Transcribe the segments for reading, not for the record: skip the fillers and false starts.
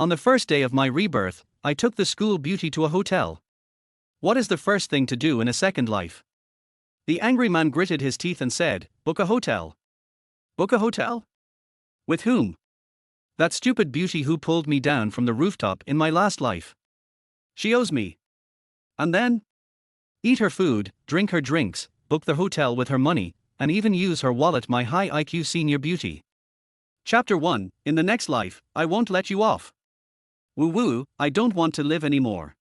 On the first day of my rebirth, I took the school beauty to a hotel. What is the first thing to do in a second life? The angry man gritted his teeth and said, "Book a hotel." Book a hotel? With whom? That stupid beauty who pulled me down from the rooftop in my last life. She owes me. And then? Eat her food, drink her drinks, book the hotel with her money, and even use her wallet, my high IQ senior beauty. Chapter 1, In the next life, I won't let you off. Woo woo, I don't want to live anymore.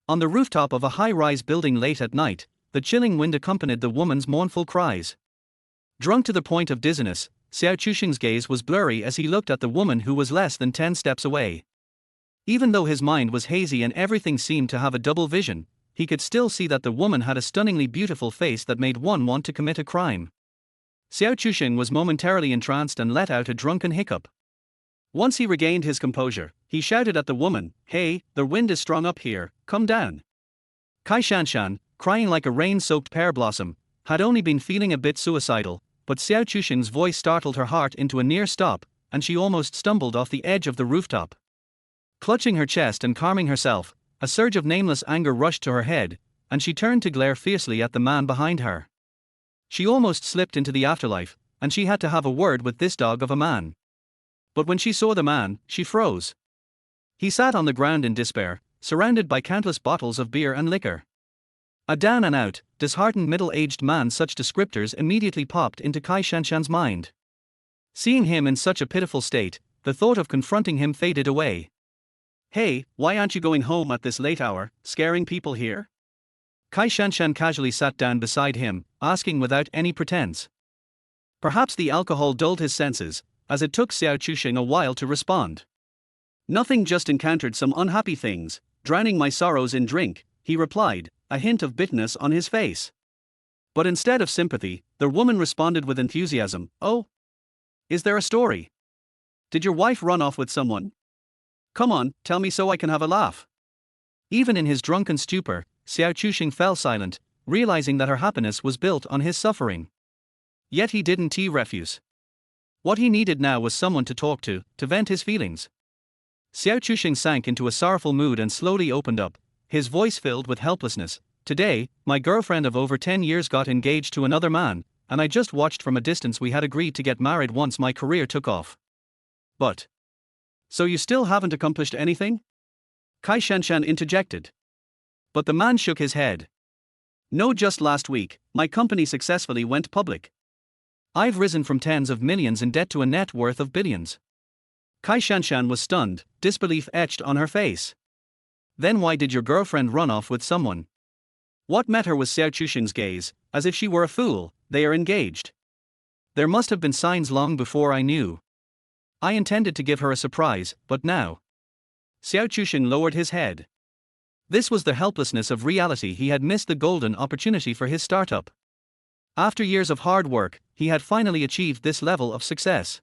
On the rooftop of a high-rise building late at night, the chilling wind accompanied the woman's mournful cries. Drunk to the point of dizziness, Xiao Chuxing's gaze was blurry as he looked at the woman who was less than 10 steps away. Even though his mind was hazy and everything seemed to have a double vision, he could still see that the woman had a stunningly beautiful face that made one want to commit a crime. Xiao Chuxing was momentarily entranced and let out a drunken hiccup. Once he regained his composure, he shouted at the woman, "Hey, the wind is strong up here, come down." Kai Shanshan, crying like a rain-soaked pear blossom, had only been feeling a bit suicidal, but Xiao Chuxing's voice startled her heart into a near stop, and she almost stumbled off the edge of the rooftop. Clutching her chest and calming herself, a surge of nameless anger rushed to her head, and she turned to glare fiercely at the man behind her. She almost slipped into the afterlife, and she had to have a word with this dog of a man. But when she saw the man, she froze. He sat on the ground in despair, surrounded by countless bottles of beer and liquor. A down and out, disheartened middle-aged man. Such descriptors immediately popped into Kai Shanshan's mind. Seeing him in such a pitiful state, the thought of confronting him faded away. "Hey, why aren't you going home at this late hour, scaring people here?" Kai Shanshan casually sat down beside him, asking without any pretense. Perhaps the alcohol dulled his senses, as it took Xiao Chuxing a while to respond. "Nothing, just encountered some unhappy things, drowning my sorrows in drink," he replied, a hint of bitterness on his face. But instead of sympathy, the woman responded with enthusiasm, "Oh? Is there a story? Did your wife run off with someone? Come on, tell me so I can have a laugh." Even in his drunken stupor, Xiao Chuxing fell silent, realizing that her happiness was built on his suffering. Yet he didn't refuse. What he needed now was someone to talk to vent his feelings. Xiao Chuxing sank into a sorrowful mood and slowly opened up, his voice filled with helplessness. "Today, my girlfriend of over 10 years got engaged to another man, and I just watched from a distance. We had agreed to get married once my career took off." "But? So you still haven't accomplished anything?" Kai Shanshan interjected. But the man shook his head. "No, just last week, my company successfully went public. I've risen from tens of millions in debt to a net worth of billions." Kai Shanshan was stunned, disbelief etched on her face. "Then why did your girlfriend run off with someone?" What met her was Xiao Chuxing's gaze, as if she were a fool. "They are engaged. There must have been signs long before I knew. I intended to give her a surprise, but now." Xiao Chuxing lowered his head. This was the helplessness of reality. He had missed the golden opportunity for his startup. After years of hard work, he had finally achieved this level of success.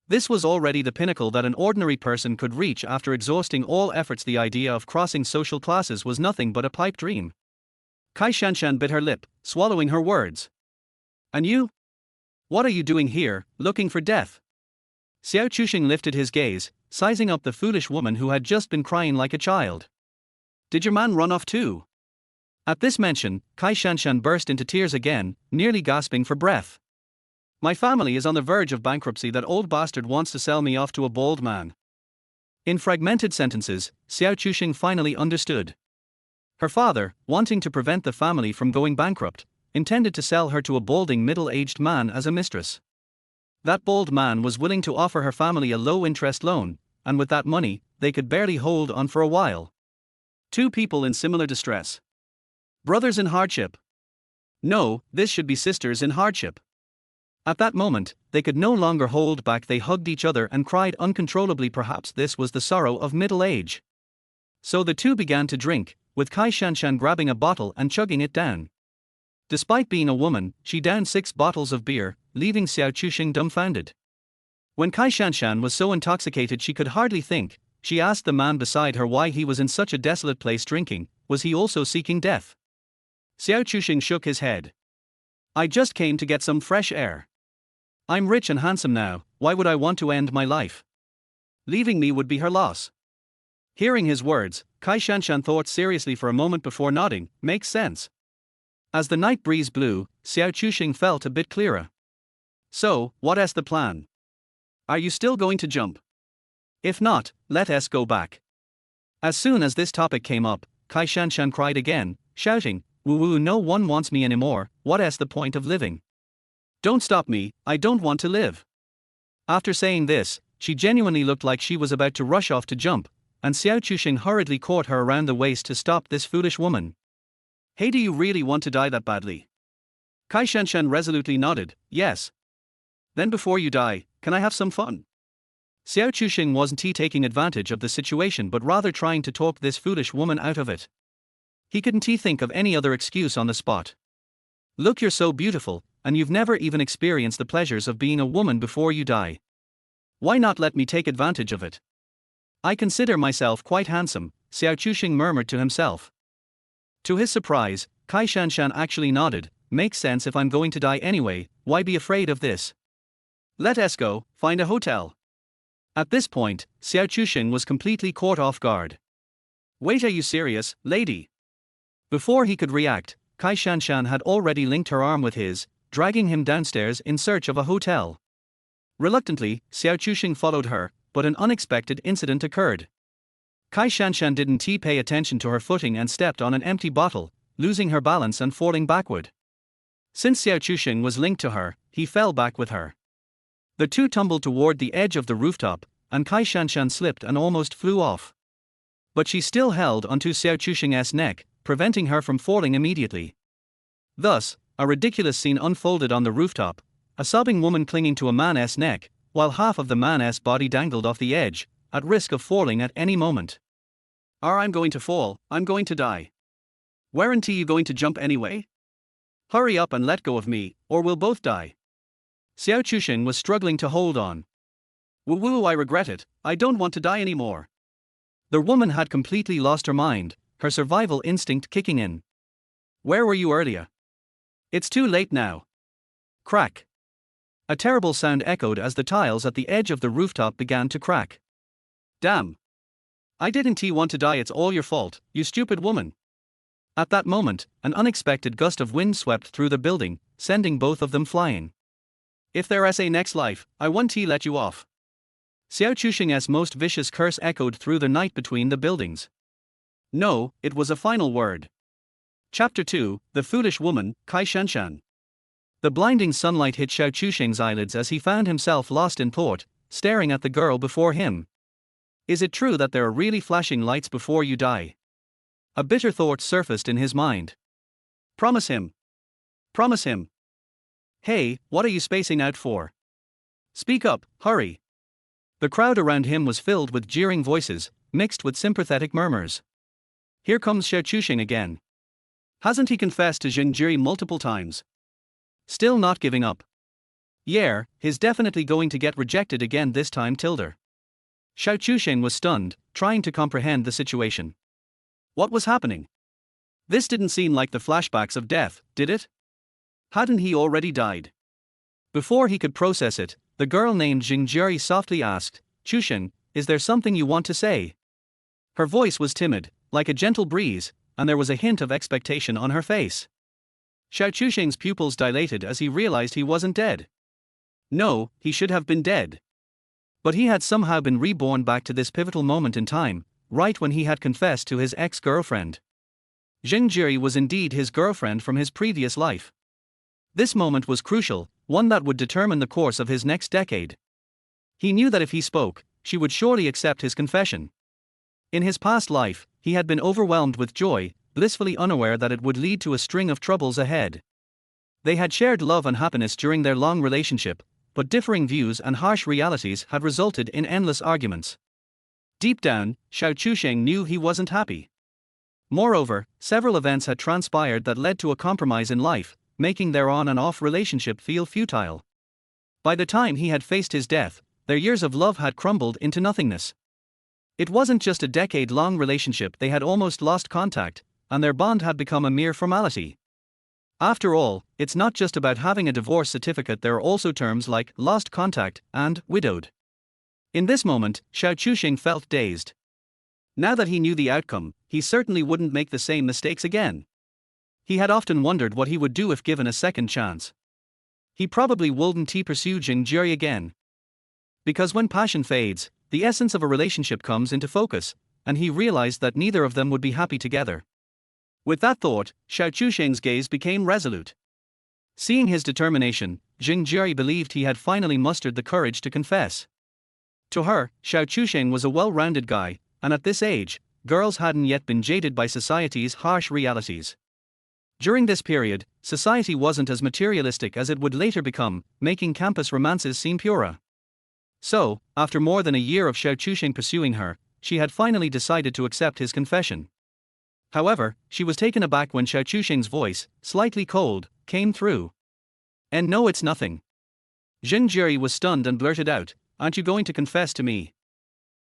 This was already the pinnacle that an ordinary person could reach after exhausting all efforts. The idea of crossing social classes was nothing but a pipe dream. Kai Shanshan bit her lip, swallowing her words. "And you? What are you doing here, looking for death?" Xiao Chuxing lifted his gaze, sizing up the foolish woman who had just been crying like a child. "Did your man run off too?" At this mention, Kai Shanshan burst into tears again, nearly gasping for breath. "My family is on the verge of bankruptcy. That old bastard wants to sell me off to a bald man." In fragmented sentences, Xiao Chuxing finally understood. Her father, wanting to prevent the family from going bankrupt, intended to sell her to a balding middle-aged man as a mistress. That bald man was willing to offer her family a low-interest loan, and with that money, they could barely hold on for a while. Two people in similar distress. Brothers in hardship. No, this should be sisters in hardship. At that moment, they could no longer hold back. They hugged each other and cried uncontrollably. Perhaps this was the sorrow of middle age. So the two began to drink, with Kai Shanshan grabbing a bottle and chugging it down. Despite being a woman, she downed 6 bottles of beer, leaving Xiao Chuxing dumbfounded. When Kai Shanshan was so intoxicated she could hardly think, she asked the man beside her why he was in such a desolate place drinking. Was he also seeking death? Xiao Chuxing shook his head. "I just came to get some fresh air. I'm rich and handsome now, why would I want to end my life?" Leaving me would be her loss. Hearing his words, Kai Shanshan thought seriously for a moment before nodding. Makes sense. As the night breeze blew, Xiao Chuxing felt a bit clearer. So, what is the plan? Are you still going to jump? If not, let us go back. As soon as this topic came up, Kai Shanshan cried again, shouting, "Woo woo, no one wants me anymore, what is the point of living? Don't stop me, I don't want to live." After saying this, she genuinely looked like she was about to rush off to jump, and Xiao Chuxing hurriedly caught her around the waist to stop this foolish woman. "Hey, do you really want to die that badly?" Kai Shanshan resolutely nodded, "Yes." "Then before you die, can I have some fun?" Xiao Chuxing wasn't taking advantage of the situation but rather trying to talk this foolish woman out of it. He couldn't think of any other excuse on the spot. "Look, you're so beautiful, and you've never even experienced the pleasures of being a woman before you die. Why not let me take advantage of it? I consider myself quite handsome," Xiao Chuxing murmured to himself. To his surprise, Kai Shanshan actually nodded. "Makes sense, if I'm going to die anyway, why be afraid of this? Let us go, find a hotel." At this point, Xiao Chuxing was completely caught off guard. "Wait, are you serious, lady?" Before he could react, Kai Shanshan had already linked her arm with his, dragging him downstairs in search of a hotel. Reluctantly, Xiao Chuxing followed her, but an unexpected incident occurred. Kai Shanshan didn't pay attention to her footing and stepped on an empty bottle, losing her balance and falling backward. Since Xiao Chuxing was linked to her, he fell back with her. The two tumbled toward the edge of the rooftop, and Kai Shanshan slipped and almost flew off. But she still held onto Xiao Chuxing's neck, preventing her from falling immediately. Thus, a ridiculous scene unfolded on the rooftop, a sobbing woman clinging to a man's neck, while half of the man's body dangled off the edge, at risk of falling at any moment. I'm going to fall, I'm going to die. Weren't you going to jump anyway? Hurry up and let go of me, or we'll both die." Xiao Chuxing was struggling to hold on. "Woo woo, I regret it, I don't want to die anymore." The woman had completely lost her mind, her survival instinct kicking in. "Where were you earlier? It's too late now." Crack. A terrible sound echoed as the tiles at the edge of the rooftop began to crack. "Damn. I didn't want to die, it's all your fault, you stupid woman." At that moment, an unexpected gust of wind swept through the building, sending both of them flying. "If there's a next life, I won't let you off." Xiao Chuxing's most vicious curse echoed through the night between the buildings. No, it was a final word. Chapter 2, The Foolish Woman, Kai Shanshan. The blinding sunlight hit Xiao Chuxing's eyelids as he found himself lost in thought, staring at the girl before him. Is it true that there are really flashing lights before you die? A bitter thought surfaced in his mind. Promise him. Promise him. Hey, what are you spacing out for? Speak up, hurry. The crowd around him was filled with jeering voices, mixed with sympathetic murmurs. Here comes Xiao Chuxing again. Hasn't he confessed to Jingjiri multiple times? Still not giving up. Yeah, he's definitely going to get rejected again this time. Xiao Chuxing was stunned, trying to comprehend the situation. What was happening? This didn't seem like the flashbacks of death, did it? Hadn't he already died? Before he could process it, the girl named Jingjiri softly asked, "Chuxing, is there something you want to say?" Her voice was timid, like a gentle breeze, and there was a hint of expectation on her face. Xiao Chuxing's pupils dilated as he realized he wasn't dead. No, he should have been dead. But he had somehow been reborn back to this pivotal moment in time, right when he had confessed to his ex-girlfriend. Jingjiri was indeed his girlfriend from his previous life. This moment was crucial, one that would determine the course of his next decade. He knew that if he spoke, she would surely accept his confession. In his past life, he had been overwhelmed with joy, blissfully unaware that it would lead to a string of troubles ahead. They had shared love and happiness during their long relationship, but differing views and harsh realities had resulted in endless arguments. Deep down, Xiao Chuxing knew he wasn't happy. Moreover, several events had transpired that led to a compromise in life, making their on and off relationship feel futile. By the time he had faced his death, their years of love had crumbled into nothingness. It wasn't just a decade-long relationship, they had almost lost contact, and their bond had become a mere formality. After all, it's not just about having a divorce certificate, there are also terms like lost contact and widowed. In this moment, Xiao Chuxing felt dazed. Now that he knew the outcome, he certainly wouldn't make the same mistakes again. He had often wondered what he would do if given a second chance. He probably wouldn't pursue Jing Juri again. Because when passion fades, the essence of a relationship comes into focus, and he realized that neither of them would be happy together. With that thought, Xiao Chuxing's gaze became resolute. Seeing his determination, Jing Juri believed he had finally mustered the courage to confess. To her, Xiao Chuxing was a well-rounded guy, and at this age, girls hadn't yet been jaded by society's harsh realities. During this period, society wasn't as materialistic as it would later become, making campus romances seem purer. So, after more than a year of Xiao Chuxing pursuing her, she had finally decided to accept his confession. However, she was taken aback when Xiao Chuxing's voice, slightly cold, came through. "And no, it's nothing." Jing Juri was stunned and blurted out, "Aren't you going to confess to me?"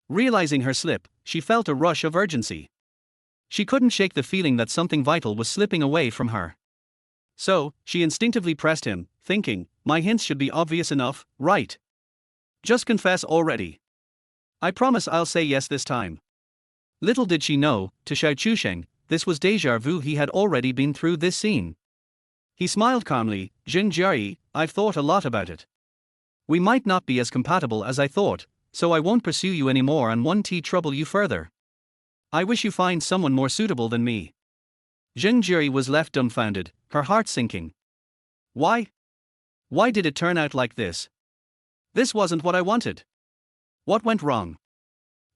Realizing her slip, she felt a rush of urgency. She couldn't shake the feeling that something vital was slipping away from her. So, she instinctively pressed him, thinking, "My hints should be obvious enough, right? Just confess already. I promise I'll say yes this time." Little did she know, to Xiao Chuxing, this was déjà vu. He had already been through this scene. He smiled calmly, "Jing Juri, I've thought a lot about it. We might not be as compatible as I thought, so I won't pursue you anymore and won't trouble you further. I wish you find someone more suitable than me." Jing Juri was left dumbfounded, her heart sinking. Why? Why did it turn out like this? This wasn't what I wanted. What went wrong?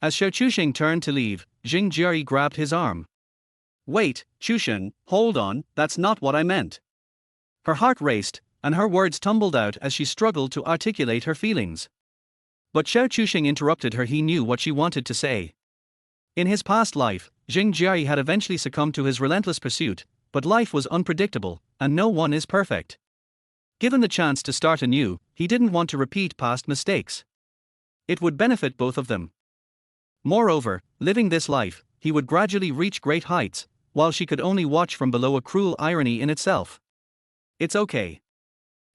As Xiao Chuxing turned to leave, Jing Juri grabbed his arm. "Wait, Chuxing, hold on, that's not what I meant." Her heart raced, and her words tumbled out as she struggled to articulate her feelings. But Xiao Chuxing interrupted her. He knew what she wanted to say. In his past life, Jing Juri had eventually succumbed to his relentless pursuit, but life was unpredictable, and no one is perfect. Given the chance to start anew, he didn't want to repeat past mistakes. It would benefit both of them. Moreover, living this life, he would gradually reach great heights, while she could only watch from below, a cruel irony in itself. "It's okay.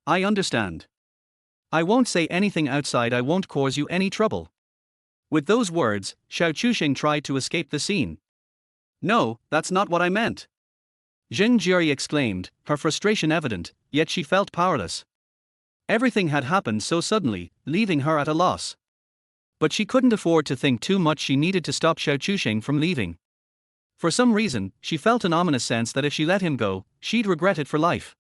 I understand. I won't say anything outside. I won't cause you any trouble." With those words, Xiao Chuxing tried to escape the scene. "No, that's not what I meant," Jing Juri exclaimed, her frustration evident, yet she felt powerless. Everything had happened so suddenly, leaving her at a loss. But she couldn't afford to think too much. She needed to stop Xiao Chuxing from leaving. For some reason, she felt an ominous sense that if she let him go, she'd regret it for life.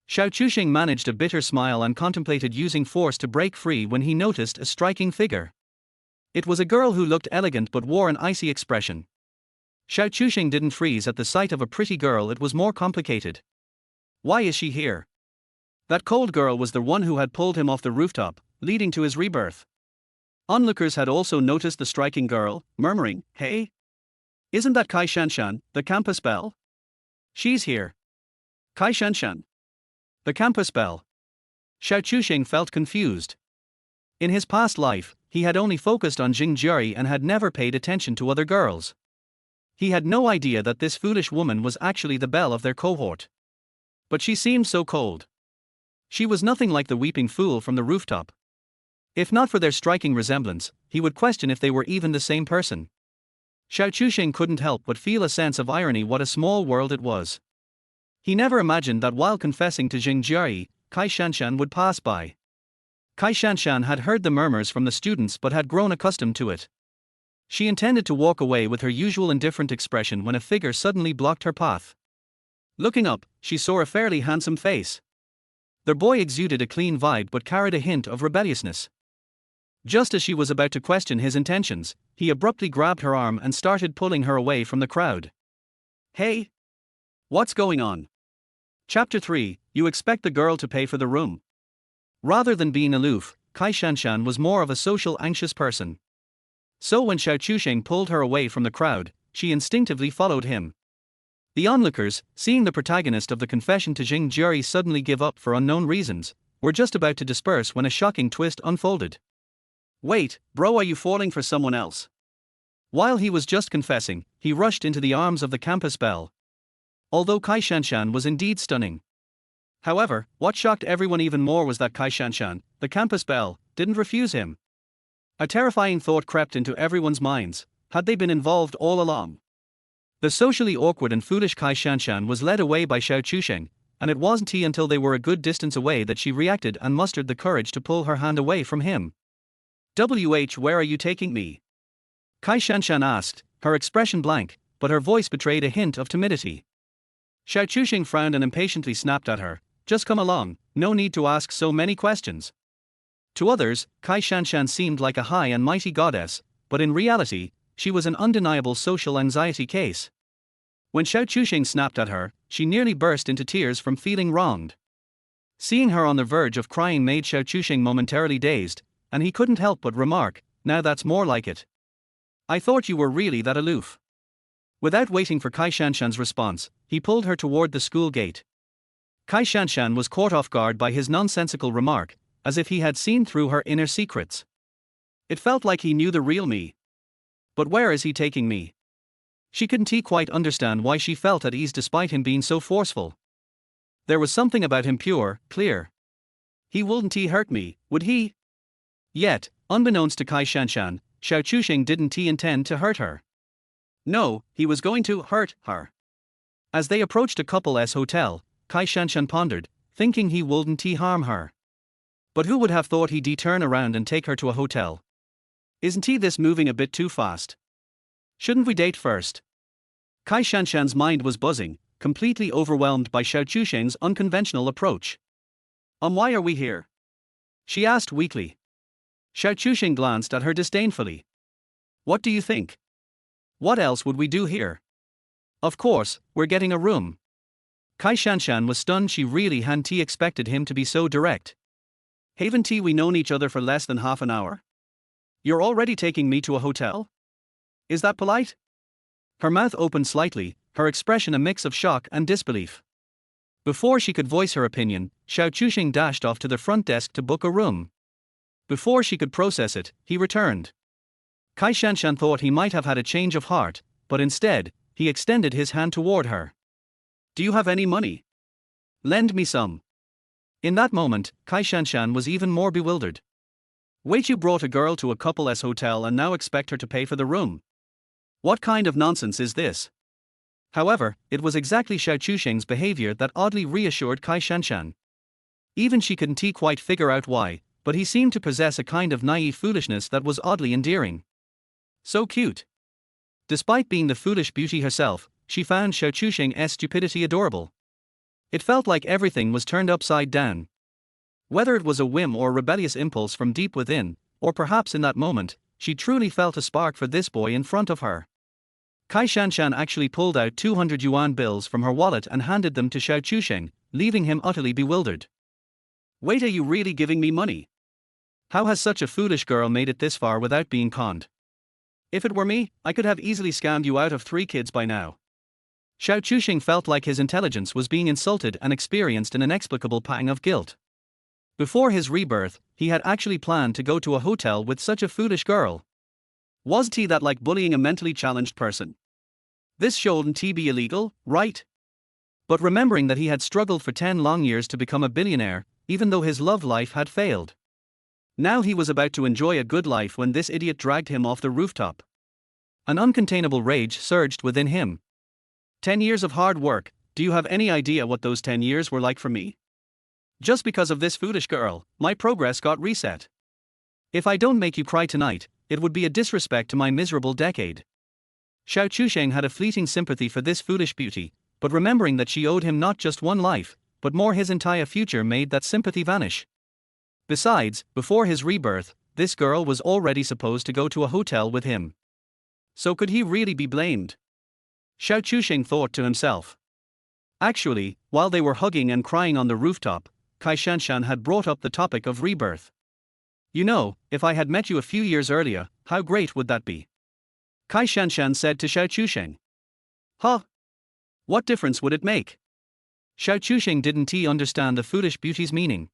Xiao Chuxing managed a bitter smile and contemplated using force to break free when he noticed a striking figure. It was a girl who looked elegant but wore an icy expression. Xiao Chuxing didn't freeze at the sight of a pretty girl. It was more complicated. Why is she here? That cold girl was the one who had pulled him off the rooftop, leading to his rebirth. Onlookers had also noticed the striking girl, murmuring, "Hey? Isn't that Kai Shanshan, the campus belle? She's here." Kai Shanshan? The campus belle? Xiao Chuxing felt confused. In his past life, he had only focused on Jing Juri and had never paid attention to other girls. He had no idea that this foolish woman was actually the belle of their cohort. But she seemed so cold. She was nothing like the weeping fool from the rooftop. If not for their striking resemblance, he would question if they were even the same person. Xiao Chuxing couldn't help but feel a sense of irony. What a small world it was. He never imagined that while confessing to Jing Juri, Kai Shanshan would pass by. Kai Shanshan had heard the murmurs from the students but had grown accustomed to it. She intended to walk away with her usual indifferent expression when a figure suddenly blocked her path. Looking up, she saw a fairly handsome face. The boy exuded a clean vibe but carried a hint of rebelliousness. Just as she was about to question his intentions, he abruptly grabbed her arm and started pulling her away from the crowd. "Hey! What's going on?" Chapter 3, You expect the girl to pay for the room. Rather than being aloof, Kai Shanshan was more of a social, anxious person. So when Xiao Chuxing pulled her away from the crowd, she instinctively followed him. The onlookers, seeing the protagonist of the confession to Jing Juri suddenly give up for unknown reasons, were just about to disperse when a shocking twist unfolded. "Wait, bro, are you falling for someone else?" While he was just confessing, he rushed into the arms of the campus belle. Although Kai Shanshan was indeed stunning. However, what shocked everyone even more was that Kai Shanshan, the campus belle, didn't refuse him. A terrifying thought crept into everyone's minds. Had they been involved all along? The socially awkward and foolish Kai Shanshan was led away by Xiao Chusheng, and it wasn't until they were a good distance away that she reacted and mustered the courage to pull her hand away from him. Where are you taking me? Kai Shanshan asked, her expression blank, but her voice betrayed a hint of timidity. Xiao Chusheng frowned and impatiently snapped at her, just come along, no need to ask so many questions. To others, Kai Shanshan seemed like a high and mighty goddess, but in reality, she was an undeniable social anxiety case. When Xiao Chusheng snapped at her, she nearly burst into tears from feeling wronged. Seeing her on the verge of crying made Xiao Chusheng momentarily dazed, and he couldn't help but remark, now that's more like it. I thought you were really that aloof. Without waiting for Kai Shanshan's response, he pulled her toward the school gate. Kai Shanshan was caught off guard by his nonsensical remark, as if he had seen through her inner secrets. It felt like he knew the real me. But where is he taking me? She couldn't quite understand why she felt at ease despite him being so forceful. There was something about him pure, clear. He wouldn't hurt me, would he? Yet, unbeknownst to Kai Shanshan, Xiao Chusheng didn't intend to hurt her. No, he was going to hurt her. As they approached a couple's hotel, Kai Shanshan pondered, thinking he wouldn't harm her. But who would have thought he'd turn around and take her to a hotel? Isn't this moving a bit too fast? Shouldn't we date first? Kai Shanshan's mind was buzzing, completely overwhelmed by Xiao Chusheng's unconventional approach. Why are we here? She asked weakly. Xiao Chusheng glanced at her disdainfully. What do you think? What else would we do here? Of course, we're getting a room. Kai Shanshan was stunned. She really hadn't expected him to be so direct. Haven't we known each other for less than half an hour? You're already taking me to a hotel? Is that polite? Her mouth opened slightly, her expression a mix of shock and disbelief. Before she could voice her opinion, Xiao Chusheng dashed off to the front desk to book a room. Before she could process it, he returned. Kai Shanshan thought he might have had a change of heart, but instead, he extended his hand toward her. Do you have any money? Lend me some. In that moment, Kai Shanshan was even more bewildered. Wait, you brought a girl to a couple's hotel and now expect her to pay for the room? What kind of nonsense is this? However, it was exactly Xiao Chusheng's behavior that oddly reassured Kai Shanshan. Even she couldn't quite figure out why, but he seemed to possess a kind of naive foolishness that was oddly endearing. So cute. Despite being the foolish beauty herself, she found Xiao Chusheng's stupidity adorable. It felt like everything was turned upside down. Whether it was a whim or a rebellious impulse from deep within, or perhaps in that moment, she truly felt a spark for this boy in front of her. Kai Shanshan actually pulled out 200 yuan bills from her wallet and handed them to Xiao Chusheng, leaving him utterly bewildered. Wait, are you really giving me money? How has such a foolish girl made it this far without being conned? If it were me, I could have easily scammed you out of 3 kids by now. Xiao Chusheng felt like his intelligence was being insulted and experienced an inexplicable pang of guilt. Before his rebirth, he had actually planned to go to a hotel with such a foolish girl. Wasn't that like bullying a mentally challenged person? This shouldn't be illegal, right? But remembering that he had struggled for 10 long years to become a billionaire, even though his love life had failed. Now he was about to enjoy a good life when this idiot dragged him off the rooftop. An uncontainable rage surged within him. 10 years of hard work, do you have any idea what those 10 years were like for me? Just because of this foolish girl, my progress got reset. If I don't make you cry tonight, it would be a disrespect to my miserable decade. Xiao Chusheng had a fleeting sympathy for this foolish beauty, but remembering that she owed him not just one life, but more his entire future made that sympathy vanish. Besides, before his rebirth, this girl was already supposed to go to a hotel with him. So could he really be blamed? Xiao Chusheng thought to himself. Actually, while they were hugging and crying on the rooftop, Kai Shanshan had brought up the topic of rebirth. You know, if I had met you a few years earlier, how great would that be? Kai Shanshan said to Xiao Chusheng. Huh? What difference would it make? Xiao Chusheng didn't understand the foolish beauty's meaning.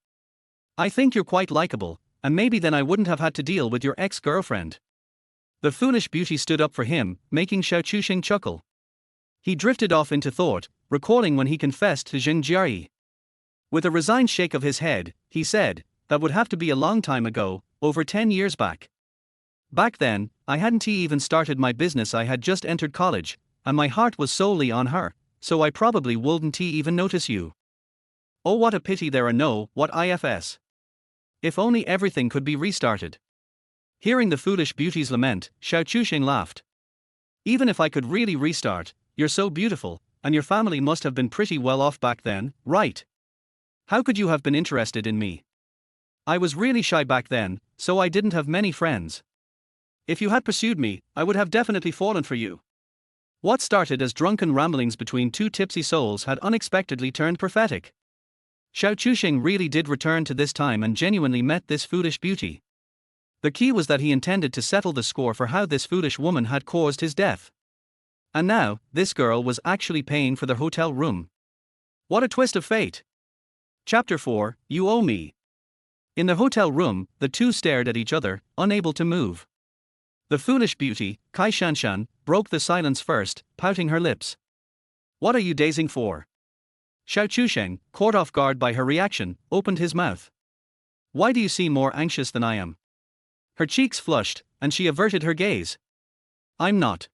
I think you're quite likable, and maybe then I wouldn't have had to deal with your ex-girlfriend. The foolish beauty stood up for him, making Xiao Chusheng chuckle. He drifted off into thought, recalling when he confessed to Zheng Jiayi. With a resigned shake of his head, he said, that would have to be a long time ago, over 10 years back. Back then, I hadn't even started my business, I had just entered college, and my heart was solely on her, so I probably wouldn't even notice you. Oh, what a pity there are no, what ifs. If only everything could be restarted. Hearing the foolish beauty's lament, Xiao Chuxing laughed. Even if I could really restart, you're so beautiful, and your family must have been pretty well off back then, right? How could you have been interested in me? I was really shy back then, so I didn't have many friends. If you had pursued me, I would have definitely fallen for you. What started as drunken ramblings between two tipsy souls had unexpectedly turned prophetic. Xiao Chuxing really did return to this time and genuinely met this foolish beauty. The key was that he intended to settle the score for how this foolish woman had caused his death. And now, this girl was actually paying for their hotel room. What a twist of fate! Chapter 4, You Owe Me. In the hotel room, the two stared at each other, unable to move. The foolish beauty, Kai Shanshan, broke the silence first, pouting her lips. What are you dazing for? Xiao Chuxing, caught off guard by her reaction, opened his mouth. Why do you seem more anxious than I am? Her cheeks flushed, and she averted her gaze. I'm not.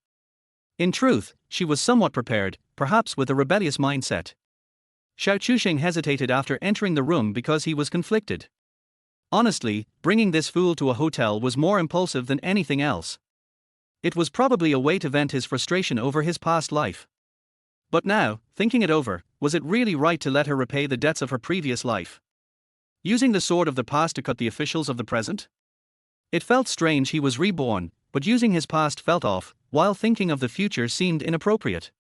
In truth, she was somewhat prepared, perhaps with a rebellious mindset. Xiao Chuxing hesitated after entering the room because he was conflicted. Honestly, bringing this fool to a hotel was more impulsive than anything else. It was probably a way to vent his frustration over his past life. But now, thinking it over, was it really right to let her repay the debts of her previous life? Using the sword of the past to cut the officials of the present? It felt strange he was reborn, but using his past felt off, while thinking of the future seemed inappropriate.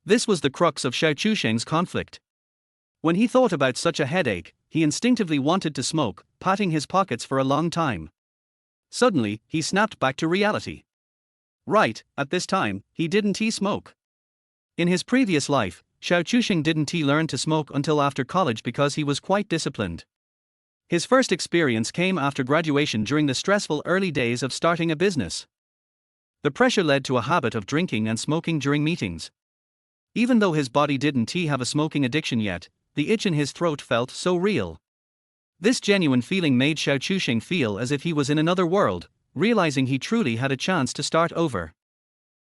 This was the crux of Xiao Chuxing's conflict. When he thought about such a headache, he instinctively wanted to smoke, patting his pockets for a long time. Suddenly, he snapped back to reality. Right, at this time, he didn't smoke. In his previous life, Xiao Chuxing didn't learn to smoke until after college because he was quite disciplined. His first experience came after graduation during the stressful early days of starting a business. The pressure led to a habit of drinking and smoking during meetings. Even though his body didn't have a smoking addiction yet, the itch in his throat felt so real. This genuine feeling made Xiao Chuxing feel as if he was in another world, realizing he truly had a chance to start over.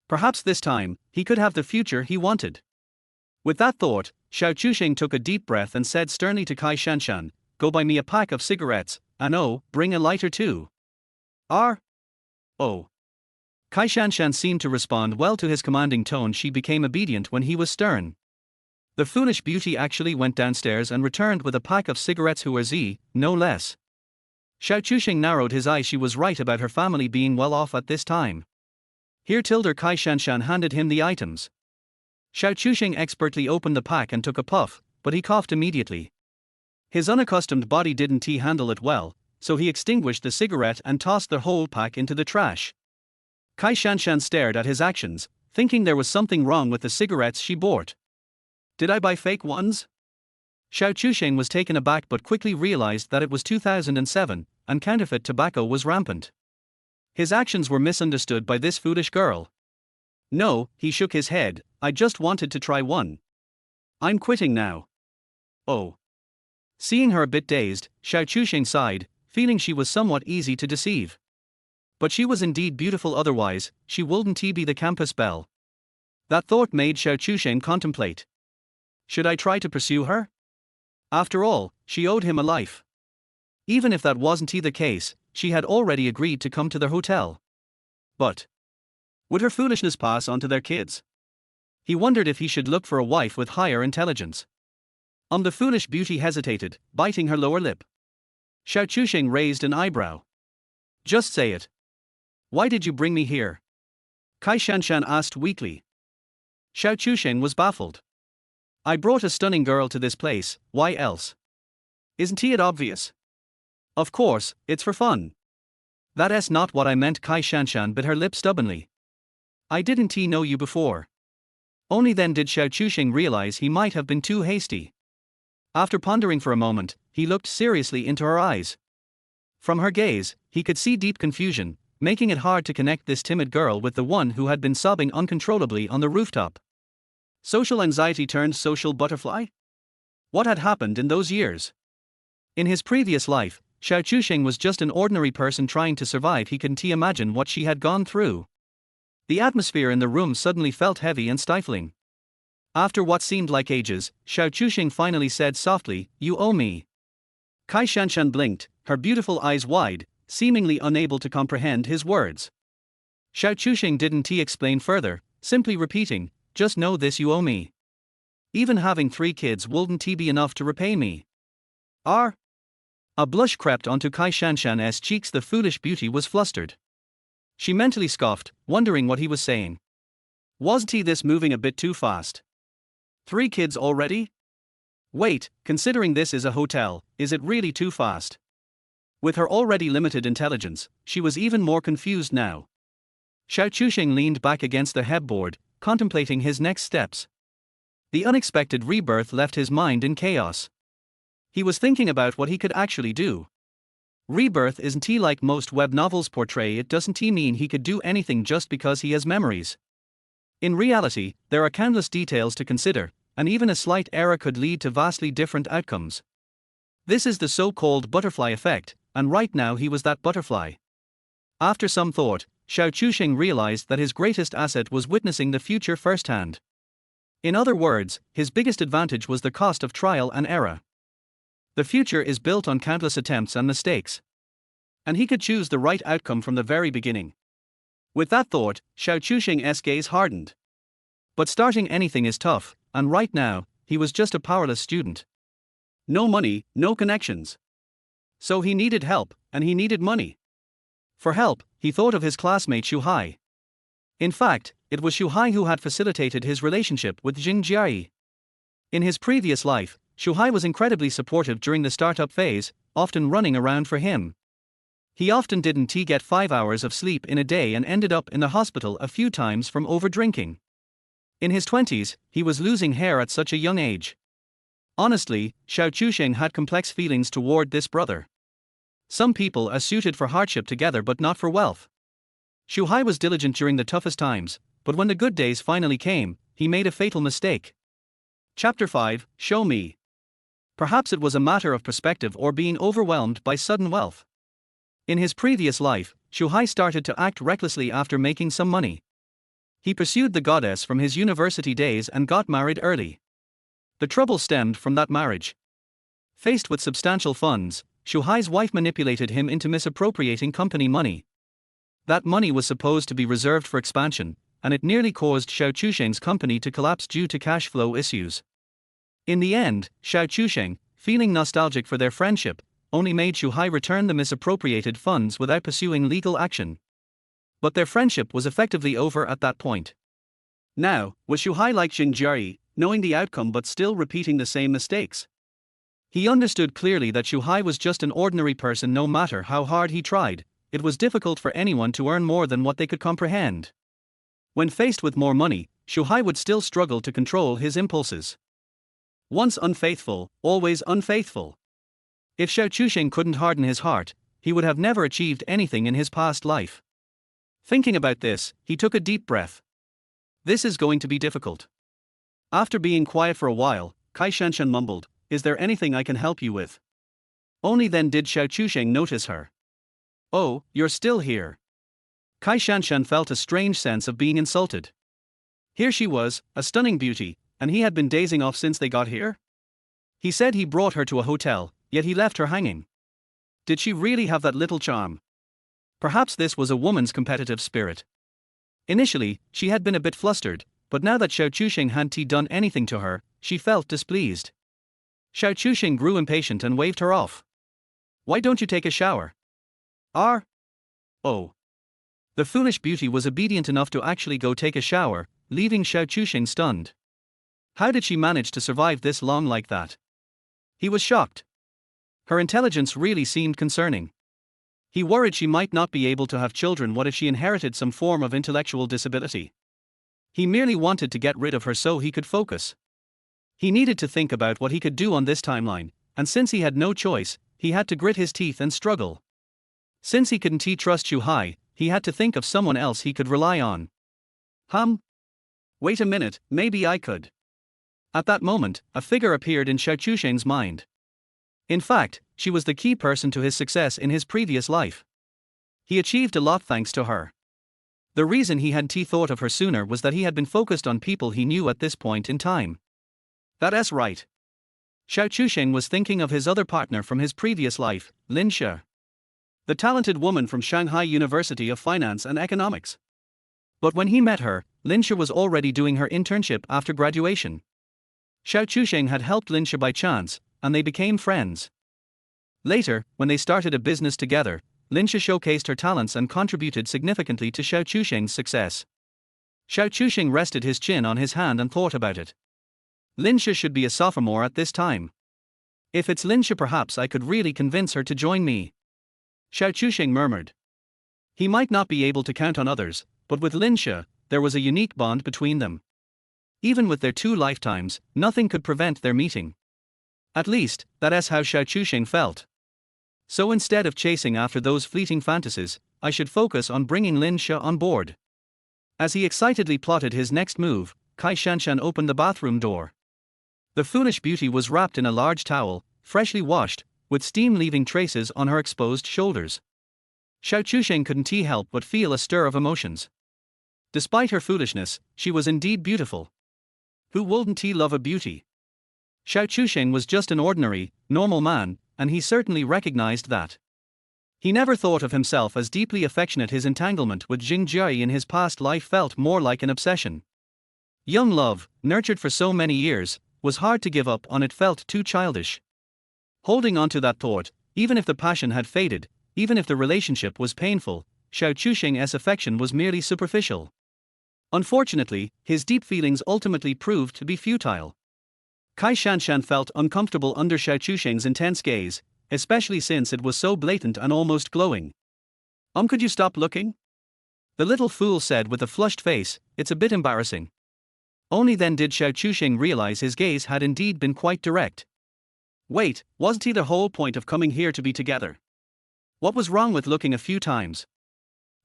Perhaps this time, he could have the future he wanted. With that thought, Xiao Chuxing took a deep breath and said sternly to Kai Shanshan, Go buy me a pack of cigarettes, and oh, bring a lighter too. Oh. Kai Shanshan seemed to respond well to his commanding tone. She became obedient when he was stern. The foolish beauty actually went downstairs and returned with a pack of cigarettes, no less. Xiao Chuxing narrowed his eyes. She was right about her family being well off at this time. Here tilde Kai Shanshan handed him the items. Xiao Chuxing expertly opened the pack and took a puff, but he coughed immediately. His unaccustomed body didn't handle it well, so he extinguished the cigarette and tossed the whole pack into the trash. Kai Shanshan stared at his actions, thinking there was something wrong with the cigarettes she bought. Did I buy fake ones? Xiao Chuxing was taken aback but quickly realized that it was 2007, and counterfeit tobacco was rampant. His actions were misunderstood by this foolish girl. No, he shook his head, I just wanted to try one. I'm quitting now. Oh. Seeing her a bit dazed, Xiao Chuxing sighed, feeling she was somewhat easy to deceive. But she was indeed beautiful, otherwise, she wouldn't be the campus belle. That thought made Xiao Chuxing contemplate. Should I try to pursue her? After all, she owed him a life. Even if that wasn't the case, she had already agreed to come to their hotel. But would her foolishness pass on to their kids? He wondered if he should look for a wife with higher intelligence. The foolish beauty hesitated, biting her lower lip. Xiao Chuxing raised an eyebrow. Just say it. Why did you bring me here? Kai Shanshan asked weakly. Xiao Chuxing was baffled. I brought a stunning girl to this place, why else? Isn't it obvious? Of course, it's for fun. That's not what I meant. Kai Shanshan bit her lip stubbornly. I didn't know you before. Only then did Xiao Chuxing realize he might have been too hasty. After pondering for a moment, he looked seriously into her eyes. From her gaze, he could see deep confusion, making it hard to connect this timid girl with the one who had been sobbing uncontrollably on the rooftop. Social anxiety turned social butterfly? What had happened in those years? In his previous life, Xiao Chusheng was just an ordinary person trying to survive. He couldn't imagine what she had gone through. The atmosphere in the room suddenly felt heavy and stifling. After what seemed like ages, Xiao Chusheng finally said softly, "You owe me." Kai Shanshan blinked, her beautiful eyes wide, seemingly unable to comprehend his words. Xiao Chusheng didn't explain further, simply repeating, "Just know this, you owe me. Even having 3 kids wouldn't be enough to repay me." R. A blush crept onto Kai Shanshan's cheeks. The foolish beauty was flustered. She mentally scoffed, wondering what he was saying. Wasn't he this moving a bit too fast? 3 kids already? Wait, considering this is a hotel, is it really too fast? With her already limited intelligence, she was even more confused now. Xiao Chusheng leaned back against the headboard, contemplating his next steps. The unexpected rebirth left his mind in chaos. He was thinking about what he could actually do. Rebirth isn't like most web novels portray it. Doesn't mean he could do anything just because he has memories. In reality, there are countless details to consider, and even a slight error could lead to vastly different outcomes. This is the so-called butterfly effect, and right now he was that butterfly. After some thought, Xiao Chusheng realized that his greatest asset was witnessing the future firsthand. In other words, his biggest advantage was the cost of trial and error. The future is built on countless attempts and mistakes. And he could choose the right outcome from the very beginning. With that thought, Xiao Chusheng's gaze hardened. But starting anything is tough, and right now, he was just a powerless student. No money, no connections. So he needed help, and he needed money. For help, he thought of his classmate Xu Hai. In fact, it was Xu Hai who had facilitated his relationship with Jing Jiayi. In his previous life, Xu Hai was incredibly supportive during the startup phase, often running around for him. He often didn't get 5 hours of sleep in a day and ended up in the hospital a few times from overdrinking. In his 20s, he was losing hair at such a young age. Honestly, Xiao Chusheng had complex feelings toward this brother. Some people are suited for hardship together but not for wealth. Xu Hai was diligent during the toughest times, but when the good days finally came, he made a fatal mistake. Chapter 5, Show Me. Perhaps it was a matter of perspective or being overwhelmed by sudden wealth. In his previous life, Xu Hai started to act recklessly after making some money. He pursued the goddess from his university days and got married early. The trouble stemmed from that marriage. Faced with substantial funds, Xu Hai's wife manipulated him into misappropriating company money. That money was supposed to be reserved for expansion, and it nearly caused Xiao Chusheng's company to collapse due to cash flow issues. In the end, Xiao Chusheng, feeling nostalgic for their friendship, only made Xu Hai return the misappropriated funds without pursuing legal action. But their friendship was effectively over at that point. Now, was Xu Hai like Jing Jiayi, knowing the outcome but still repeating the same mistakes? He understood clearly that Xu Hai was just an ordinary person. No matter how hard he tried, it was difficult for anyone to earn more than what they could comprehend. When faced with more money, Xu Hai would still struggle to control his impulses. Once unfaithful, always unfaithful. If Xiao Chusheng couldn't harden his heart, he would have never achieved anything in his past life. Thinking about this, he took a deep breath. This is going to be difficult. After being quiet for a while, Kai Shanshan mumbled, "Is there anything I can help you with?" Only then did Xiao Chusheng notice her. "Oh, you're still here." Kai Shanshan felt a strange sense of being insulted. Here she was, a stunning beauty, and he had been dazing off since they got here? He said he brought her to a hotel, yet he left her hanging. Did she really have that little charm? Perhaps this was a woman's competitive spirit. Initially, she had been a bit flustered, but now that Xiao Chusheng hadn't done anything to her, she felt displeased. Xiao Chusheng grew impatient and waved her off. "Why don't you take a shower?" Oh. The foolish beauty was obedient enough to actually go take a shower, leaving Xiao Chusheng stunned. How did she manage to survive this long like that? He was shocked. Her intelligence really seemed concerning. He worried she might not be able to have children. What if she inherited some form of intellectual disability? He merely wanted to get rid of her so he could focus. He needed to think about what he could do on this timeline, and since he had no choice, he had to grit his teeth and struggle. Since he couldn't trust Xu Hai, he had to think of someone else he could rely on. Wait a minute, maybe I could. At that moment, a figure appeared in Xiao Chusheng's mind. In fact, she was the key person to his success in his previous life. He achieved a lot thanks to her. The reason he hadn't thought of her sooner was that he had been focused on people he knew at this point in time. That's right. Xiao Chusheng was thinking of his other partner from his previous life, Lin She, the talented woman from Shanghai University of Finance and Economics. But when he met her, Lin She was already doing her internship after graduation. Xiao Chusheng had helped Lin She by chance, and they became friends. Later, when they started a business together, Lin She showcased her talents and contributed significantly to Xiao Chusheng's success. Xiao Chusheng rested his chin on his hand and thought about it. Lin She should be a sophomore at this time. If it's Lin She, perhaps I could really convince her to join me. Xiao Chusheng murmured. He might not be able to count on others, but with Lin She, there was a unique bond between them. Even with their 2 lifetimes, nothing could prevent their meeting. At least, that's how Xiao Chusheng felt. So instead of chasing after those fleeting fantasies, I should focus on bringing Lin She on board. As he excitedly plotted his next move, Kai Shanshan opened the bathroom door. The foolish beauty was wrapped in a large towel, freshly washed, with steam leaving traces on her exposed shoulders. Xiao Chusheng couldn't help but feel a stir of emotions. Despite her foolishness, she was indeed beautiful. Who wouldn't love a beauty? Xiao Chusheng was just an ordinary, normal man, and he certainly recognized that. He never thought of himself as deeply affectionate. His entanglement with Jing Jie in his past life felt more like an obsession. Young love, nurtured for so many years, was hard to give up on. It felt too childish. Holding on to that thought, even if the passion had faded, even if the relationship was painful, Xiao Chusheng's affection was merely superficial. Unfortunately, his deep feelings ultimately proved to be futile. Kai Shanshan felt uncomfortable under Xiao Chusheng's intense gaze, especially since it was so blatant and almost glowing. Could you stop looking? The little fool said with a flushed face. It's a bit embarrassing. Only then did Xiao Chusheng realize his gaze had indeed been quite direct. Wait, wasn't the whole point of coming here to be together? What was wrong with looking a few times?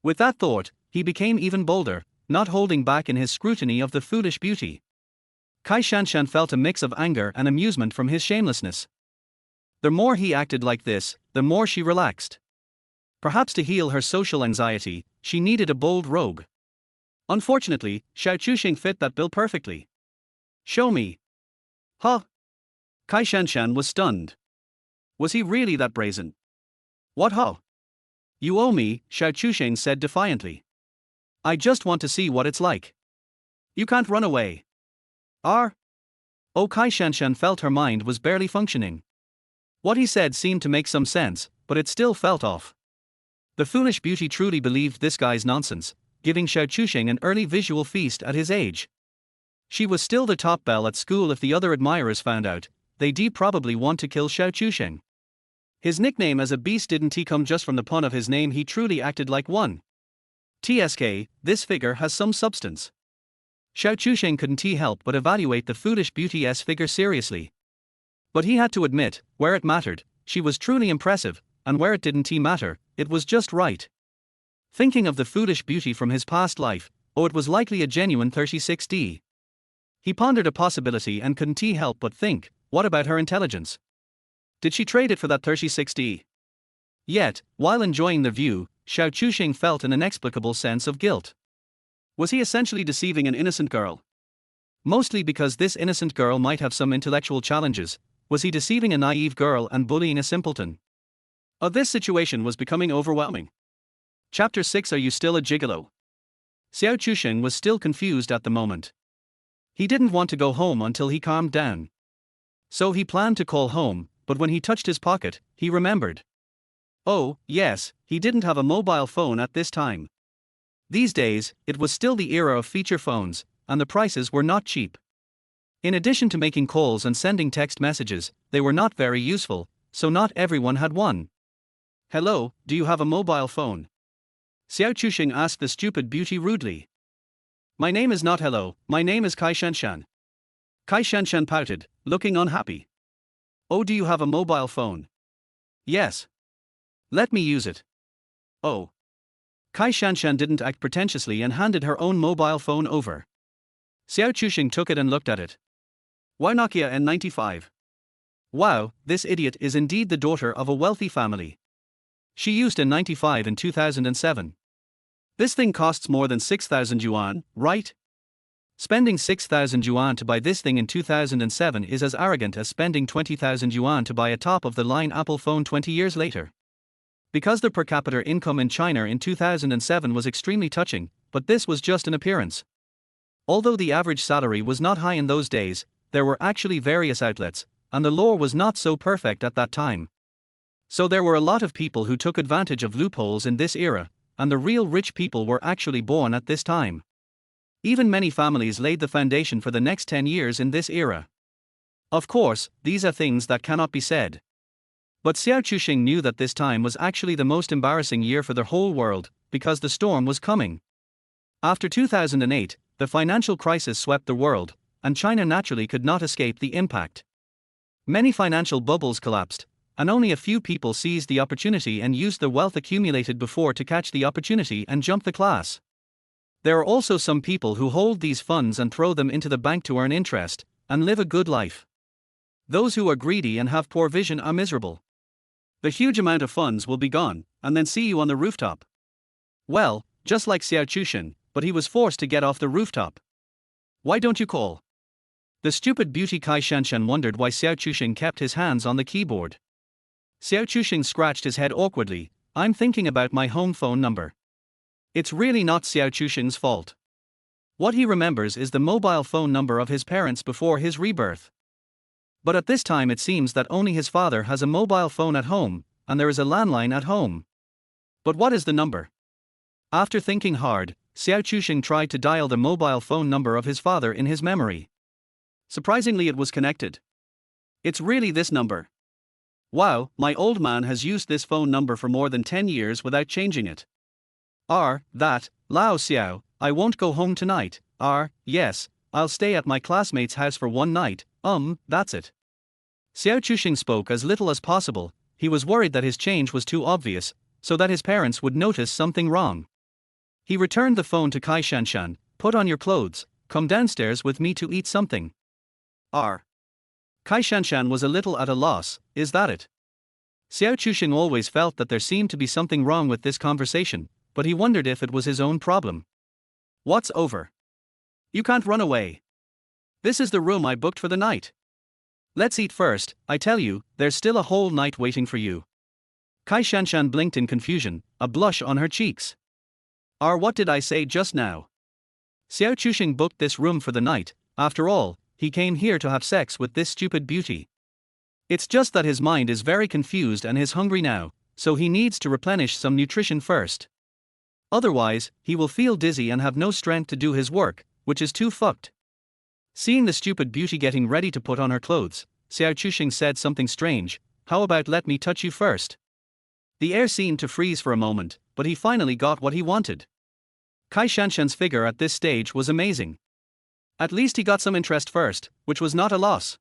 With that thought, he became even bolder, not holding back in his scrutiny of the foolish beauty. Kai Shanshan felt a mix of anger and amusement from his shamelessness. The more he acted like this, the more she relaxed. Perhaps to heal her social anxiety, she needed a bold rogue. Unfortunately, Xiao Chusheng fit that bill perfectly. Show me. Huh? Kai Shanshan was stunned. Was he really that brazen? What huh? You owe me, Xiao Chusheng said defiantly. I just want to see what it's like. You can't run away. Oh, Kai Shanshan felt her mind was barely functioning. What he said seemed to make some sense, but it still felt off. The foolish beauty truly believed this guy's nonsense, giving Xiao Chusheng an early visual feast at his age. She was still the top belle at school. If the other admirers found out, they'd probably want to kill Xiao Chusheng. His nickname as a beast didn't come just from the pun of his name. He truly acted like one. TSK, this figure has some substance. Xiao Chusheng couldn't help but evaluate the foolish beauty's figure seriously. But he had to admit, where it mattered, she was truly impressive, and where it didn't matter, it was just right. Thinking of the foolish beauty from his past life, it was likely a genuine 36D. He pondered a possibility and couldn't help but think, what about her intelligence? Did she trade it for that 36D? Yet, while enjoying the view, Xiao Chusheng felt an inexplicable sense of guilt. Was he essentially deceiving an innocent girl? Mostly because this innocent girl might have some intellectual challenges. Was he deceiving a naive girl and bullying a simpleton? This situation was becoming overwhelming. Chapter 6. Are you still a gigolo? Xiao Chusheng was still confused at the moment. He didn't want to go home until he calmed down. So he planned to call home, but when he touched his pocket, he remembered. Oh, yes, he didn't have a mobile phone at this time. These days, it was still the era of feature phones, and the prices were not cheap. In addition to making calls and sending text messages, they were not very useful, so not everyone had one. Hello, do you have a mobile phone? Xiao Chusheng asked the stupid beauty rudely. My name is not hello, my name is Kai Shanshan. Kai Shanshan pouted, looking unhappy. Oh, do you have a mobile phone? Yes. Let me use it. Oh. Kai Shanshan didn't act pretentiously and handed her own mobile phone over. Xiao Chusheng took it and looked at it. Why Nokia N95? Wow, this idiot is indeed the daughter of a wealthy family. She used a 95 in 2007. This thing costs more than 6,000 yuan, right? Spending 6,000 yuan to buy this thing in 2007 is as arrogant as spending 20,000 yuan to buy a top-of-the-line Apple phone 20 years later. Because the per capita income in China in 2007 was extremely touching, but this was just an appearance. Although the average salary was not high in those days, there were actually various outlets, and the law was not so perfect at that time. So there were a lot of people who took advantage of loopholes in this era, and the real rich people were actually born at this time. Even many families laid the foundation for the next 10 years in this era. Of course, these are things that cannot be said. But Xiao Chuxing knew that this time was actually the most embarrassing year for the whole world, because the storm was coming. After 2008, the financial crisis swept the world, and China naturally could not escape the impact. Many financial bubbles collapsed, and only a few people seized the opportunity and used the wealth accumulated before to catch the opportunity and jump the class. There are also some people who hold these funds and throw them into the bank to earn interest, and live a good life. Those who are greedy and have poor vision are miserable. The huge amount of funds will be gone, and then see you on the rooftop. Well, just like Xiao Chuxing, but he was forced to get off the rooftop. Why don't you call? The stupid beauty Kai Shanshan wondered why Xiao Chuxing kept his hands on the keyboard. Xiao Chuxing scratched his head awkwardly. I'm thinking about my home phone number. It's really not Xiao Chuxing's fault. What he remembers is the mobile phone number of his parents before his rebirth. But at this time it seems that only his father has a mobile phone at home, and there is a landline at home. But what is the number? After thinking hard, Xiao Chuxing tried to dial the mobile phone number of his father in his memory. Surprisingly, it was connected. It's really this number. Wow, my old man has used this phone number for more than 10 years without changing it. That, Lao Xiao, I won't go home tonight. Yes, I'll stay at my classmate's house for one night. That's it. Xiao Chuxing spoke as little as possible. He was worried that his change was too obvious, so that his parents would notice something wrong. He returned the phone to Kai Shanshan. Put on your clothes, come downstairs with me to eat something. Kai Shanshan was a little at a loss. Is that it? Xiao Chuxing always felt that there seemed to be something wrong with this conversation, but he wondered if it was his own problem. What's over? You can't run away. This is the room I booked for the night. Let's eat first. I tell you, there's still a whole night waiting for you. Kai Shanshan blinked in confusion, a blush on her cheeks. What did I say just now? Xiao Chuxing booked this room for the night. After all, he came here to have sex with this stupid beauty. It's just that his mind is very confused and is hungry now, so he needs to replenish some nutrition first. Otherwise, he will feel dizzy and have no strength to do his work, which is too fucked. Seeing the stupid beauty getting ready to put on her clothes, Xiao Chuxing said something strange. How about let me touch you first? The air seemed to freeze for a moment, but he finally got what he wanted. Kai Shanshan's figure at this stage was amazing. At least he got some interest first, which was not a loss.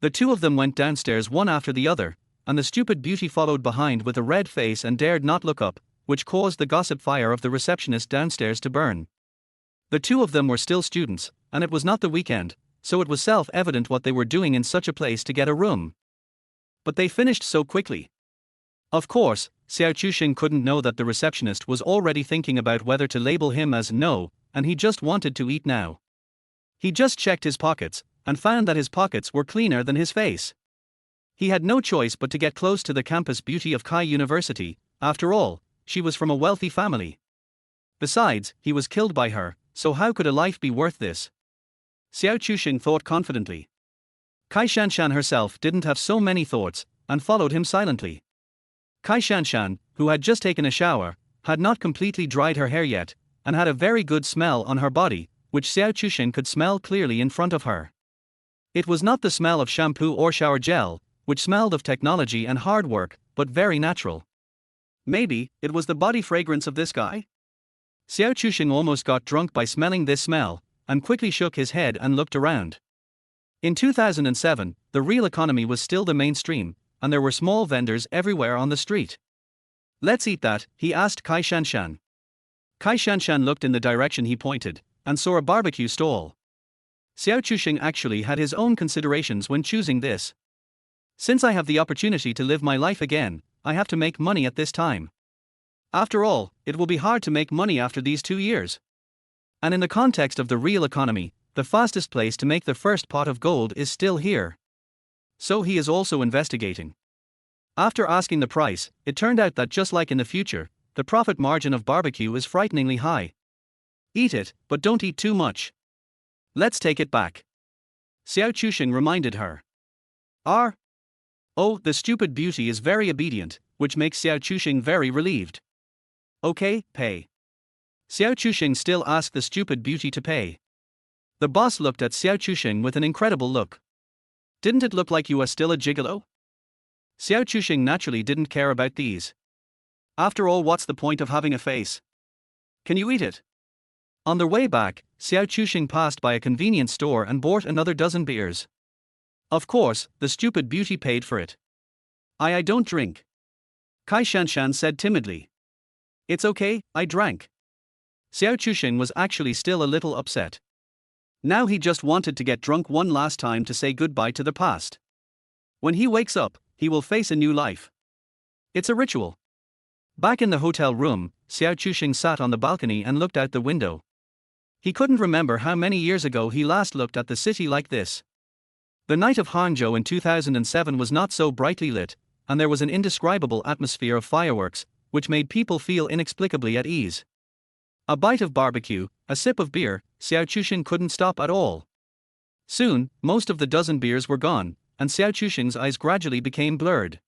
The two of them went downstairs one after the other, and the stupid beauty followed behind with a red face and dared not look up, which caused the gossip fire of the receptionist downstairs to burn. The two of them were still students, and it was not the weekend, so it was self-evident what they were doing in such a place to get a room. But they finished so quickly. Of course, Xiao Chuxing couldn't know that the receptionist was already thinking about whether to label him as no, and he just wanted to eat now. He just checked his pockets, and found that his pockets were cleaner than his face. He had no choice but to get close to the campus beauty of Kai University. After all, she was from a wealthy family. Besides, he was killed by her, so how could a life be worth this? Xiao Chuxing thought confidently. Kai Shanshan herself didn't have so many thoughts, and followed him silently. Kai Shanshan, who had just taken a shower, had not completely dried her hair yet, and had a very good smell on her body, which Xiao Chuxing could smell clearly in front of her. It was not the smell of shampoo or shower gel, which smelled of technology and hard work, but very natural. Maybe it was the body fragrance of this guy? Xiao Chuxing almost got drunk by smelling this smell, and quickly shook his head and looked around. In 2007, the real economy was still the mainstream, and there were small vendors everywhere on the street. Let's eat that, he asked Kai Shanshan. Kai Shanshan looked in the direction he pointed, and saw a barbecue stall. Xiao Chuxing actually had his own considerations when choosing this. Since I have the opportunity to live my life again, I have to make money at this time. After all, it will be hard to make money after these 2 years. And in the context of the real economy, the fastest place to make the first pot of gold is still here. So he is also investigating. After asking the price, it turned out that just like in the future, the profit margin of barbecue is frighteningly high. Eat it, but don't eat too much. Let's take it back. Xiao Chusheng reminded her. Oh, the stupid beauty is very obedient, which makes Xiao Chusheng very relieved. Okay, pay. Xiao Chusheng still asked the stupid beauty to pay. The boss looked at Xiao Chusheng with an incredible look. Didn't it look like you are still a gigolo? Xiao Chusheng naturally didn't care about these. After all, what's the point of having a face? Can you eat it? On their way back, Xiao Chusheng passed by a convenience store and bought another dozen beers. Of course, the stupid beauty paid for it. I don't drink. Kai Shanshan said timidly. It's okay, I drank. Xiao Chusheng was actually still a little upset. Now he just wanted to get drunk one last time to say goodbye to the past. When he wakes up, he will face a new life. It's a ritual. Back in the hotel room, Xiao Chusheng sat on the balcony and looked out the window. He couldn't remember how many years ago he last looked at the city like this. The night of Hangzhou in 2007 was not so brightly lit, and there was an indescribable atmosphere of fireworks, which made people feel inexplicably at ease. A bite of barbecue, a sip of beer, Xiao Chusheng couldn't stop at all. Soon, most of the dozen beers were gone, and Xiao Chusheng's eyes gradually became blurred.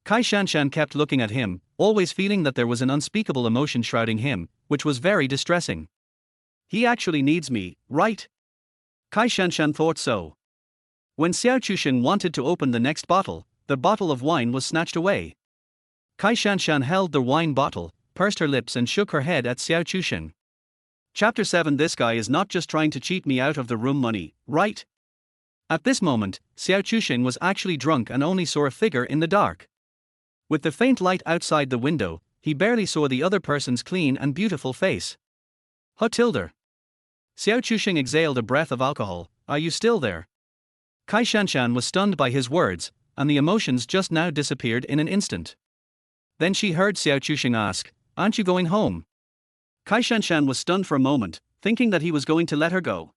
Kai Shanshan kept looking at him, always feeling that there was an unspeakable emotion shrouding him, which was very distressing. He actually needs me, right? Kai Shanshan thought so. When Xiao Chusheng wanted to open the next bottle, the bottle of wine was snatched away. Kai Shanshan held the wine bottle, pursed her lips and shook her head at Xiao Chusheng. Chapter 7. This guy is not just trying to cheat me out of the room money, right? At this moment, Xiao Chusheng was actually drunk and only saw a figure in the dark. With the faint light outside the window, he barely saw the other person's clean and beautiful face. Xiao Chusheng exhaled a breath of alcohol. Are you still there? Kai Shanshan was stunned by his words, and the emotions just now disappeared in an instant. Then she heard Xiao Chusheng ask, aren't you going home? Kai Shanshan was stunned for a moment, thinking that he was going to let her go.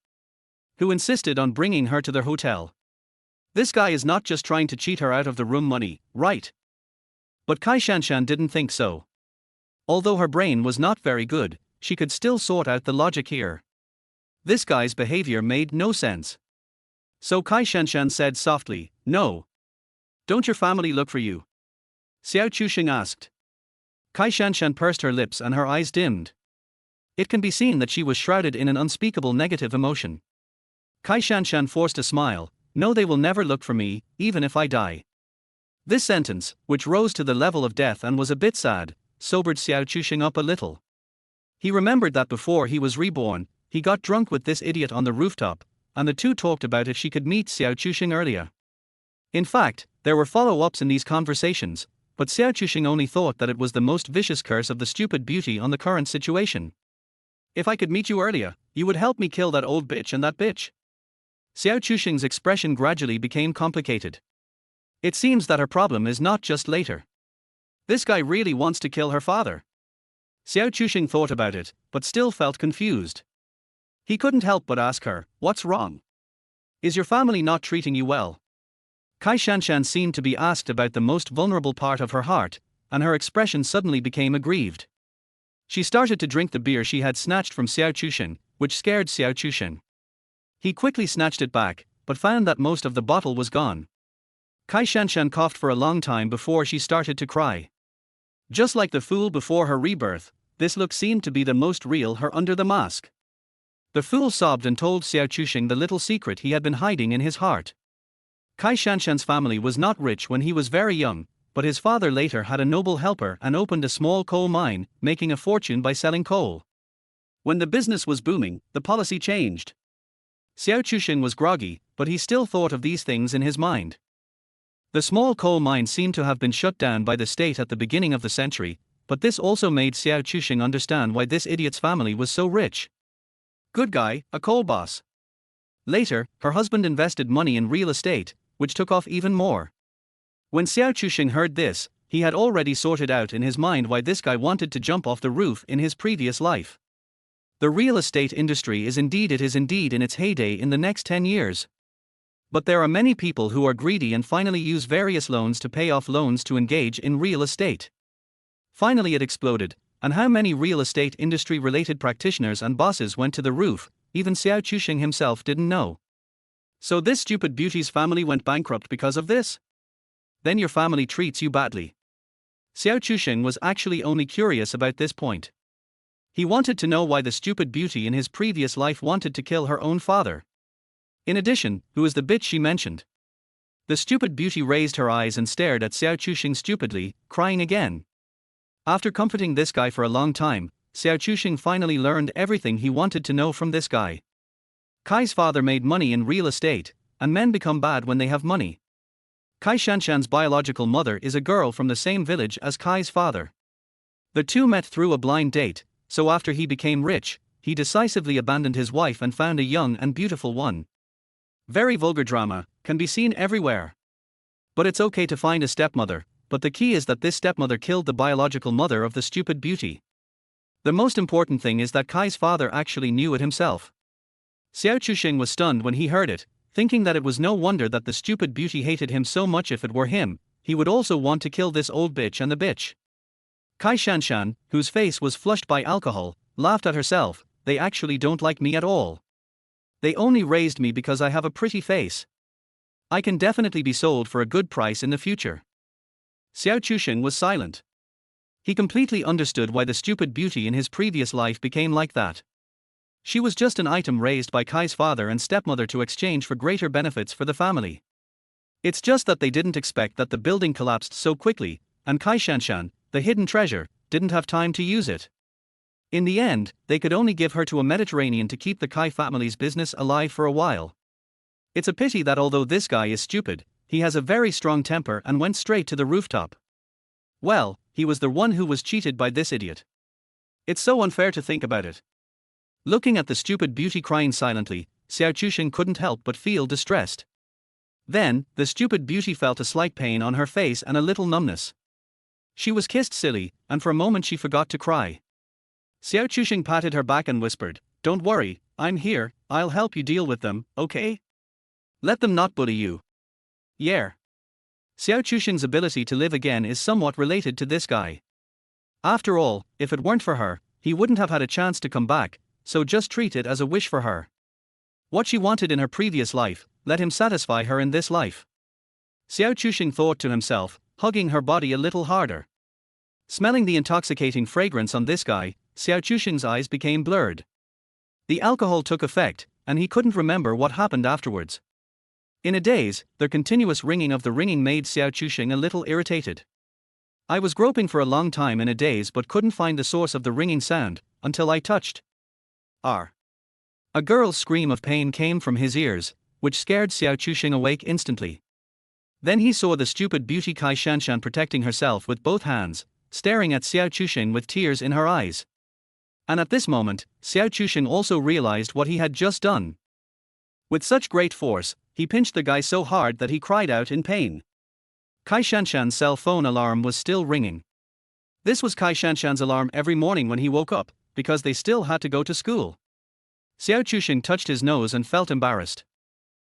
Who insisted on bringing her to their hotel? This guy is not just trying to cheat her out of the room money, right? But Kai Shanshan didn't think so. Although her brain was not very good, she could still sort out the logic here. This guy's behavior made no sense. So Kai Shanshan said softly, no. Don't your family look for you? Xiao Chusheng asked. Kai Shanshan pursed her lips and her eyes dimmed. It can be seen that she was shrouded in an unspeakable negative emotion. Kai Shanshan forced a smile. No, they will never look for me, even if I die. This sentence, which rose to the level of death and was a bit sad, sobered Xiao Chusheng up a little. He remembered that before he was reborn, he got drunk with this idiot on the rooftop, and the two talked about if she could meet Xiao Chusheng earlier. In fact, there were follow-ups in these conversations, but Xiao Chusheng only thought that it was the most vicious curse of the stupid beauty on the current situation. If I could meet you earlier, you would help me kill that old bitch and that bitch. Xiao Chusheng's expression gradually became complicated. It seems that her problem is not just later. This guy really wants to kill her father. Xiao Chusheng thought about it, but still felt confused. He couldn't help but ask her, what's wrong? Is your family not treating you well? Kai Shanshan seemed to be asked about the most vulnerable part of her heart, and her expression suddenly became aggrieved. She started to drink the beer she had snatched from Xiao Chusheng, which scared Xiao Chusheng. He quickly snatched it back, but found that most of the bottle was gone. Kai Shanshan coughed for a long time before she started to cry. Just like the fool before her rebirth, this look seemed to be the most real her under the mask. The fool sobbed and told Xiao Chusheng the little secret he had been hiding in his heart. Kai Shanshan's family was not rich when he was very young, but his father later had a noble helper and opened a small coal mine, making a fortune by selling coal. When the business was booming, the policy changed. Xiao Chusheng was groggy, but he still thought of these things in his mind. The small coal mine seemed to have been shut down by the state at the beginning of the century, but this also made Xiao Chusheng understand why this idiot's family was so rich. Good guy, a coal boss. Later, her husband invested money in real estate, which took off even more. When Xiao Chuxing heard this, he had already sorted out in his mind why this guy wanted to jump off the roof in his previous life. The real estate industry is indeed in its heyday in the next 10 years. But there are many people who are greedy and finally use various loans to pay off loans to engage in real estate. Finally it exploded, and how many real estate industry related practitioners and bosses went to the roof, even Xiao Chuxing himself didn't know. So this stupid beauty's family went bankrupt because of this? Then your family treats you badly. Xiao Chuxing was actually only curious about this point. He wanted to know why the stupid beauty in his previous life wanted to kill her own father. In addition, who is the bitch she mentioned? The stupid beauty raised her eyes and stared at Xiao Chuxing stupidly, crying again. After comforting this guy for a long time, Xiao Chuxing finally learned everything he wanted to know from this guy. Kai's father made money in real estate, and men become bad when they have money. Kai Shanshan's biological mother is a girl from the same village as Kai's father. The two met through a blind date, so after he became rich, he decisively abandoned his wife and found a young and beautiful one. Very vulgar drama, can be seen everywhere. But it's okay to find a stepmother, but the key is that this stepmother killed the biological mother of the stupid beauty. The most important thing is that Kai's father actually knew it himself. Xiao Chuxing was stunned when he heard it, thinking that it was no wonder that the stupid beauty hated him so much. If it were him, he would also want to kill this old bitch and the bitch. Kai Shanshan, whose face was flushed by alcohol, laughed at herself. They actually don't like me at all. They only raised me because I have a pretty face. I can definitely be sold for a good price in the future. Xiao Chuxing was silent. He completely understood why the stupid beauty in his previous life became like that. She was just an item raised by Kai's father and stepmother to exchange for greater benefits for the family. It's just that they didn't expect that the building collapsed so quickly, and Kai Shanshan, the hidden treasure, didn't have time to use it. In the end, they could only give her to a Mediterranean to keep the Kai family's business alive for a while. It's a pity that although this guy is stupid, he has a very strong temper and went straight to the rooftop. Well, he was the one who was cheated by this idiot. It's so unfair to think about it. Looking at the stupid beauty crying silently, Xiao Chuxing couldn't help but feel distressed. Then, the stupid beauty felt a slight pain on her face and a little numbness. She was kissed silly, and for a moment she forgot to cry. Xiao Chuxing patted her back and whispered, "Don't worry, I'm here, I'll help you deal with them, okay? Let them not bully you." Yeah. Xiao Chuxing's ability to live again is somewhat related to this guy. After all, if it weren't for her, he wouldn't have had a chance to come back, so just treat it as a wish for her. What she wanted in her previous life, let him satisfy her in this life. Xiao Chuxing thought to himself, hugging her body a little harder. Smelling the intoxicating fragrance on this guy, Xiao Chuxing's eyes became blurred. The alcohol took effect, and he couldn't remember what happened afterwards. In a daze, the continuous ringing of the ringing made Xiao Chuxing a little irritated. I was groping for a long time in a daze but couldn't find the source of the ringing sound, until I touched. R. A girl's scream of pain came from his ears, which scared Xiao Chuxing awake instantly. Then he saw the stupid beauty Kai Shanshan protecting herself with both hands, staring at Xiao Chuxing with tears in her eyes. And at this moment, Xiao Chuxing also realized what he had just done. With such great force, he pinched the guy so hard that he cried out in pain. Kai Shanshan's cell phone alarm was still ringing. This was Kai Shanshan's alarm every morning when he woke up, because they still had to go to school. Xiao Chuxing touched his nose and felt embarrassed.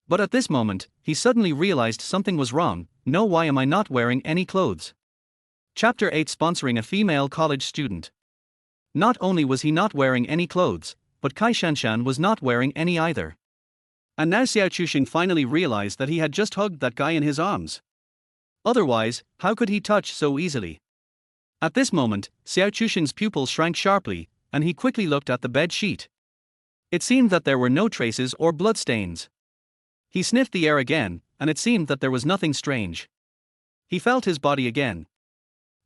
But at this moment, he suddenly realized something was wrong. No, why am I not wearing any clothes? Chapter 8, sponsoring a female college student. Not only was he not wearing any clothes, but Kai Shanshan was not wearing any either. And now Xiao Chuxing finally realized that he had just hugged that guy in his arms. Otherwise, how could he touch so easily? At this moment, Xiao Chuxing's pupils shrank sharply, and he quickly looked at the bed sheet. It seemed that there were no traces or bloodstains. He sniffed the air again, and it seemed that there was nothing strange. He felt his body again.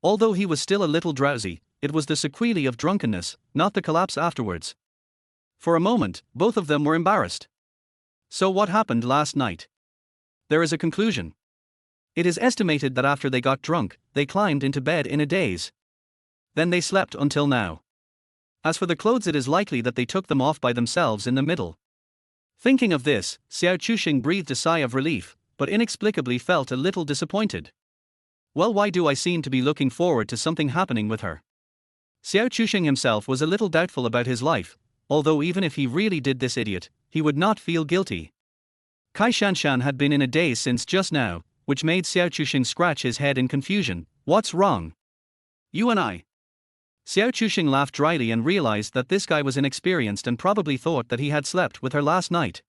Although he was still a little drowsy, it was the sequelae of drunkenness, not the collapse afterwards. For a moment, both of them were embarrassed. So what happened last night? There is a conclusion. It is estimated that after they got drunk, they climbed into bed in a daze. Then they slept until now. As for the clothes, it is likely that they took them off by themselves in the middle. Thinking of this, Xiao Chuxing breathed a sigh of relief, but inexplicably felt a little disappointed. Well, why do I seem to be looking forward to something happening with her? Xiao Chushing himself was a little doubtful about his life, although even if he really did this idiot, he would not feel guilty. Kai Shanshan had been in a daze since just now, which made Xiao Chushing scratch his head in confusion. What's wrong? You and I. Xiao Chushing laughed dryly and realized that this guy was inexperienced and probably thought that he had slept with her last night.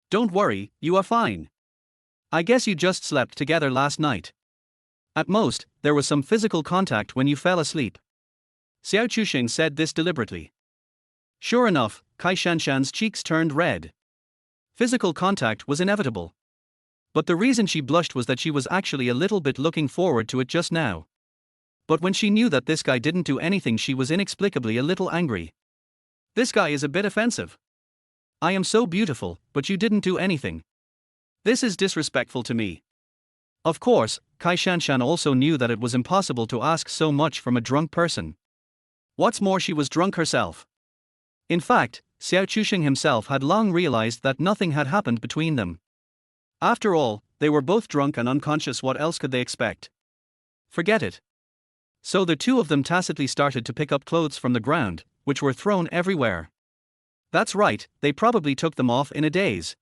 Don't worry, you are fine. I guess you just slept together last night. At most, there was some physical contact when you fell asleep. Xiao Chushing said this deliberately. Sure enough, Kai Shanshan's cheeks turned red. Physical contact was inevitable. But the reason she blushed was that she was actually a little bit looking forward to it just now. But when she knew that this guy didn't do anything, she was inexplicably a little angry. This guy is a bit offensive. I am so beautiful, but you didn't do anything. This is disrespectful to me. Of course, Kai Shanshan also knew that it was impossible to ask so much from a drunk person. What's more, she was drunk herself. In fact, Xiao Chushing himself had long realized that nothing had happened between them. After all, they were both drunk and unconscious. What else could they expect? Forget it. So the two of them tacitly started to pick up clothes from the ground, which were thrown everywhere. That's right, they probably took them off in a daze.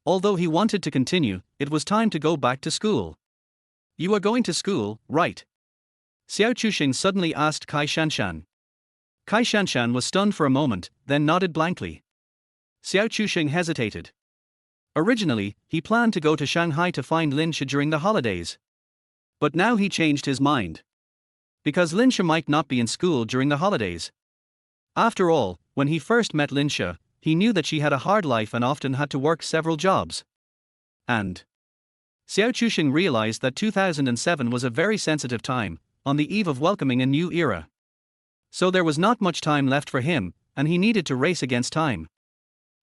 Although he wanted to continue, it was time to go back to school. You are going to school, right? Xiao Chushing suddenly asked Kai Shanshan. Kai Shanshan was stunned for a moment, then nodded blankly. Xiao Chushing hesitated. Originally, he planned to go to Shanghai to find Lin Shi during the holidays. But now he changed his mind. Because Lin Shi might not be in school during the holidays. After all, when he first met Lin Shi, he knew that she had a hard life and often had to work several jobs. And Xiao Chushing realized that 2007 was a very sensitive time, on the eve of welcoming a new era. So there was not much time left for him, and he needed to race against time.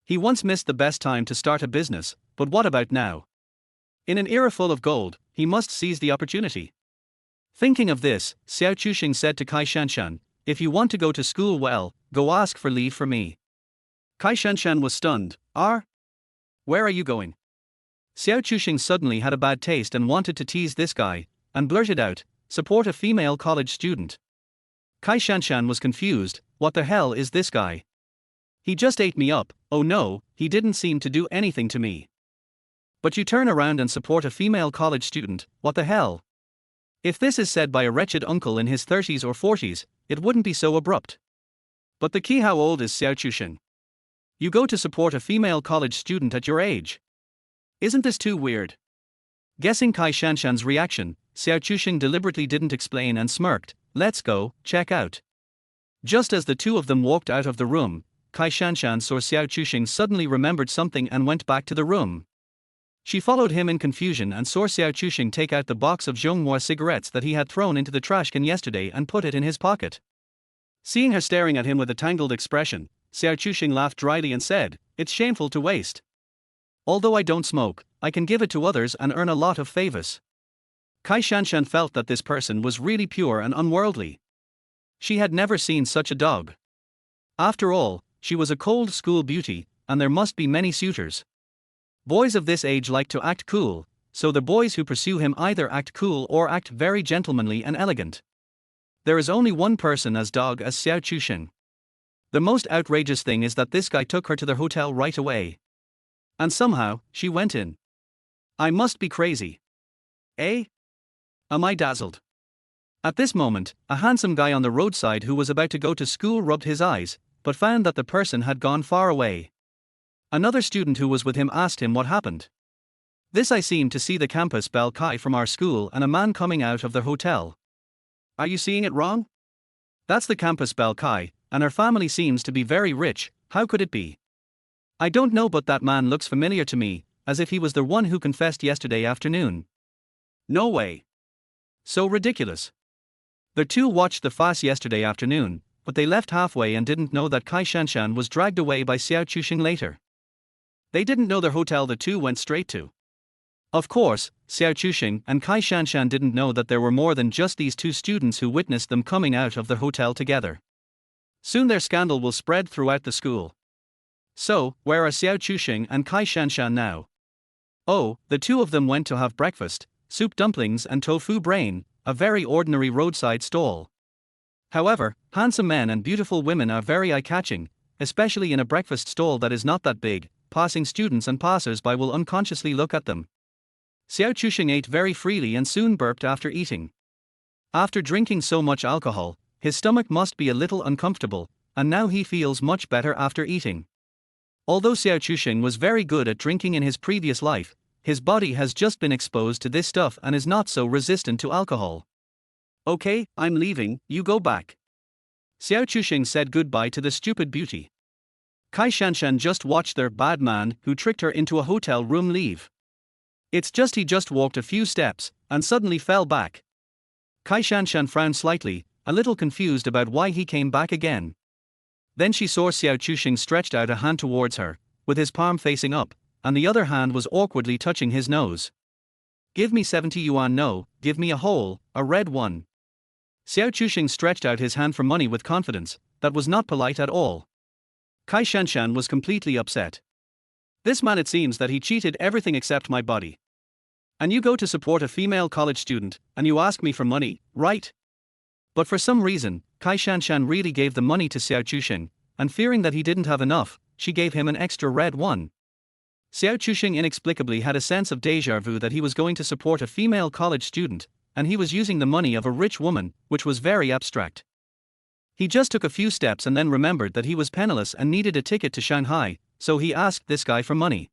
He once missed the best time to start a business, but what about now? In an era full of gold, he must seize the opportunity. Thinking of this, Xiao Chushing said to Kai Shanshan, if you want to go to school, well, go ask for leave for me. Kai Shanshan was stunned. Where are you going? Xiao Chushing suddenly had a bad taste and wanted to tease this guy, and blurted out, support a female college student. Kai Shanshan was confused. What the hell is this guy? He just ate me up. Oh no, he didn't seem to do anything to me. But you turn around and support a female college student, what the hell? If this is said by a wretched uncle in his 30s or 40s, it wouldn't be so abrupt. But the key, how old is Xiao Chushing? You go to support a female college student at your age. Isn't this too weird? Guessing Kai Shanshan's reaction, Xiao Chushing deliberately didn't explain and smirked. Let's go, check out. Just as the two of them walked out of the room, Kai Shanshan saw Xiao Chushing suddenly remembered something and went back to the room. She followed him in confusion and saw Xiao Chushing take out the box of Zhonghua cigarettes that he had thrown into the trash can yesterday and put it in his pocket. Seeing her staring at him with a tangled expression, Xiao Chushing laughed dryly and said, it's shameful to waste. Although I don't smoke, I can give it to others and earn a lot of favors. Kai Shanshan felt that this person was really pure and unworldly. She had never seen such a dog. After all, she was a cold school beauty, and there must be many suitors. Boys of this age like to act cool, so the boys who pursue him either act cool or act very gentlemanly and elegant. There is only one person as dog as Xiao Chushing. The most outrageous thing is that this guy took her to the hotel right away. And somehow, she went in. I must be crazy. Eh? Am I dazzled? At this moment, a handsome guy on the roadside who was about to go to school rubbed his eyes, but found that the person had gone far away. Another student who was with him asked him what happened. This, I seem to see the campus bell Kai from our school and a man coming out of the hotel. Are you seeing it wrong? That's the campus bell Kai, and her family seems to be very rich. How could it be? I don't know, but that man looks familiar to me, as if he was the one who confessed yesterday afternoon. No way. So ridiculous. The two watched the farce yesterday afternoon, but they left halfway and didn't know that Kai Shanshan was dragged away by Xiao Chushing later. They didn't know the hotel the two went straight to. Of course, Xiao Chushing and Kai Shanshan didn't know that there were more than just these two students who witnessed them coming out of the hotel together. Soon their scandal will spread throughout the school. So, where are Xiao Chushing and Kai Shanshan now? Oh, the two of them went to have breakfast, soup dumplings and tofu brain, a very ordinary roadside stall. However, handsome men and beautiful women are very eye-catching, especially in a breakfast stall that is not that big. Passing students and passers-by will unconsciously look at them. Xiao Chusheng ate very freely and soon burped after eating. After drinking so much alcohol, his stomach must be a little uncomfortable, and now he feels much better after eating. Although Xiao Chusheng was very good at drinking in his previous life, his body has just been exposed to this stuff and is not so resistant to alcohol. Okay, I'm leaving, you go back. Xiao Chusheng said goodbye to the stupid beauty. Kai Shanshan just watched their bad man who tricked her into a hotel room leave. It's just he just walked a few steps and suddenly fell back. Kai Shanshan frowned slightly, a little confused about why he came back again. Then she saw Xiao Chusheng stretched out a hand towards her, with his palm facing up, and the other hand was awkwardly touching his nose. Give me 70 yuan. No, give me a red one. Xiao Chusheng stretched out his hand for money with confidence. That was not polite at all. Kai Shanshan was completely upset. This man, it seems that he cheated everything except my body. And you go to support a female college student, and you ask me for money, right? But for some reason, Kai Shanshan really gave the money to Xiao Chusheng, and fearing that he didn't have enough, she gave him an extra red one. Xiao Chusheng inexplicably had a sense of déjà vu that he was going to support a female college student, and he was using the money of a rich woman, which was very abstract. He just took a few steps and then remembered that he was penniless and needed a ticket to Shanghai, so he asked this guy for money.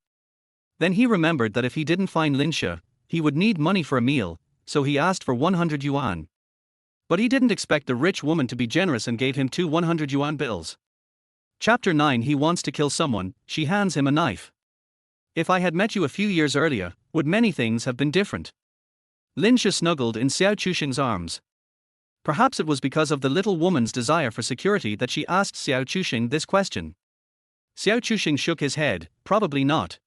Then he remembered that if he didn't find Linsha, he would need money for a meal, so he asked for 100 yuan. But he didn't expect the rich woman to be generous and gave him 2 100 yuan bills. Chapter 9. He wants to kill someone, she hands him a knife. If I had met you a few years earlier, would many things have been different? Linsha snuggled in Xiao Chusheng's arms. Perhaps it was because of the little woman's desire for security that she asked Xiao Chusheng this question. Xiao Chusheng shook his head, probably not.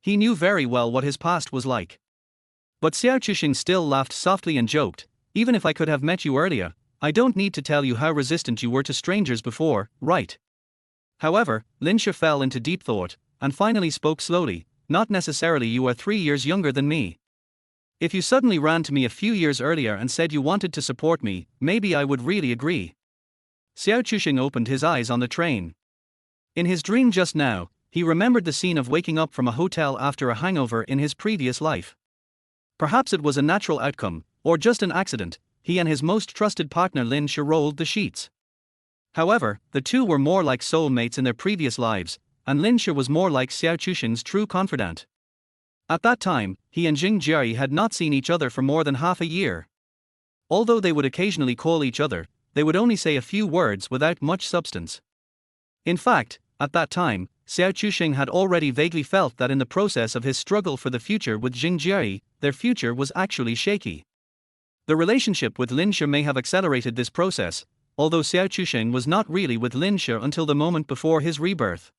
He knew very well what his past was like. But Xiao Chusheng still laughed softly and joked, even if I could have met you earlier, I don't need to tell you how resistant you were to strangers before, right? However, Linsha fell into deep thought, and finally spoke slowly, not necessarily. You are 3 years younger than me. If you suddenly ran to me a few years earlier and said you wanted to support me, maybe I would really agree. Xiao Chusheng opened his eyes on the train. In his dream just now, he remembered the scene of waking up from a hotel after a hangover in his previous life. Perhaps it was a natural outcome, or just an accident. He and his most trusted partner Linsha rolled the sheets. However, the two were more like soulmates in their previous lives, and Linsha was more like Xiao Chusheng's true confidant. At that time, he and Jing Jiai had not seen each other for more than half a year. Although they would occasionally call each other, they would only say a few words without much substance. In fact, at that time, Xiao Chusheng had already vaguely felt that in the process of his struggle for the future with Jing Jiai, their future was actually shaky. The relationship with Linsha may have accelerated this process, although Xiao Chusheng was not really with Linsha until the moment before his rebirth.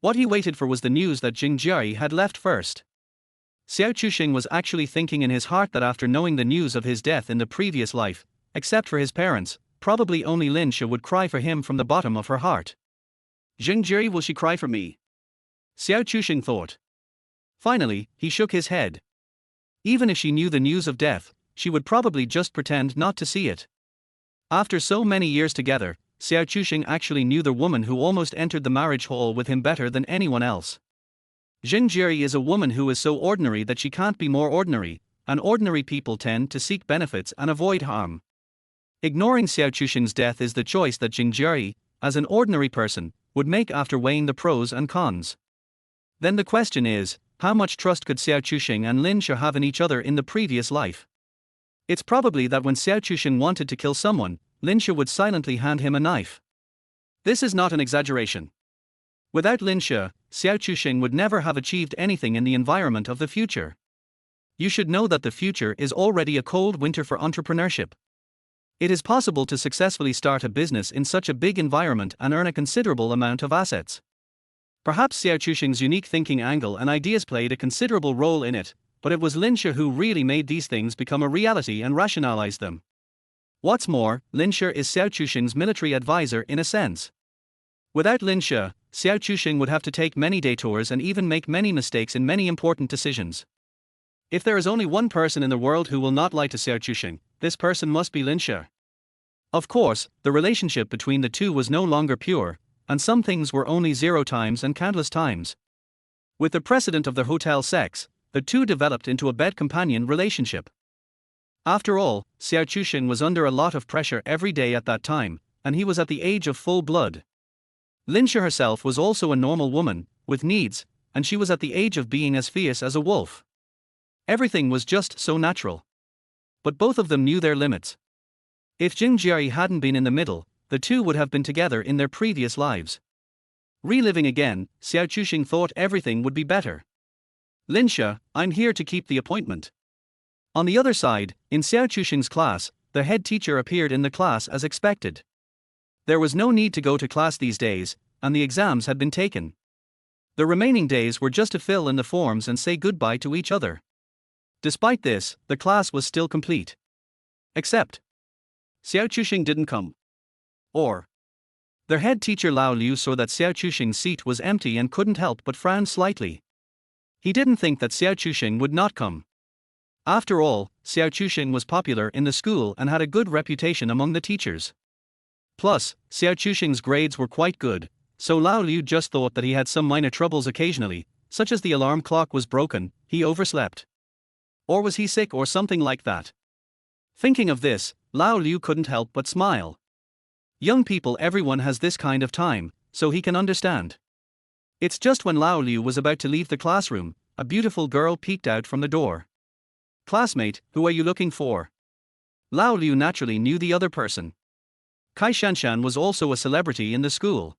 What he waited for was the news that Jing Jiai had left first. Xiao Chusheng was actually thinking in his heart that after knowing the news of his death in the previous life, except for his parents, probably only Linsha would cry for him from the bottom of her heart. Jing Jiai, will she cry for me? Xiao Chusheng thought. Finally, he shook his head. Even if she knew the news of death, she would probably just pretend not to see it. After so many years together, Xiao Chusheng actually knew the woman who almost entered the marriage hall with him better than anyone else. Jing Jiai is a woman who is so ordinary that she can't be more ordinary, and ordinary people tend to seek benefits and avoid harm. Ignoring Xiao Chusheng's death is the choice that Jing Jiai, as an ordinary person, would make after weighing the pros and cons. Then the question is, how much trust could Xiao Chusheng and Linsha have in each other in the previous life? It's probably that when Xiao Chusheng wanted to kill someone, Linsha would silently hand him a knife. This is not an exaggeration. Without Linsha, Xiao Chusheng would never have achieved anything in the environment of the future. You should know that the future is already a cold winter for entrepreneurship. It is possible to successfully start a business in such a big environment and earn a considerable amount of assets. Perhaps Xiao Chusheng's unique thinking angle and ideas played a considerable role in it, but it was Linsha who really made these things become a reality and rationalized them. What's more, Linsha is Xiao Chusheng's military advisor in a sense. Without Linsha, Xiao Chusheng would have to take many detours and even make many mistakes in many important decisions. If there is only one person in the world who will not lie to Xiao Chusheng, this person must be Lin Shi. Of course, the relationship between the two was no longer pure, and some things were only 0 times and countless times. With the precedent of their hotel sex, the two developed into a bed-companion relationship. After all, Xiao Chusheng was under a lot of pressure every day at that time, and he was at the age of full blood. Lin Shi herself was also a normal woman, with needs, and she was at the age of being as fierce as a wolf. Everything was just so natural. But both of them knew their limits. If Jing Jiayi hadn't been in the middle, the two would have been together in their previous lives. Reliving again, Xiao Chusheng thought everything would be better. Lin Shi, I'm here to keep the appointment. On the other side, in Xiao Chusheng's class, the head teacher appeared in the class as expected. There was no need to go to class these days, and the exams had been taken. The remaining days were just to fill in the forms and say goodbye to each other. Despite this, the class was still complete. Except Xiao Chusheng didn't come. Their head teacher Lao Liu saw that Xiao Chusheng's seat was empty and couldn't help but frown slightly. He didn't think that Xiao Chusheng would not come. After all, Xiao Chusheng was popular in the school and had a good reputation among the teachers. Plus, Xiao Chusheng's grades were quite good, so Lao Liu just thought that he had some minor troubles occasionally, such as the alarm clock was broken, he overslept. Or was he sick or something like that? Thinking of this, Lao Liu couldn't help but smile. Young people, everyone has this kind of time, so he can understand. It's just when Lao Liu was about to leave the classroom, a beautiful girl peeked out from the door. Classmate, who are you looking for? Lao Liu naturally knew the other person. Kai Shanshan was also a celebrity in the school.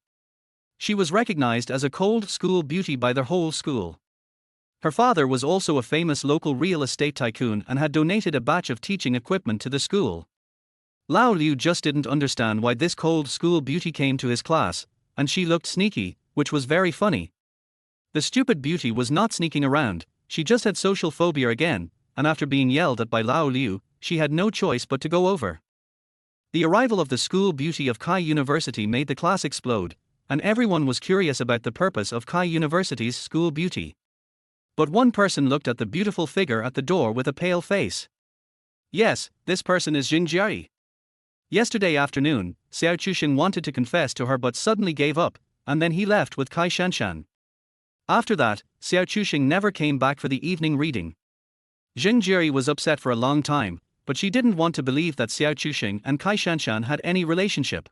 She was recognized as a cold school beauty by the whole school. Her father was also a famous local real estate tycoon and had donated a batch of teaching equipment to the school. Lao Liu just didn't understand why this cold school beauty came to his class, and she looked sneaky, which was very funny. The stupid beauty was not sneaking around, she just had social phobia again, and after being yelled at by Lao Liu, she had no choice but to go over. The arrival of the school beauty of Kai University made the class explode, and everyone was curious about the purpose of Kai University's school beauty. But one person looked at the beautiful figure at the door with a pale face. Yes, this person is Jing Jiayi. Yesterday afternoon, Xiao Chusheng wanted to confess to her but suddenly gave up, and then he left with Kai Shanshan. After that, Xiao Chusheng never came back for the evening reading. Jing Jiayi was upset for a long time, but she didn't want to believe that Xiao Chusheng and Kai Shanshan had any relationship.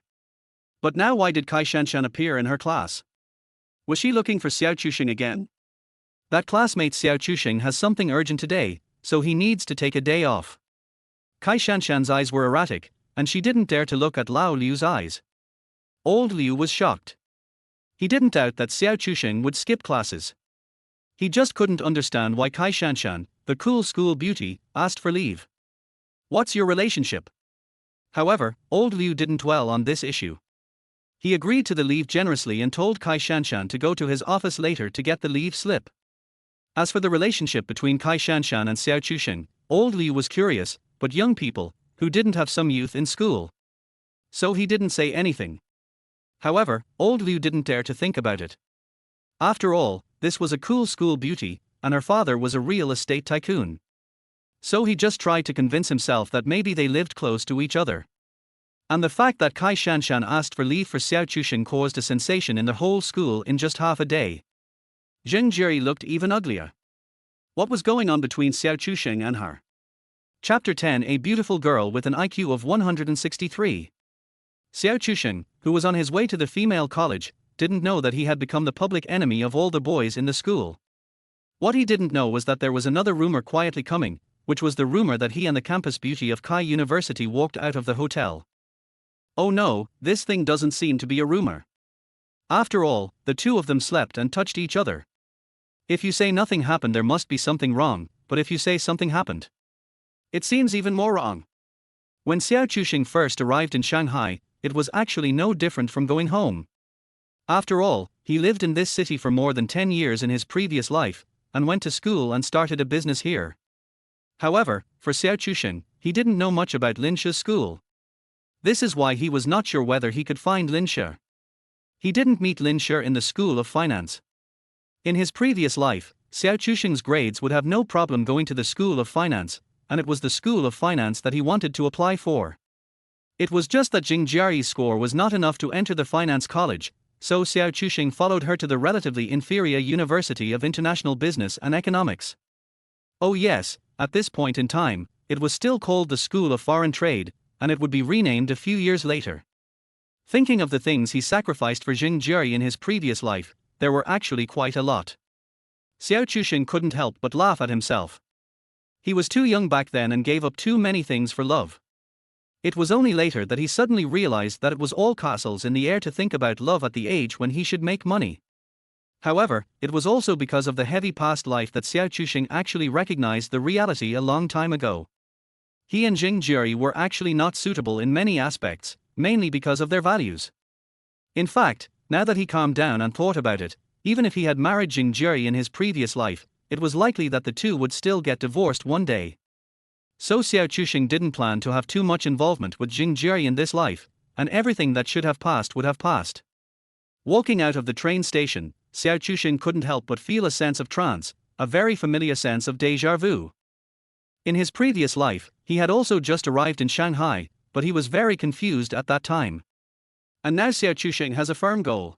But now why did Kai Shanshan appear in her class? Was she looking for Xiao Chusheng again? That classmate Xiao Chusheng has something urgent today, so he needs to take a day off. Kai Shanshan's eyes were erratic, and she didn't dare to look at Lao Liu's eyes. Old Liu was shocked. He didn't doubt that Xiao Chusheng would skip classes. He just couldn't understand why Kai Shanshan, the cool school beauty, asked for leave. What's your relationship? However, old Liu didn't dwell on this issue. He agreed to the leave generously and told Kai Shanshan to go to his office later to get the leave slip. As for the relationship between Kai Shanshan and Xiao Chusheng, old Liu was curious, but young people, who didn't have some youth in school. So he didn't say anything. However, old Liu didn't dare to think about it. After all, this was a cool school beauty, and her father was a real estate tycoon. So he just tried to convince himself that maybe they lived close to each other. And the fact that Kai Shanshan asked for leave for Xiao Chusheng caused a sensation in the whole school in just half a day. Jing Jiayi looked even uglier. What was going on between Xiao Chusheng and her? Chapter 10. A beautiful girl with an IQ of 163. Xiao Chusheng, who was on his way to the female college, didn't know that he had become the public enemy of all the boys in the school. What he didn't know was that there was another rumor quietly coming, which was the rumor that he and the campus beauty of Kai University walked out of the hotel. Oh no, this thing doesn't seem to be a rumor. After all, the two of them slept and touched each other. If you say nothing happened, there must be something wrong, but if you say something happened, it seems even more wrong. When Xiao Chusheng first arrived in Shanghai, it was actually no different from going home. After all, he lived in this city for more than 10 years in his previous life, and went to school and started a business here. However, for Xiao Chusheng, he didn't know much about Lin Shi's school. This is why he was not sure whether he could find Lin Shi. He didn't meet Lin Shi in the School of Finance. In his previous life, Xiao Chusheng's grades would have no problem going to the School of Finance, and it was the School of Finance that he wanted to apply for. It was just that Jing Jiayi's score was not enough to enter the finance college, so Xiao Chusheng followed her to the relatively inferior University of International Business and Economics. Oh yes, at this point in time, it was still called the School of Foreign Trade, and it would be renamed a few years later. Thinking of the things he sacrificed for Jing Jiayi in his previous life, there were actually quite a lot. Xiao Chusheng couldn't help but laugh at himself. He was too young back then and gave up too many things for love. It was only later that he suddenly realized that it was all castles in the air to think about love at the age when he should make money. However, it was also because of the heavy past life that Xiao Chusheng actually recognized the reality a long time ago. He and Jing Jiayi were actually not suitable in many aspects, mainly because of their values. In fact, now that he calmed down and thought about it, even if he had married Jing Jiayi in his previous life, it was likely that the two would still get divorced one day. So Xiao Chusheng didn't plan to have too much involvement with Jing Jiayi in this life, and everything that should have passed would have passed. Walking out of the train station, Xiao Chusheng couldn't help but feel a sense of trance, a very familiar sense of déjà vu. In his previous life, he had also just arrived in Shanghai, but he was very confused at that time. And now Xiao Chusheng has a firm goal.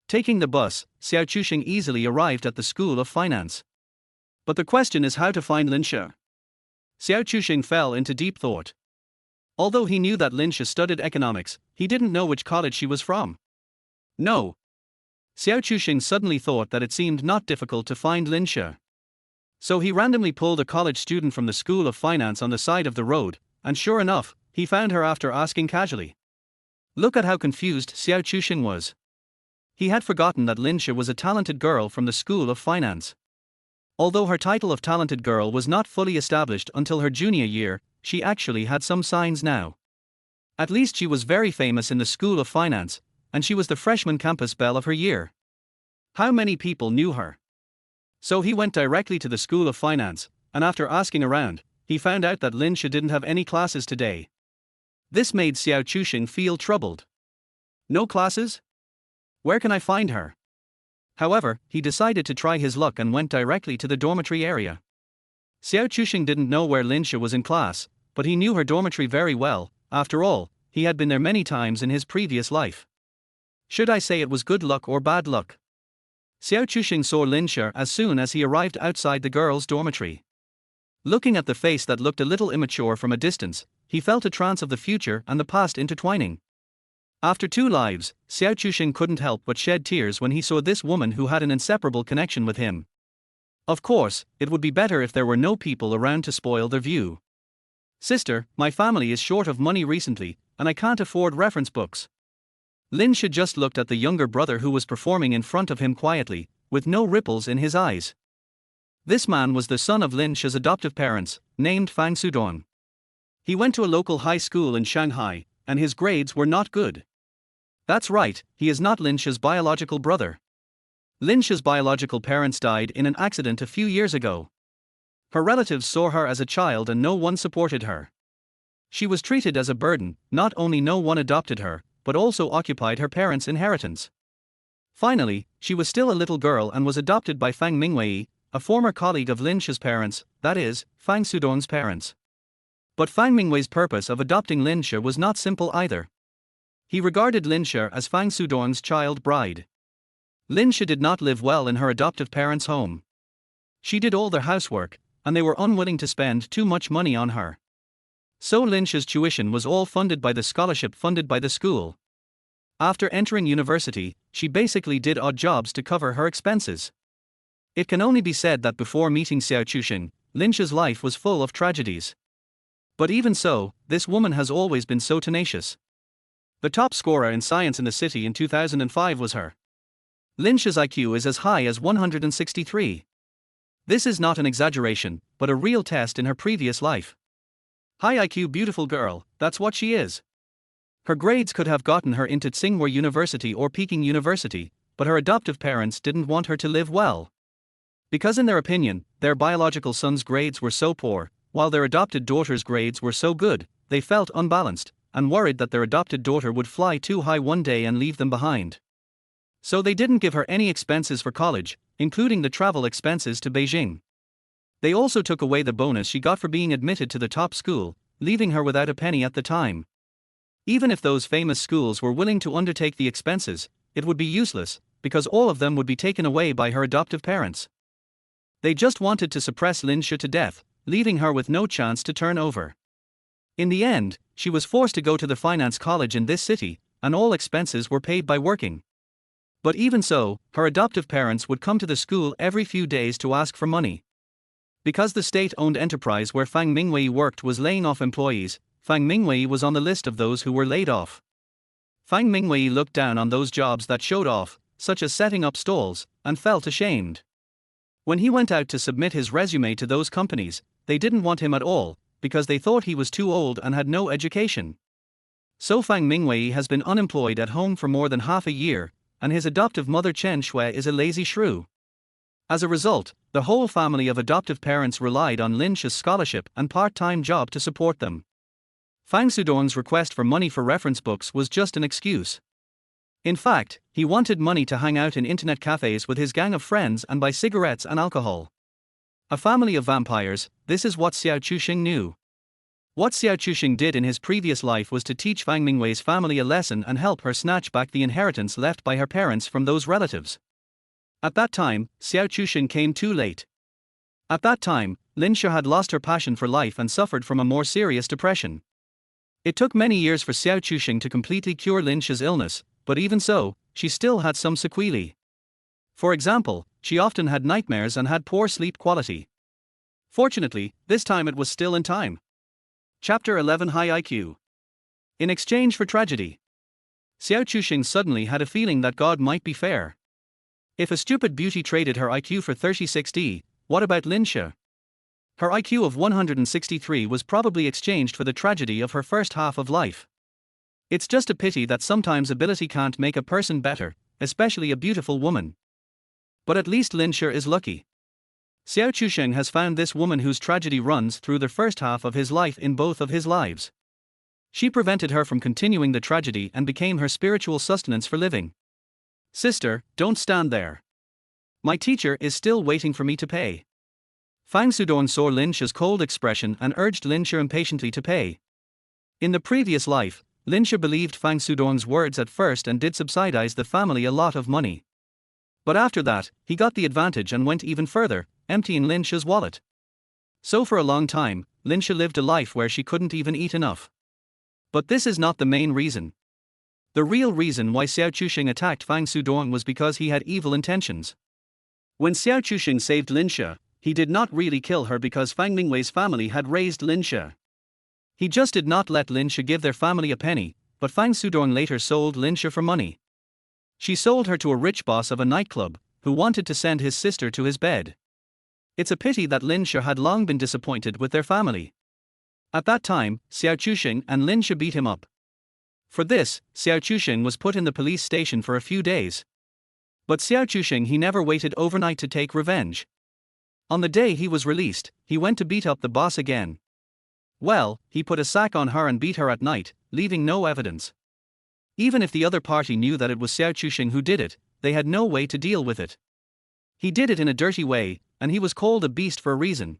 Taking the bus, Xiao Chusheng easily arrived at the School of Finance. But the question is how to find Lin Shi. Xiao Chusheng fell into deep thought. Although he knew that Lin Shi studied economics, he didn't know which college she was from. No. Xiao Chusheng suddenly thought that it seemed not difficult to find Lin Shi. So he randomly pulled a college student from the School of Finance on the side of the road, and sure enough, he found her after asking casually. Look at how confused Xiao Chusheng was. He had forgotten that Lin Shi was a talented girl from the School of Finance. Although her title of talented girl was not fully established until her junior year, she actually had some signs now. At least she was very famous in the School of Finance, and she was the freshman campus belle of her year. How many people knew her? So he went directly to the School of Finance, and after asking around, he found out that Lin Shi didn't have any classes today. This made Xiao Chusheng feel troubled. No classes? Where can I find her? However, he decided to try his luck and went directly to the dormitory area. Xiao Chusheng didn't know where Lin Shi was in class, but he knew her dormitory very well. After all, he had been there many times in his previous life. Should I say it was good luck or bad luck? Xiao Chusheng saw Lin Shi as soon as he arrived outside the girls' dormitory. Looking at the face that looked a little immature from a distance, he felt a trance of the future and the past intertwining. After 2 lives, Xiao Chusheng couldn't help but shed tears when he saw this woman who had an inseparable connection with him. Of course, it would be better if there were no people around to spoil their view. Sister, my family is short of money recently, and I can't afford reference books. Lin Shi just looked at the younger brother who was performing in front of him quietly, with no ripples in his eyes. This man was the son of Lin Shi's adoptive parents, named Fang Sudong. He went to a local high school in Shanghai, and his grades were not good. That's right, he is not Lin Shi's biological brother. Lin Shi's biological parents died in an accident a few years ago. Her relatives saw her as a child and no one supported her. She was treated as a burden. Not only no one adopted her, but also occupied her parents' inheritance. Finally, she was still a little girl and was adopted by Fang Mingwei, a former colleague of Lin Shi's parents, that is, Fang Sudong's parents. But Fang Mingwei's purpose of adopting Lin Shi was not simple either. He regarded Lin Shi as Fang Sudong's child bride. Lin Shi did not live well in her adoptive parents' home. She did all their housework, and they were unwilling to spend too much money on her. So Lin Shi's tuition was all funded by the scholarship funded by the school. After entering university, she basically did odd jobs to cover her expenses. It can only be said that before meeting Xiao Chusheng, Lin Shi's life was full of tragedies. But even so, this woman has always been so tenacious. The top scorer in science in the city in 2005 was her. Lin Shi's IQ is as high as 163. This is not an exaggeration, but a real test in her previous life. High IQ beautiful girl, that's what she is. Her grades could have gotten her into Tsinghua University or Peking University, but her adoptive parents didn't want her to live well. Because in their opinion, their biological son's grades were so poor, while their adopted daughter's grades were so good, they felt unbalanced, and worried that their adopted daughter would fly too high one day and leave them behind. So they didn't give her any expenses for college. including the travel expenses to Beijing. They also took away the bonus she got for being admitted to the top school, leaving her without a penny at the time. Even if those famous schools were willing to undertake the expenses, it would be useless, because all of them would be taken away by her adoptive parents. They just wanted to suppress Lin Sha to death, leaving her with no chance to turn over. In the end, she was forced to go to the finance college in this city, and all expenses were paid by working. But even so, her adoptive parents would come to the school every few days to ask for money. Because the state-owned enterprise where Fang Mingwei worked was laying off employees, Fang Mingwei was on the list of those who were laid off. Fang Mingwei looked down on those jobs that showed off, such as setting up stalls, and felt ashamed. When he went out to submit his resume to those companies, they didn't want him at all, because they thought he was too old and had no education. So Fang Mingwei has been unemployed at home for more than half a year, and his adoptive mother Chen Shui is a lazy shrew. As a result, the whole family of adoptive parents relied on Lin Sha's scholarship and part-time job to support them. Fang Sudong's request for money for reference books was just an excuse. In fact, he wanted money to hang out in internet cafes with his gang of friends and buy cigarettes and alcohol. A family of vampires, this is what Xiao Chuxing knew. What Xiao Chuxing did in his previous life was to teach Fang Mingwei's family a lesson and help her snatch back the inheritance left by her parents from those relatives. At that time, Xiao Chuxing came too late. At that time, Lin Sha had lost her passion for life and suffered from a more serious depression. It took many years for Xiao Chuxing to completely cure Lin Sha's illness, but even so, she still had some sequelae. For example, she often had nightmares and had poor sleep quality. Fortunately, this time it was still in time. Chapter 11 High IQ. In exchange for tragedy. Xiao Chuxing suddenly had a feeling that God might be fair. If a stupid beauty traded her IQ for 36D, what about Lin Sha? Her IQ of 163 was probably exchanged for the tragedy of her first half of life. It's just a pity that sometimes ability can't make a person better, especially a beautiful woman. But at least Lin Sha is lucky. Xiao Chuxing has found this woman whose tragedy runs through the first half of his life in both of his lives. She prevented her from continuing the tragedy and became her spiritual sustenance for living. Sister, don't stand there. My teacher is still waiting for me to pay. Fang Sudong saw Lin Sha's cold expression and urged Lin Sha impatiently to pay. In the previous life, Lin Sha believed Fang Sudong's words at first and did subsidize the family a lot of money. But after that, he got the advantage and went even further, emptying Lin Sha's wallet. So for a long time, Lin Sha lived a life where she couldn't even eat enough. But this is not the main reason. The real reason why Xiao Chuxing attacked Fang Sudong was because he had evil intentions. When Xiao Chuxing saved Lin Sha, he did not really kill her because Fang Mingwei's family had raised Lin Sha. He just did not let Lin Sha give their family a penny, but Fang Sudong later sold Lin Sha for money. She sold her to a rich boss of a nightclub, who wanted to send his sister to his bed. It's a pity that Lin Sha had long been disappointed with their family. At that time, Xiao Chuxing and Lin Sha beat him up. For this, Xiao Chuxing was put in the police station for a few days. But Xiao Chuxing he never waited overnight to take revenge. On the day he was released, he went to beat up the boss again. Well, he put a sack on her and beat her at night, leaving no evidence. Even if the other party knew that it was Xiao Chuxing who did it, they had no way to deal with it. He did it in a dirty way, and he was called a beast for a reason.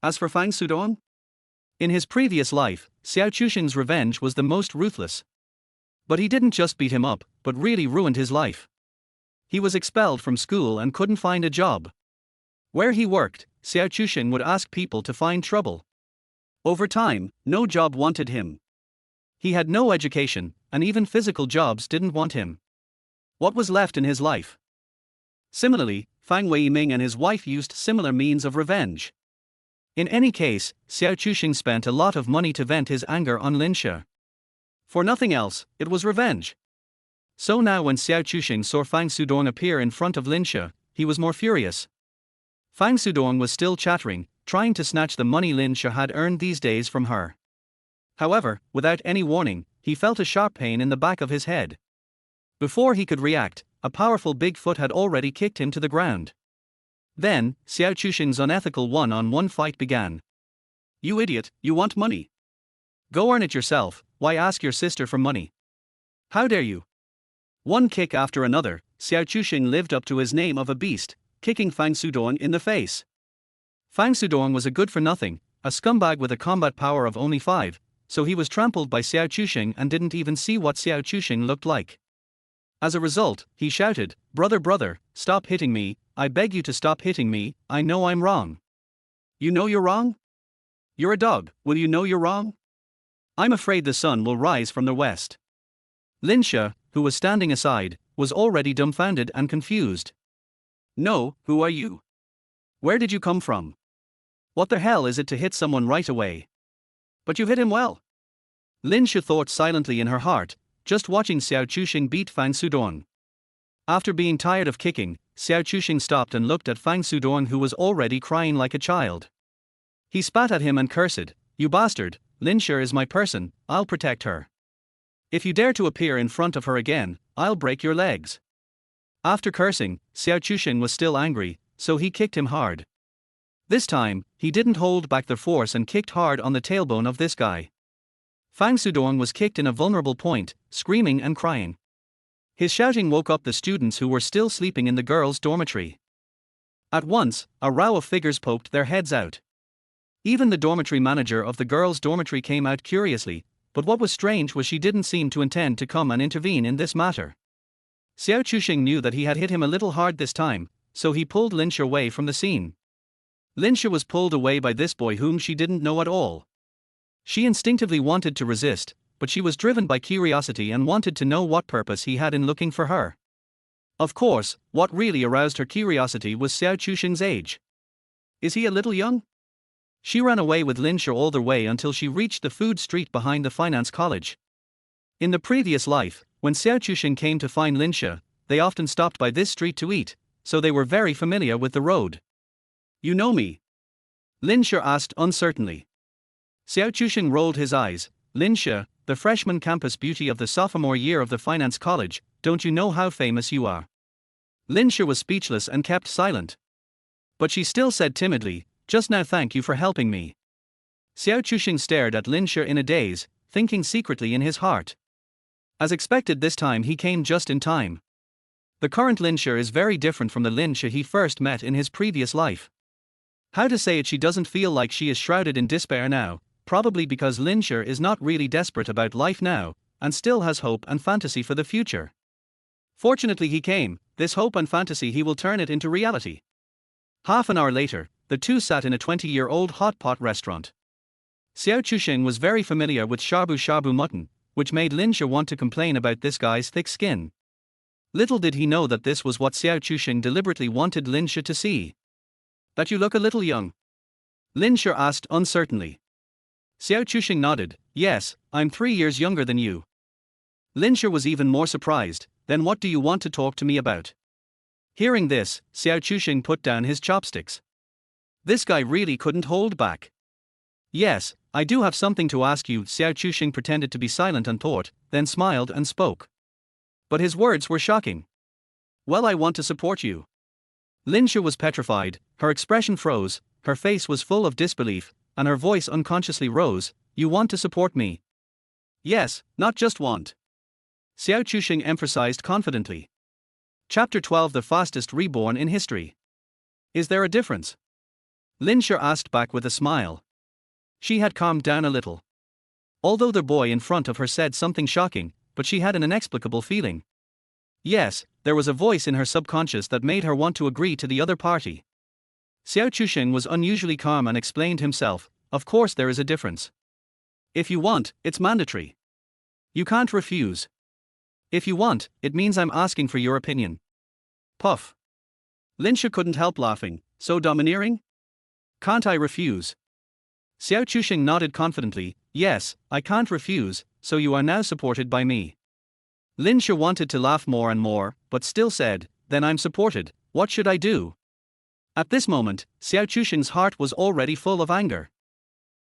As for Fang Sudong? In his previous life, Xiao Chuxing's revenge was the most ruthless. But he didn't just beat him up, but really ruined his life. He was expelled from school and couldn't find a job. Where he worked, Xiao Chuxing would ask people to find trouble. Over time, no job wanted him. He had no education, and even physical jobs didn't want him. What was left in his life? Similarly, Fang Weiming and his wife used similar means of revenge. In any case, Xiao Chuxing spent a lot of money to vent his anger on Lin Sha. For nothing else, it was revenge. So now when Xiao Chuxing saw Fang Sudong appear in front of Lin Sha, he was more furious. Fang Sudong was still chattering, trying to snatch the money Lin Sha had earned these days from her. However, without any warning, he felt a sharp pain in the back of his head. Before he could react, a powerful big foot had already kicked him to the ground. Then, Xiao Chuxing's unethical one-on-one fight began. You idiot, you want money? Go earn it yourself, why ask your sister for money? How dare you? One kick after another, Xiao Chuxing lived up to his name of a beast, kicking Fang Sudong in the face. Fang Sudong was a good-for-nothing, a scumbag with a combat power of only 5, so he was trampled by Xiao Chuxing and didn't even see what Xiao Chuxing looked like. As a result, he shouted, brother, stop hitting me, I beg you to stop hitting me, I know I'm wrong." "You know you're wrong? You're a dog, will you know you're wrong? I'm afraid the sun will rise from the west." Lin Shi, who was standing aside, was already dumbfounded and confused. "No, who are you? Where did you come from? What the hell is it to hit someone right away? But you hit him well." Lin Shi thought silently in her heart, just watching Xiao Chuxing beat Fang Sudong. After being tired of kicking, Xiao Chuxing stopped and looked at Fang Sudong, who was already crying like a child. He spat at him and cursed, "You bastard, Lin Shi is my person, I'll protect her. If you dare to appear in front of her again, I'll break your legs." After cursing, Xiao Chuxing was still angry, so he kicked him hard. This time, he didn't hold back the force and kicked hard on the tailbone of this guy. Fang Sudong was kicked in a vulnerable point, screaming and crying. His shouting woke up the students who were still sleeping in the girls' dormitory. At once, a row of figures poked their heads out. Even the dormitory manager of the girls' dormitory came out curiously, but what was strange was she didn't seem to intend to come and intervene in this matter. Xiao Chuxing knew that he had hit him a little hard this time, so he pulled Lin Shi away from the scene. Lin Shi was pulled away by this boy whom she didn't know at all. She instinctively wanted to resist, but she was driven by curiosity and wanted to know what purpose he had in looking for her. Of course, what really aroused her curiosity was Xiao Chuxing's age. Is he a little young? She ran away with Lin Shi all the way until she reached the food street behind the finance college. In the previous life, when Xiao Chuxing came to find Lin Shi, they often stopped by this street to eat, so they were very familiar with the road. "You know me?" Lin Shi asked uncertainly. Xiao Chuxing rolled his eyes. "Lin Shi, the freshman campus beauty of the sophomore year of the finance college, don't you know how famous you are?" Lin Shi was speechless and kept silent. But she still said timidly, "Just now, thank you for helping me." Xiao Chuxing stared at Lin Shi in a daze, thinking secretly in his heart. As expected, this time he came just in time. The current Lin Shi is very different from the Lin Shi he first met in his previous life. How to say it, she doesn't feel like she is shrouded in despair now, probably because Lin Shi is not really desperate about life now, and still has hope and fantasy for the future. Fortunately he came, this hope and fantasy he will turn it into reality. Half an hour later, the two sat in a 20-year-old hot pot restaurant. Xiao Chuxing was very familiar with shabu mutton, which made Lin Shi want to complain about this guy's thick skin. Little did he know that this was what Xiao Chuxing deliberately wanted Lin Shi to see. "That you look a little young?" Lin Shi asked uncertainly. Xiao Chuxing nodded, "Yes, I'm 3 years younger than you." Lin Shi was even more surprised. "Then what do you want to talk to me about?" Hearing this, Xiao Chuxing put down his chopsticks. This guy really couldn't hold back. "Yes, I do have something to ask you." Xiao Chuxing pretended to be silent and thought, then smiled and spoke. But his words were shocking. "Well, I want to support you." Lin Shi was petrified, her expression froze, her face was full of disbelief, and her voice unconsciously rose. "You want to support me?" "Yes, not just want." Xiao Chuxing emphasized confidently. Chapter 12: The Fastest Reborn in History. "Is there a difference?" Lin Shi asked back with a smile. She had calmed down a little. Although the boy in front of her said something shocking, but she had an inexplicable feeling. Yes, there was a voice in her subconscious that made her want to agree to the other party. Xiao Chuxing was unusually calm and explained himself, "Of course there is a difference. If you want, it's mandatory. You can't refuse. If you want, it means I'm asking for your opinion." Puff. Lin Shi couldn't help laughing. "So domineering? Can't I refuse?" Xiao Chuxing nodded confidently. "Yes, I can't refuse, so you are now supported by me." Lin Shi wanted to laugh more and more, but still said, "Then I'm supported, what should I do?" At this moment, Xiao Chuxing's heart was already full of anger.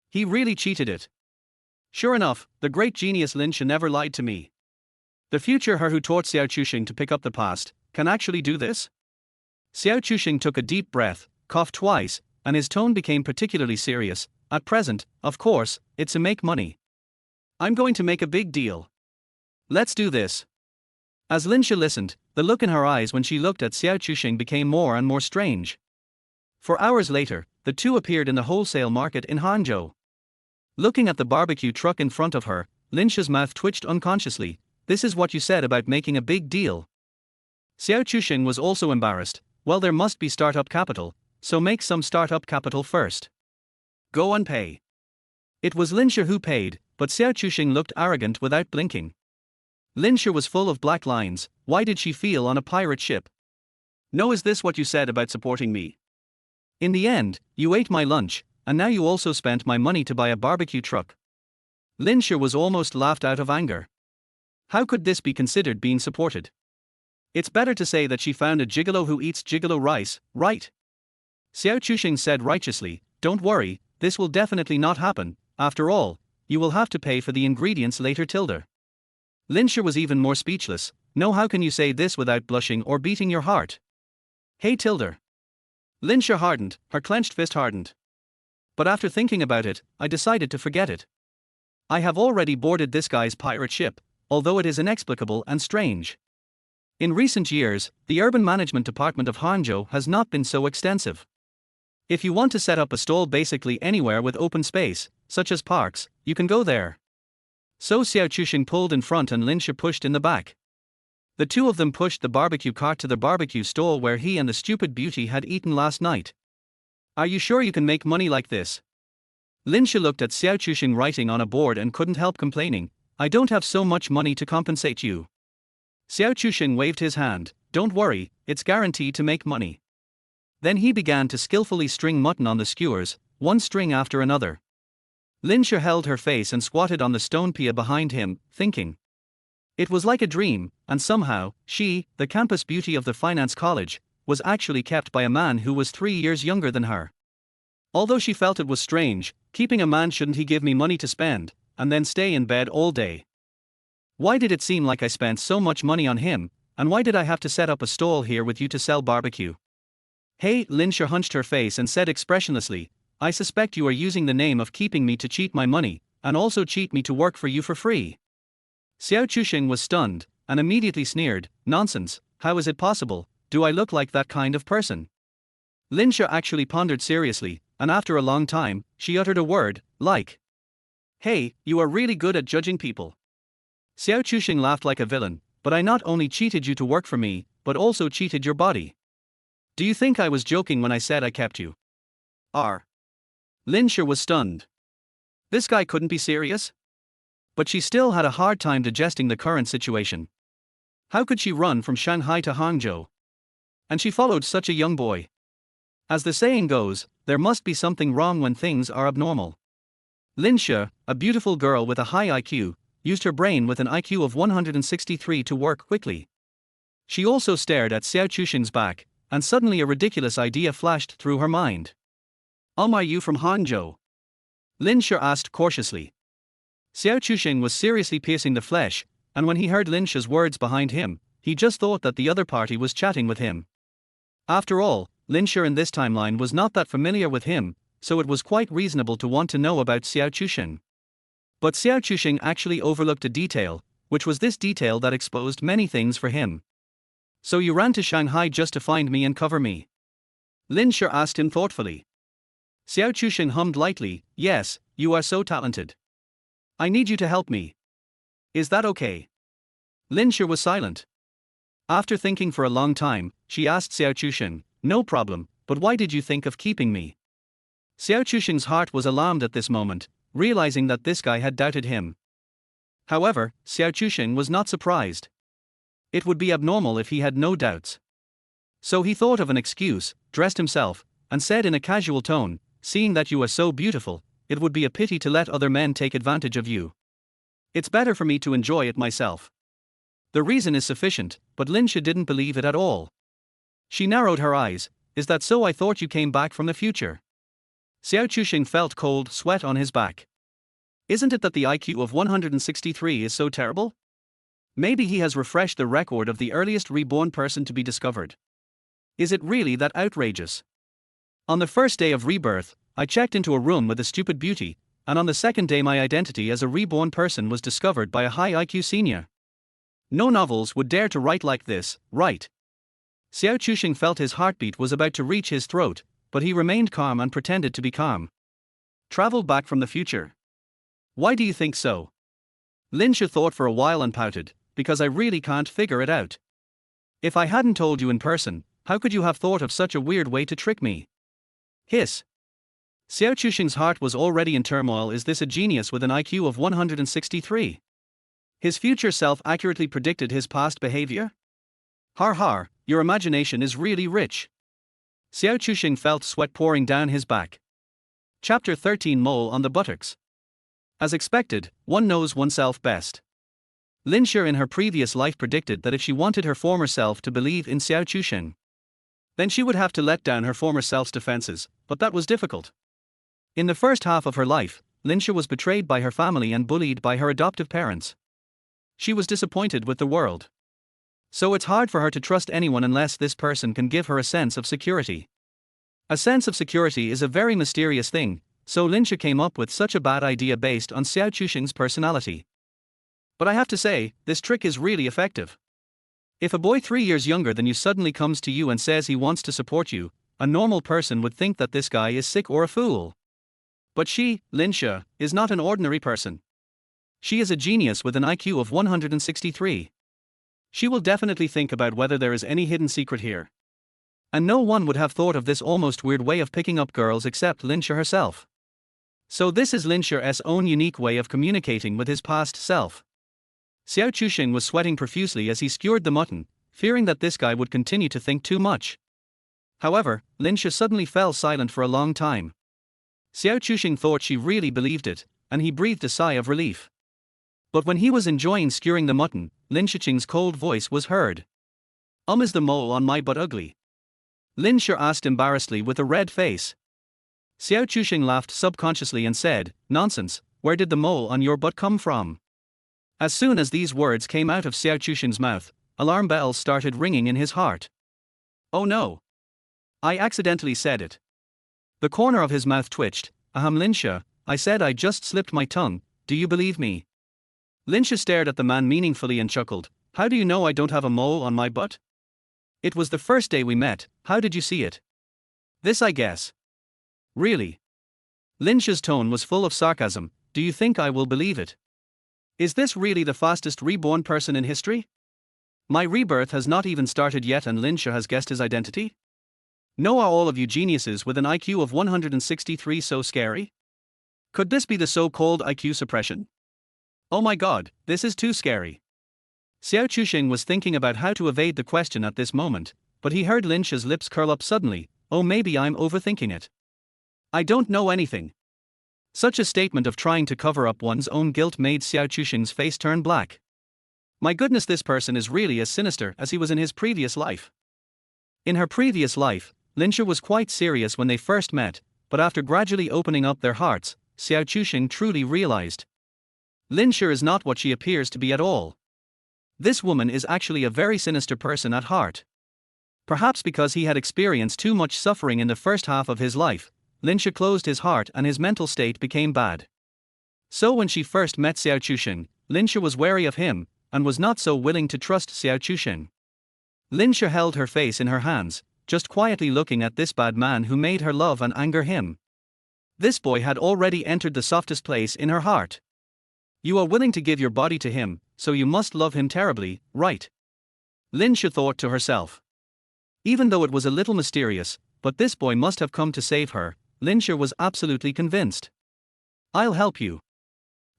He really cheated it. Sure enough, the great genius Lin Shi never lied to me. The future her who taught Xiao Chuxing to pick up the past, can actually do this? Xiao Chuxing took a deep breath, coughed twice, and his tone became particularly serious. "At present, of course, it's to make money. I'm going to make a big deal. Let's do this." As Linsha listened, the look in her eyes when she looked at Xiao Chuxing became more and more strange. For hours later, the two appeared in the wholesale market in Hangzhou. Looking at the barbecue truck in front of her, Linsha's mouth twitched unconsciously. This is what you said about making a big deal. Xiao Chuxing was also embarrassed. Well, there must be startup capital, so make some startup capital first. Go and pay. It was Linsha who paid, but Xiao Chuxing looked arrogant without blinking. Linsha was full of black lines. Why did she feel on a pirate ship? No, is this what you said about supporting me? In the end, you ate my lunch, and now you also spent my money to buy a barbecue truck. Linsha was almost laughed out of anger. How could this be considered being supported? It's better to say that she found a gigolo who eats gigolo rice, right? Xiao Chuxing said righteously, don't worry, this will definitely not happen. After all, you will have to pay for the ingredients later. Tilda. Linsha was even more speechless. No, how can you say this without blushing or beating your heart? Hey Tilda. Linsha hardened, her clenched fist hardened. But after thinking about it, I decided to forget it. I have already boarded this guy's pirate ship, although it is inexplicable and strange. In recent years, the urban management department of Hangzhou has not been so extensive. If you want to set up a stall basically anywhere with open space, such as parks, you can go there. So Xiao Chuxing pulled in front and Linsha pushed in the back. The two of them pushed the barbecue cart to the barbecue stall where he and the stupid beauty had eaten last night. Are you sure you can make money like this? Linsha looked at Xiao Chuxing writing on a board and couldn't help complaining, I don't have so much money to compensate you. Xiao Chuxing waved his hand, don't worry, it's guaranteed to make money. Then he began to skillfully string mutton on the skewers, one string after another. Linsha held her face and squatted on the stone pier behind him, thinking. It was like a dream, and somehow, she, the campus beauty of the finance college, was actually kept by a man who was 3 years younger than her. Although she felt it was strange, keeping a man, shouldn't he give me money to spend, and then stay in bed all day? Why did it seem like I spent so much money on him, and why did I have to set up a stall here with you to sell barbecue? Hey, Linsha hunched her face and said expressionlessly, I suspect you are using the name of keeping me to cheat my money, and also cheat me to work for you for free. Xiao Chuxing was stunned, and immediately sneered, nonsense, how is it possible, do I look like that kind of person? Linsha actually pondered seriously, and after a long time, she uttered a word, like. Hey, you are really good at judging people. Xiao Chuxing laughed like a villain, but I not only cheated you to work for me, but also cheated your body. Do you think I was joking when I said I kept you? Linsha was stunned. This guy couldn't be serious? But she still had a hard time digesting the current situation. How could she run from Shanghai to Hangzhou? And she followed such a young boy. As the saying goes, there must be something wrong when things are abnormal. Linsha, a beautiful girl with a high IQ, used her brain with an IQ of 163 to work quickly. She also stared at Xiao Chuxing's back, and suddenly a ridiculous idea flashed through her mind. Are you from Hangzhou? Linsha asked cautiously. Xiao Chuxing was seriously piercing the flesh, and when he heard Linsha's words behind him, he just thought that the other party was chatting with him. After all, Linsha in this timeline was not that familiar with him, so it was quite reasonable to want to know about Xiao Chuxing. But Xiao Chuxing actually overlooked a detail, which was this detail that exposed many things for him. So you ran to Shanghai just to find me and cover me? Linsha asked him thoughtfully. Xiao Chuxing hummed lightly, yes, you are so talented. I need you to help me. Is that okay? Linsha was silent. After thinking for a long time, she asked Xiao Chuxing, no problem, but why did you think of keeping me? Xiao Chuxing's heart was alarmed at this moment, realizing that this guy had doubted him. However, Xiao Chuxing was not surprised. It would be abnormal if he had no doubts. So he thought of an excuse, dressed himself, and said in a casual tone, seeing that you are so beautiful, it would be a pity to let other men take advantage of you. It's better for me to enjoy it myself. The reason is sufficient, but Linsha didn't believe it at all. She narrowed her eyes, is that so? I thought you came back from the future. Xiao Chuxing felt cold sweat on his back. Isn't it that the IQ of 163 is so terrible? Maybe he has refreshed the record of the earliest reborn person to be discovered. Is it really that outrageous? On the first day of rebirth, I checked into a room with a stupid beauty, and on the second day my identity as a reborn person was discovered by a high IQ senior. No novels would dare to write like this, right? Xiao Chushing felt his heartbeat was about to reach his throat, but he remained calm and pretended to be calm. Traveled back from the future. Why do you think so? Lin Shu thought for a while and pouted, because I really can't figure it out. If I hadn't told you in person, how could you have thought of such a weird way to trick me? Hiss. Xiao Chushing's heart was already in turmoil. Is this a genius with an IQ of 163? His future self accurately predicted his past behavior? Har har, your imagination is really rich. Xiao Chushing felt sweat pouring down his back. Chapter 13 Mole on the Buttocks. As expected, one knows oneself best. Lin Shu in her previous life predicted that if she wanted her former self to believe in Xiao Chushing, then she would have to let down her former self's defenses, but that was difficult. In the first half of her life, Lin Shu was betrayed by her family and bullied by her adoptive parents. She was disappointed with the world. So it's hard for her to trust anyone unless this person can give her a sense of security. A sense of security is a very mysterious thing, so Lin Shu came up with such a bad idea based on Xiao Chushing's personality. But I have to say, this trick is really effective. If a boy 3 years younger than you suddenly comes to you and says he wants to support you, a normal person would think that this guy is sick or a fool. But she, Lin Shu, is not an ordinary person. She is a genius with an IQ of 163. She will definitely think about whether there is any hidden secret here. And no one would have thought of this almost weird way of picking up girls except Lin Shu herself. So this is Lin Shu's own unique way of communicating with his past self. Xiao Chushing was sweating profusely as he skewered the mutton, fearing that this guy would continue to think too much. However, Lin Shu suddenly fell silent for a long time. Xiao Chushing thought she really believed it, and he breathed a sigh of relief. But when he was enjoying skewering the mutton, Lin Shuching's cold voice was heard. Is the mole on my butt ugly? Lin Shu asked embarrassedly with a red face. Xiao Chushing laughed subconsciously and said, Nonsense, where did the mole on your butt come from? As soon as these words came out of Xiao Chushing's mouth, alarm bells started ringing in his heart. Oh no! I accidentally said it. The corner of his mouth twitched. Lin Shu, I said I just slipped my tongue, do you believe me? Lin Shu stared at the man meaningfully and chuckled. How do you know I don't have a mole on my butt? It was the first day we met, how did you see it? This I guess. Really? Lin Shu's tone was full of sarcasm. Do you think I will believe it? Is this really the fastest reborn person in history? My rebirth has not even started yet and Lin Shu has guessed his identity? No, are all of you geniuses with an IQ of 163 so scary? Could this be the so-called IQ suppression? Oh my god, this is too scary. Xiao Chushing was thinking about how to evade the question at this moment, but he heard Lin Shu's lips curl up suddenly. Oh, maybe I'm overthinking it. I don't know anything. Such a statement of trying to cover up one's own guilt made Xiao Chushing's face turn black. My goodness, this person is really as sinister as he was in his previous life. In her previous life, Lin Shu was quite serious when they first met, but after gradually opening up their hearts, Xiao Chushing truly realized. Lin Shu is not what she appears to be at all. This woman is actually a very sinister person at heart. Perhaps because he had experienced too much suffering in the first half of his life, Lin Shu closed his heart and his mental state became bad. So when she first met Xiao Chushing, Lin Shu was wary of him, and was not so willing to trust Xiao Chushing. Lin Shu held her face in her hands, just quietly looking at this bad man who made her love and anger him. This boy had already entered the softest place in her heart. You are willing to give your body to him, so you must love him terribly, right? Lin Shu thought to herself. Even though it was a little mysterious, but this boy must have come to save her, Lin Shu was absolutely convinced. I'll help you.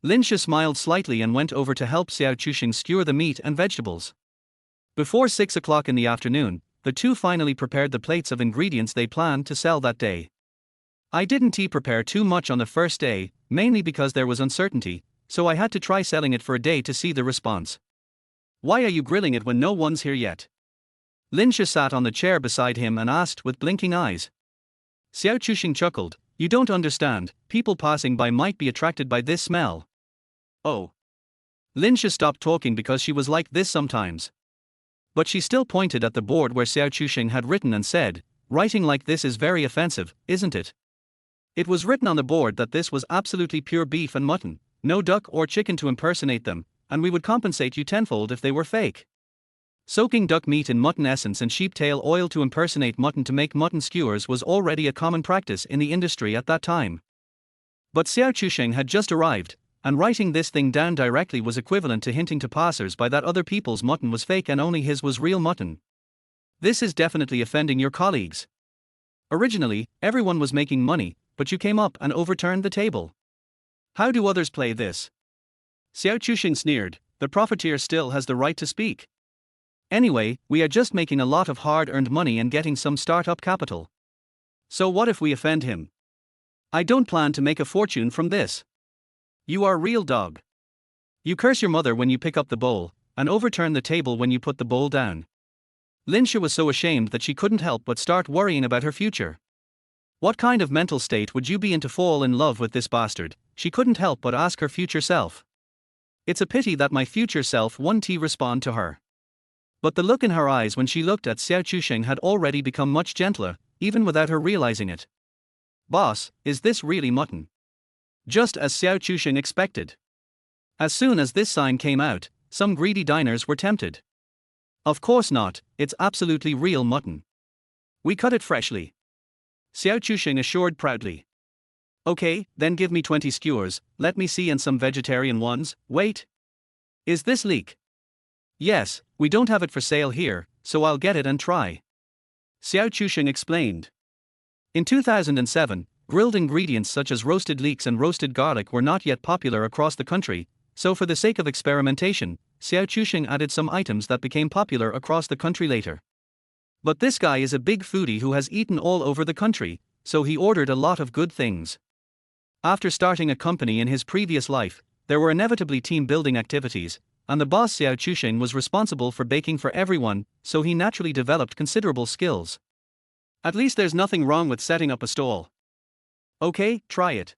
Lin Shu smiled slightly and went over to help Xiao Chushing skewer the meat and vegetables. Before 6 o'clock in the afternoon, the two finally prepared the plates of ingredients they planned to sell that day. I didn't prepare too much on the first day, mainly because there was uncertainty, so I had to try selling it for a day to see the response. Why are you grilling it when no one's here yet? Lin Shu sat on the chair beside him and asked with blinking eyes. Xiao Chushing chuckled. You don't understand, people passing by might be attracted by this smell. Oh. Lin Shu stopped talking because she was like this sometimes. But she still pointed at the board where Xiao Chushing had written and said, writing like this is very offensive, isn't it? It was written on the board that this was absolutely pure beef and mutton, no duck or chicken to impersonate them, and we would compensate you tenfold if they were fake. Soaking duck meat in mutton essence and sheep tail oil to impersonate mutton to make mutton skewers was already a common practice in the industry at that time. But Xiao Chusheng had just arrived, and writing this thing down directly was equivalent to hinting to passers-by that other people's mutton was fake and only his was real mutton. This is definitely offending your colleagues. Originally, everyone was making money, but you came up and overturned the table. How do others play this? Xiao Chusheng sneered, the profiteer still has the right to speak. Anyway, we are just making a lot of hard-earned money and getting some start-up capital. So what if we offend him? I don't plan to make a fortune from this. You are a real dog. You curse your mother when you pick up the bowl, and overturn the table when you put the bowl down. Linsha was so ashamed that she couldn't help but start worrying about her future. What kind of mental state would you be in to fall in love with this bastard? She couldn't help but ask her future self. It's a pity that my future self won't respond to her. But the look in her eyes when she looked at Xiao Chusheng had already become much gentler, even without her realizing it. Boss, is this really mutton? Just as Xiao Chusheng expected. As soon as this sign came out, some greedy diners were tempted. Of course not, it's absolutely real mutton. We cut it freshly. Xiao Chusheng assured proudly. Okay, then give me 20 skewers, let me see, and some vegetarian ones. Wait. Is this leek? Yes, we don't have it for sale here, so I'll get it and try. Xiao Chusheng explained. In 2007, grilled ingredients such as roasted leeks and roasted garlic were not yet popular across the country, so for the sake of experimentation, Xiao Chusheng added some items that became popular across the country later. But this guy is a big foodie who has eaten all over the country, so he ordered a lot of good things. After starting a company in his previous life, there were inevitably team-building activities, and the boss Xiao Chusheng was responsible for baking for everyone, so he naturally developed considerable skills. At least there's nothing wrong with setting up a stall. Okay, try it.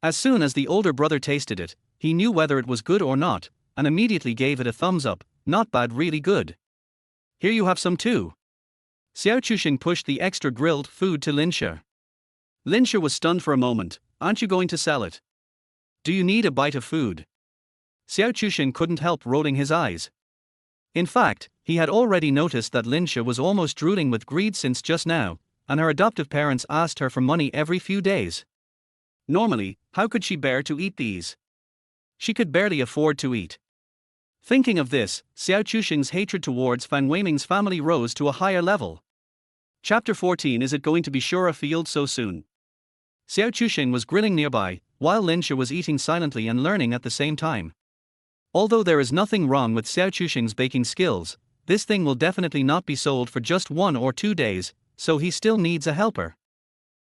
As soon as the older brother tasted it, he knew whether it was good or not, and immediately gave it a thumbs up. Not bad, really good. Here you have some too. Xiao Chusheng pushed the extra grilled food to Linsha. Linsha was stunned for a moment. Aren't you going to sell it? Do you need a bite of food? Xiao Chusheng couldn't help rolling his eyes. In fact, he had already noticed that Linsha was almost drooling with greed since just now, and her adoptive parents asked her for money every few days. Normally, how could she bear to eat these? She could barely afford to eat. Thinking of this, Xiao Chusheng's hatred towards Fang Weiming's family rose to a higher level. Chapter 14. Is it going to be sure a field so soon? Xiao Chusheng was grilling nearby, while Linsha was eating silently and learning at the same time. Although there is nothing wrong with Xiao Chusheng's baking skills, this thing will definitely not be sold for just 1 or 2 days, so he still needs a helper.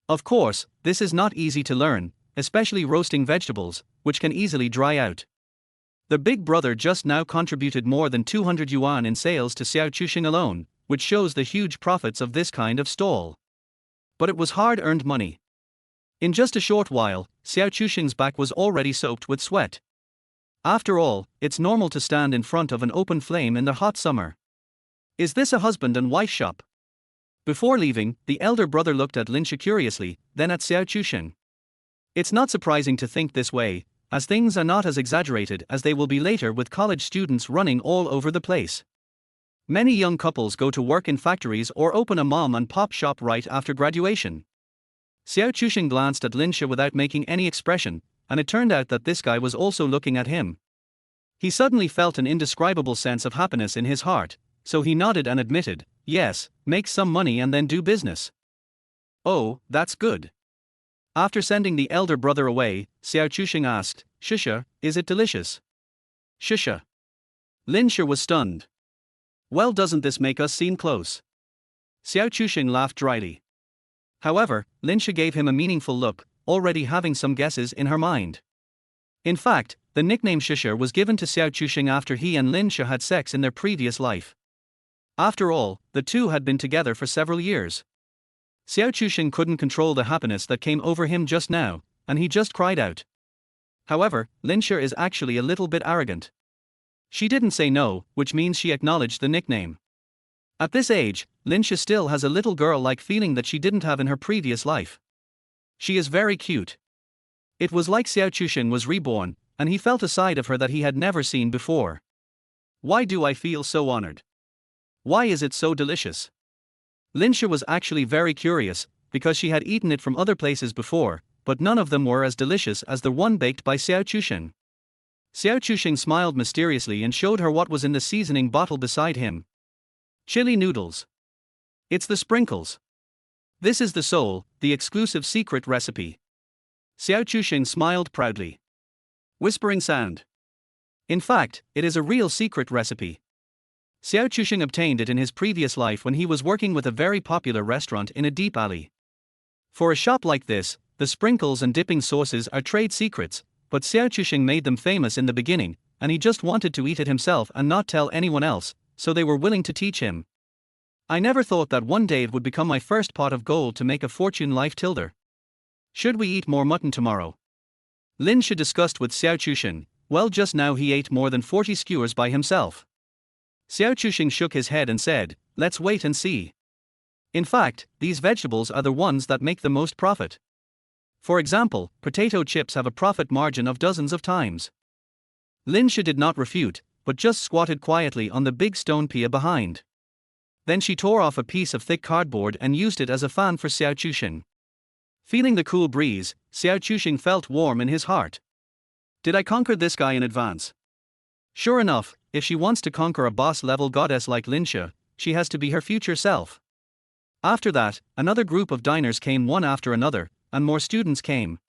Of course, this is not easy to learn, especially roasting vegetables, which can easily dry out. The big brother just now contributed more than 200 yuan in sales to Xiao Chusheng alone, which shows the huge profits of this kind of stall. But it was hard-earned money. In just a short while, Xiao Chusheng's back was already soaked with sweat. After all, it's normal to stand in front of an open flame in the hot summer. Is this a husband and wife shop? Before leaving, the elder brother looked at Linsha curiously, then at Xiao Chusheng. It's not surprising to think this way, as things are not as exaggerated as they will be later with college students running all over the place. Many young couples go to work in factories or open a mom and pop shop right after graduation. Xiao Chusheng glanced at Linsha without making any expression, and it turned out that this guy was also looking at him. He suddenly felt an indescribable sense of happiness in his heart, so he nodded and admitted, yes, make some money and then do business. Oh, that's good. After sending the elder brother away, Xiao Chusheng asked, Shusha, is it delicious? Shusha. Linsha was stunned. Well, doesn't this make us seem close? Xiao Chusheng laughed dryly. However, Linsha gave him a meaningful look, already having some guesses in her mind. In fact, the nickname Shusha was given to Xiao Chusheng after he and Linsha had sex in their previous life. After all, the two had been together for several years. Xiao Chusheng couldn't control the happiness that came over him just now, and he just cried out. However, Linsha is actually a little bit arrogant. She didn't say no, which means she acknowledged the nickname. At this age, Linsha still has a little girl-like feeling that she didn't have in her previous life. She is very cute. It was like Xiao Chusheng was reborn, and he felt a side of her that he had never seen before. Why do I feel so honored? Why is it so delicious? Linsha was actually very curious, because she had eaten it from other places before, but none of them were as delicious as the one baked by Xiao Chusheng. Xiao Chusheng smiled mysteriously and showed her what was in the seasoning bottle beside him. Chili noodles. It's the sprinkles. This is the soul, the exclusive secret recipe. Xiao Chusheng smiled proudly. Whispering sound. In fact, it is a real secret recipe. Xiao Chusheng obtained it in his previous life when he was working with a very popular restaurant in a deep alley. For a shop like this, the sprinkles and dipping sauces are trade secrets, but Xiao Chusheng made them famous in the beginning, and he just wanted to eat it himself and not tell anyone else, so they were willing to teach him. I never thought that one day it would become my first pot of gold to make a fortune life tilder. Should we eat more mutton tomorrow? Linsha discussed with Xiao Chusheng. Well, just now he ate more than 40 skewers by himself. Xiao Chusheng shook his head and said, let's wait and see. In fact, these vegetables are the ones that make the most profit. For example, potato chips have a profit margin of dozens of times. Linsha did not refute, but just squatted quietly on the big stone pia behind. Then she tore off a piece of thick cardboard and used it as a fan for Xiao Chusheng. Feeling the cool breeze, Xiao Chusheng felt warm in his heart. Did I conquer this guy in advance? Sure enough, if she wants to conquer a boss-level goddess like Linsha, she has to be her future self. After that, another group of diners came one after another, and more students came.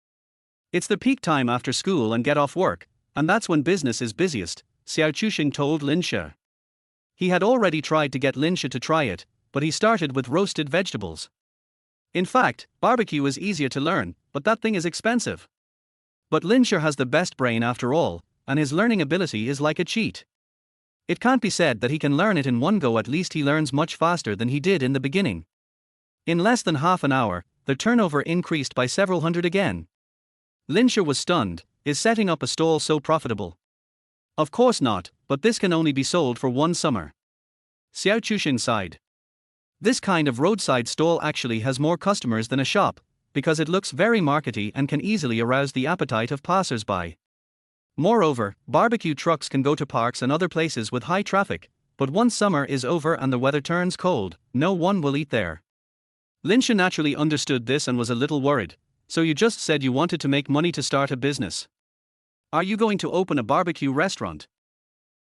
It's the peak time after school and get off work, and that's when business is busiest, Xiao Chusheng told Linsha. He had already tried to get Linsha to try it, but he started with roasted vegetables. In fact, barbecue is easier to learn, but that thing is expensive. But Linsha has the best brain after all, and his learning ability is like a cheat. It can't be said that he can learn it in one go, at least he learns much faster than he did in the beginning. In less than half an hour, the turnover increased by several hundred again. Linsha was stunned. Is setting up a stall so profitable? Of course not, but this can only be sold for one summer. Xiao Chusheng sighed. This kind of roadside stall actually has more customers than a shop, because it looks very markety and can easily arouse the appetite of passers-by. Moreover, barbecue trucks can go to parks and other places with high traffic, but once summer is over and the weather turns cold, no one will eat there. Linsha naturally understood this and was a little worried. So you just said you wanted to make money to start a business. Are you going to open a barbecue restaurant?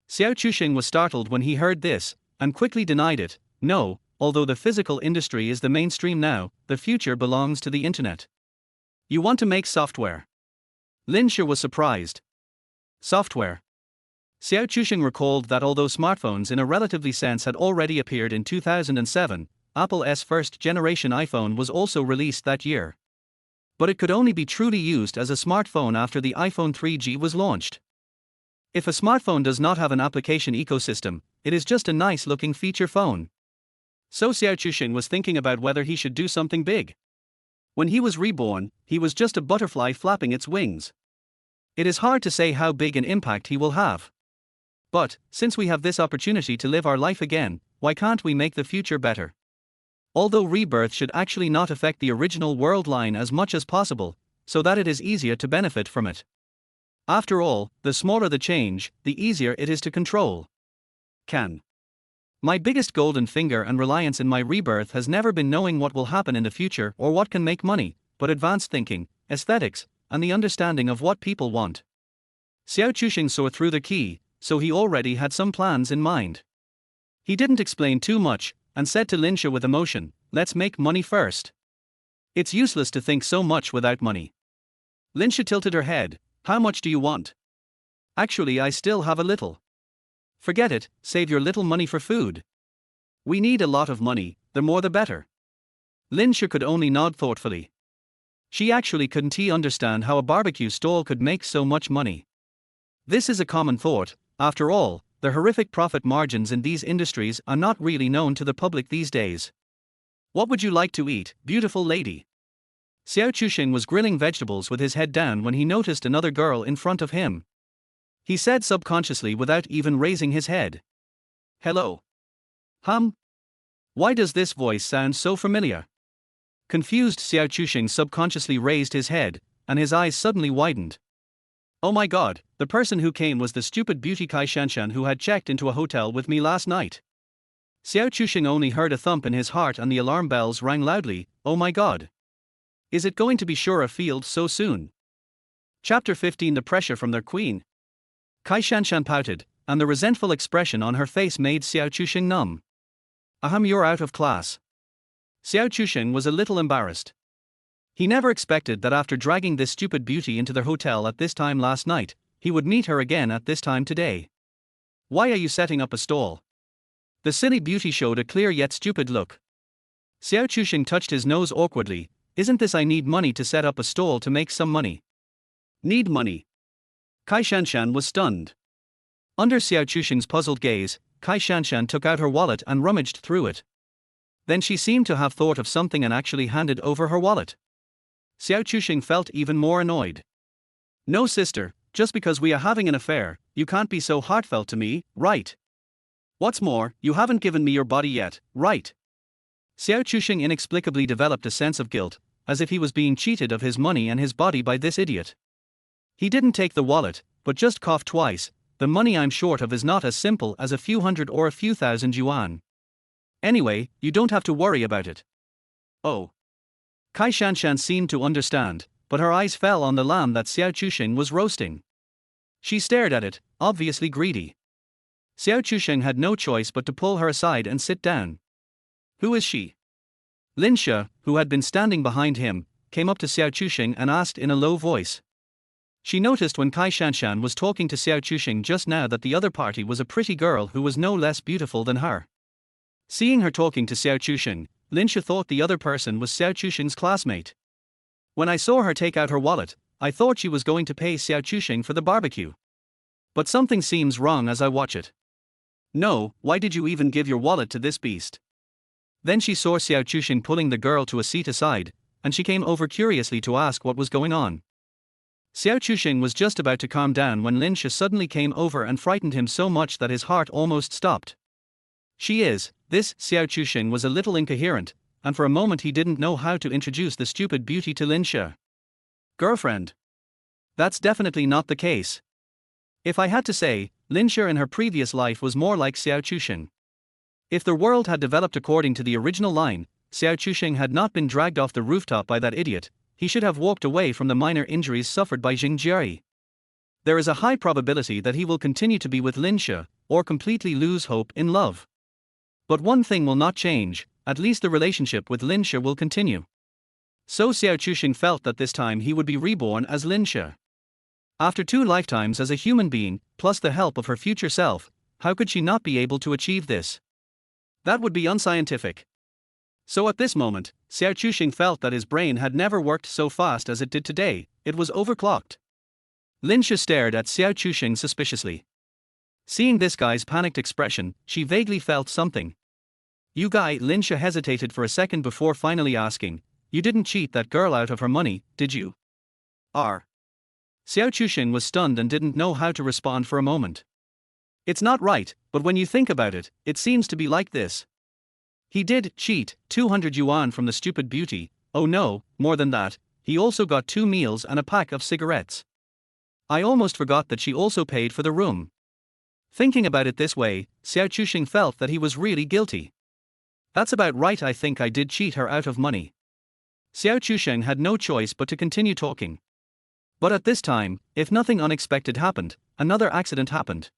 Xiao Chusheng was startled when he heard this, and quickly denied it. No, although the physical industry is the mainstream now, the future belongs to the internet. You want to make software? Linsha was surprised. Software. Xiao Chusheng recalled that although smartphones in a relatively sense had already appeared in 2007, Apple's first-generation iPhone was also released that year. But it could only be truly used as a smartphone after the iPhone 3G was launched. If a smartphone does not have an application ecosystem, it is just a nice-looking feature phone. So Xiao Chusheng was thinking about whether he should do something big. When he was reborn, he was just a butterfly flapping its wings. It is hard to say how big an impact he will have. But, since we have this opportunity to live our life again, why can't we make the future better? Although rebirth should actually not affect the original world line as much as possible, so that it is easier to benefit from it. After all, the smaller the change, the easier it is to control. My biggest golden finger and reliance in my rebirth has never been knowing what will happen in the future or what can make money, but advanced thinking, aesthetics, and the understanding of what people want. Xiao Chusheng saw through the key, so he already had some plans in mind. He didn't explain too much, and said to Linsha with emotion, let's make money first. It's useless to think so much without money. Linsha tilted her head. How much do you want? Actually, I still have a little. Forget it, save your little money for food. We need a lot of money, the more the better. Linsha could only nod thoughtfully. She actually couldn't understand how a barbecue stall could make so much money. This is a common thought. After all, the horrific profit margins in these industries are not really known to the public these days. What would you like to eat, beautiful lady? Xiao Chusheng was grilling vegetables with his head down when he noticed another girl in front of him. He said subconsciously without even raising his head. Hello. Why does this voice sound so familiar? Confused, Xiao Chusheng subconsciously raised his head, and his eyes suddenly widened. Oh my god, the person who came was the stupid beauty Kai Shanshan who had checked into a hotel with me last night. Xiao Chuxing only heard a thump in his heart and the alarm bells rang loudly. Oh my god. Is it going to be Shura Field so soon? Chapter 15. The pressure from their queen. Kai Shanshan pouted, and the resentful expression on her face made Xiao Chuxing numb. Ahem, you're out of class. Xiao Chuxing was a little embarrassed. He never expected that after dragging this stupid beauty into their hotel at this time last night, he would meet her again at this time today. Why are you setting up a stall? The silly beauty showed a clear yet stupid look. Xiao Chuxing touched his nose awkwardly. Isn't this I need money to set up a stall to make some money? Need money? Kai Shanshan was stunned. Under Xiao Chuxing's puzzled gaze, Kai Shanshan took out her wallet and rummaged through it. Then she seemed to have thought of something and actually handed over her wallet. Xiao Chuxing felt even more annoyed. No sister, just because we are having an affair, you can't be so heartfelt to me, right? What's more, you haven't given me your body yet, right? Xiao Chuxing inexplicably developed a sense of guilt, as if he was being cheated of his money and his body by this idiot. He didn't take the wallet, but just coughed twice. The money I'm short of is not as simple as a few hundred or a few thousand yuan. Anyway, you don't have to worry about it. Oh. Kai Shanshan seemed to understand, but her eyes fell on the lamb that Xiao Chuxing was roasting. She stared at it, obviously greedy. Xiao Chuxing had no choice but to pull her aside and sit down. Who is she? Lin She, who had been standing behind him, came up to Xiao Chuxing and asked in a low voice. She noticed when Kai Shanshan was talking to Xiao Chuxing just now that the other party was a pretty girl who was no less beautiful than her. Seeing her talking to Xiao Chuxing, Lin She thought the other person was Xiao Chuxing's classmate. When I saw her take out her wallet, I thought she was going to pay Xiao Chuxing for the barbecue. But something seems wrong as I watch it. No, why did you even give your wallet to this beast? Then she saw Xiao Chuxing pulling the girl to a seat aside, and she came over curiously to ask what was going on. Xiao Chuxing was just about to calm down when Lin She suddenly came over and frightened him so much that his heart almost stopped. This Xiao Chuxing was a little incoherent, and for a moment he didn't know how to introduce the stupid beauty to Lin She. Girlfriend? That's definitely not the case. If I had to say, Lin She in her previous life was more like Xiao Chuxing. If the world had developed according to the original line, Xiao Chuxing had not been dragged off the rooftop by that idiot, he should have walked away from the minor injuries suffered by Jing Jie. There is a high probability that he will continue to be with Lin She, or completely lose hope in love. But one thing will not change, at least the relationship with Lin She will continue. So Xiao Chuxing felt that this time he would be reborn as Lin She. After 2 lifetimes as a human being, plus the help of her future self, how could she not be able to achieve this? That would be unscientific. So at this moment, Xiao Chuxing felt that his brain had never worked so fast as it did today. It was overclocked. Lin She stared at Xiao Chuxing suspiciously. Seeing this guy's panicked expression, she vaguely felt something. You guy, Lin She hesitated for a second before finally asking, you didn't cheat that girl out of her money, did you? R. Xiao Chuxing was stunned and didn't know how to respond for a moment. It's not right, but when you think about it, it seems to be like this. He did cheat 200 yuan from the stupid beauty. Oh no, more than that, he also got 2 meals and a pack of cigarettes. I almost forgot that she also paid for the room. Thinking about it this way, Xiao Chuxing felt that he was really guilty. That's about right, I think I did cheat her out of money. Xiao Chuxing had no choice but to continue talking. But at this time, if nothing unexpected happened, another accident happened.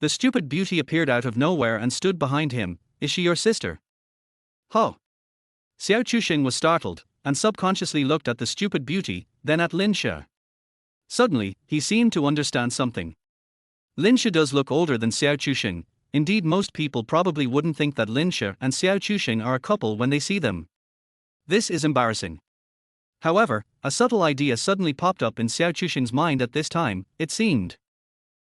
The stupid beauty appeared out of nowhere and stood behind him. Is she your sister? Huh. Xiao Chuxing was startled, and subconsciously looked at the stupid beauty, then at Lin She. Suddenly, he seemed to understand something. Lin She does look older than Xiao Chuxing. Indeed, most people probably wouldn't think that Lin She and Xiao Chuxing are a couple when they see them. This is embarrassing. However, a subtle idea suddenly popped up in Xiao Chuxing's mind at this time, it seemed.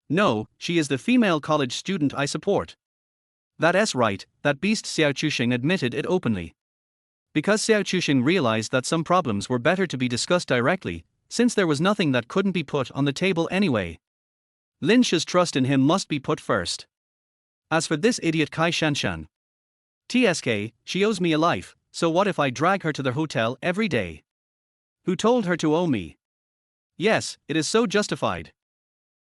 No, she is the female college student I support. That's right, that beast. Xiao Chuxing admitted it openly. Because Xiao Chuxing realized that some problems were better to be discussed directly, since there was nothing that couldn't be put on the table anyway. Lin She's trust in him must be put first. As for this idiot Kai Shanshan, TSK, she owes me a life, so what if I drag her to the hotel every day? Who told her to owe me? Yes, it is so justified.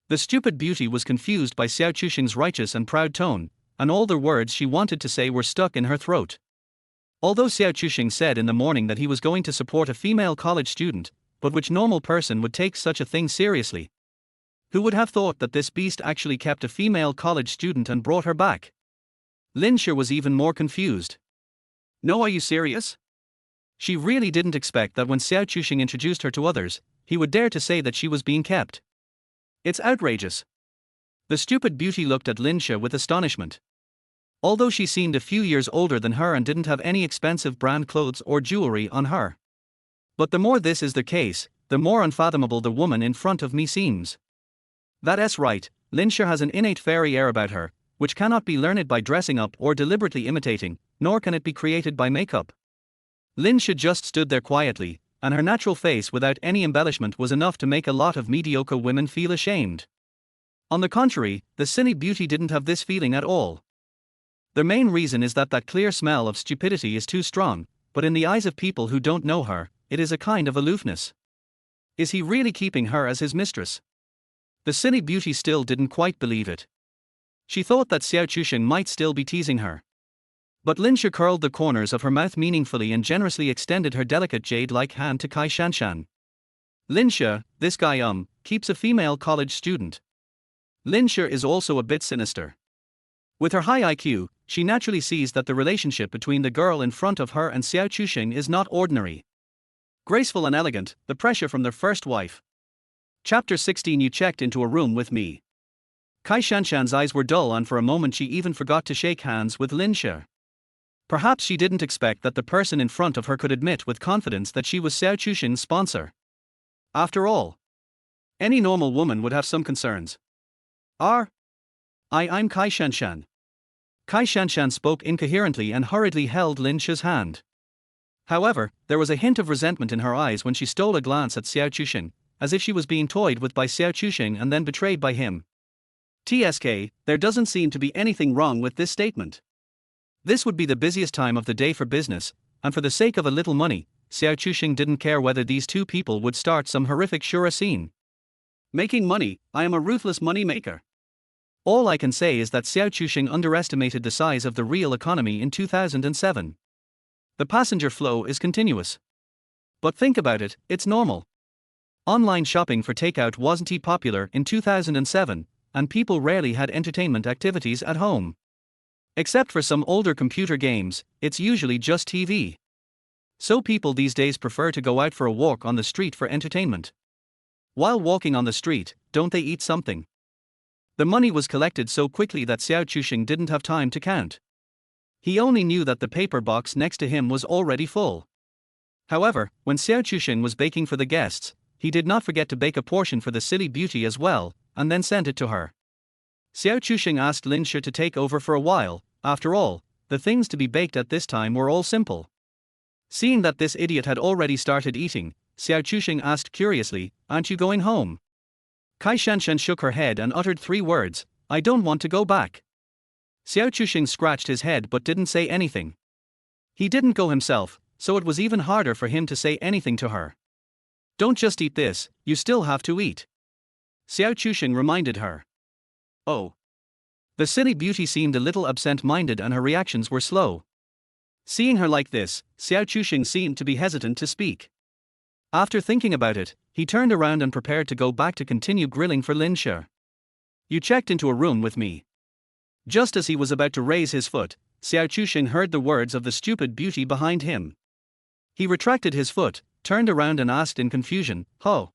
The stupid beauty was confused by Xiao Chuxing's righteous and proud tone, and all the words she wanted to say were stuck in her throat. Although Xiao Chuxing said in the morning that he was going to support a female college student, but which normal person would take such a thing seriously? Who would have thought that this beast actually kept a female college student and brought her back? Lin Shi was even more confused. No, are you serious? She really didn't expect that when Xiao Chuxing introduced her to others, he would dare to say that she was being kept. It's outrageous. The stupid beauty looked at Lin Shi with astonishment. Although she seemed a few years older than her and didn't have any expensive brand clothes or jewelry on her. But the more this is the case, the more unfathomable the woman in front of me seems. That's right, Lin Shi has an innate fairy air about her, which cannot be learned by dressing up or deliberately imitating, nor can it be created by makeup. Lin Shi just stood there quietly, and her natural face without any embellishment was enough to make a lot of mediocre women feel ashamed. On the contrary, the silly beauty didn't have this feeling at all. The main reason is that clear smell of stupidity is too strong, but in the eyes of people who don't know her, it is a kind of aloofness. Is he really keeping her as his mistress? The silly beauty still didn't quite believe it. She thought that Xiao Chuxing might still be teasing her. But Lin Shi curled the corners of her mouth meaningfully and generously extended her delicate jade-like hand to Kai Shanshan. Lin Shi, this guy keeps a female college student. Lin Shi is also a bit sinister. With her high IQ, she naturally sees that the relationship between the girl in front of her and Xiao Chuxing is not ordinary. Graceful and elegant, the pressure from their first wife. Chapter 16. You checked into a room with me. Kai Shanshan's eyes were dull and for a moment she even forgot to shake hands with Lin Shi. Perhaps she didn't expect that the person in front of her could admit with confidence that she was Xiao Chuxing's sponsor. After all, any normal woman would have some concerns. I'm Kai Shanshan. Kai Shanshan spoke incoherently and hurriedly held Lin Shi's hand. However, there was a hint of resentment in her eyes when she stole a glance at Xiao Chuxing, as if she was being toyed with by Xiao Chuxing and then betrayed by him. TSK, there doesn't seem to be anything wrong with this statement. This would be the busiest time of the day for business, and for the sake of a little money, Xiao Chuxing didn't care whether these two people would start some horrific Shura scene. Making money, I am a ruthless money maker. All I can say is that Xiao Chuxing underestimated the size of the real economy in 2007. The passenger flow is continuous. But think about it, it's normal. Online shopping for takeout wasn't popular in 2007, and people rarely had entertainment activities at home. Except for some older computer games, it's usually just TV. So people these days prefer to go out for a walk on the street for entertainment. While walking on the street, don't they eat something? The money was collected so quickly that Xiao Chuxing didn't have time to count. He only knew that the paper box next to him was already full. However, when Xiao Chuxing was baking for the guests, he did not forget to bake a portion for the silly beauty as well, and then sent it to her. Xiao Chuxing asked Lin Shi to take over for a while. After all, the things to be baked at this time were all simple. Seeing that this idiot had already started eating, Xiao Chuxing asked curiously, "Aren't you going home?" Kai Shanshan shook her head and uttered 3 words, "I don't want to go back." Xiao Chuxing scratched his head but didn't say anything. He didn't go himself, so it was even harder for him to say anything to her. "Don't just eat this, you still have to eat," Xiao Chuxing reminded her. Oh. The silly beauty seemed a little absent-minded and her reactions were slow. Seeing her like this, Xiao Chuxing seemed to be hesitant to speak. After thinking about it, he turned around and prepared to go back to continue grilling for Lin Shi. "You checked into a room with me." Just as he was about to raise his foot, Xiao Chuxing heard the words of the stupid beauty behind him. He retracted his foot, turned around and asked in confusion, "Oh.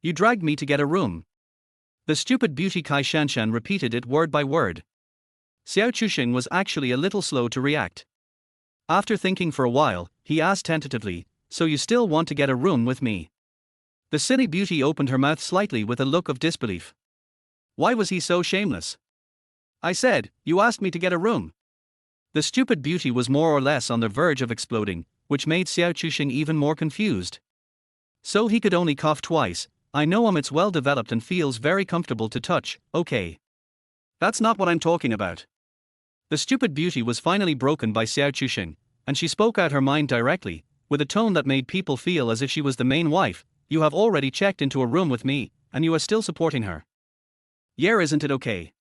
You dragged me to get a room?" The stupid beauty Kai Shanshan repeated it word by word. Xiao Chuxing was actually a little slow to react. After thinking for a while, he asked tentatively, "So you still want to get a room with me?" The silly beauty opened her mouth slightly with a look of disbelief. Why was he so shameless? "I said, you asked me to get a room." The stupid beauty was more or less on the verge of exploding, which made Xiao Chuxing even more confused. So he could only cough twice. "I know it's well developed and feels very comfortable to touch, okay. That's not what I'm talking about." The stupid beauty was finally broken by Xiao Chuxing, and she spoke out her mind directly, with a tone that made people feel as if she was the main wife. "You have already checked into a room with me, and you are still supporting her. Yeah, isn't it okay?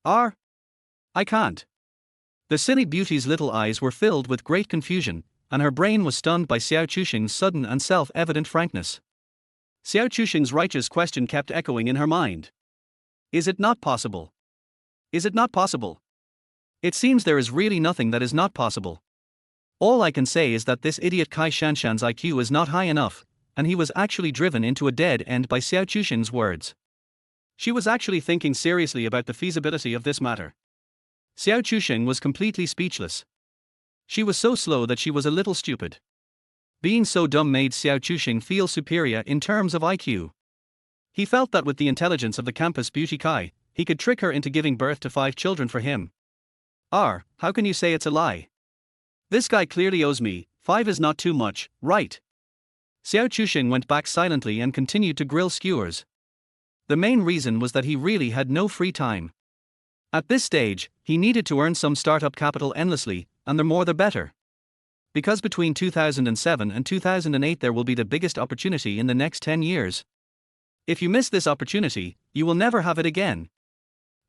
I can't. The silly beauty's little eyes were filled with great confusion, and her brain was stunned by Xiao Chuxing's sudden and self-evident frankness. Xiao Chuxing's righteous question kept echoing in her mind. Is it not possible? Is it not possible? It seems there is really nothing that is not possible. All I can say is that this idiot Kai Shanshan's IQ is not high enough, and he was actually driven into a dead end by Xiao Chuxing's words. She was actually thinking seriously about the feasibility of this matter. Xiao Chuxing was completely speechless. She was so slow that she was a little stupid. Being so dumb made Xiao Chuxing feel superior in terms of IQ. He felt that with the intelligence of the campus beauty Kai, he could trick her into giving birth to 5 children for him. How can you say it's a lie? This guy clearly owes me, 5 is not too much, right? Xiao Chuxing went back silently and continued to grill skewers. The main reason was that he really had no free time. At this stage, he needed to earn some startup capital endlessly, and the more the better. Because between 2007 and 2008 there will be the biggest opportunity in the next 10 years. If you miss this opportunity, you will never have it again.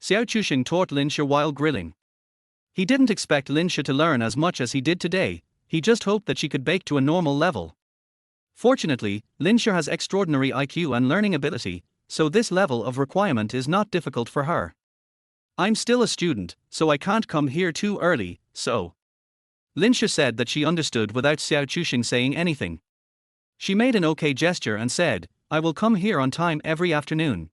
Xiao Chuxing taught Lin Shi while grilling. He didn't expect Lin Shi to learn as much as he did today, he just hoped that she could bake to a normal level. Fortunately, Lin Shi has extraordinary IQ and learning ability, so this level of requirement is not difficult for her. I'm still a student, so I can't come here too early, so. Lin Shi said that she understood without Xiao Chuxing saying anything. She made an okay gesture and said, I will come here on time every afternoon.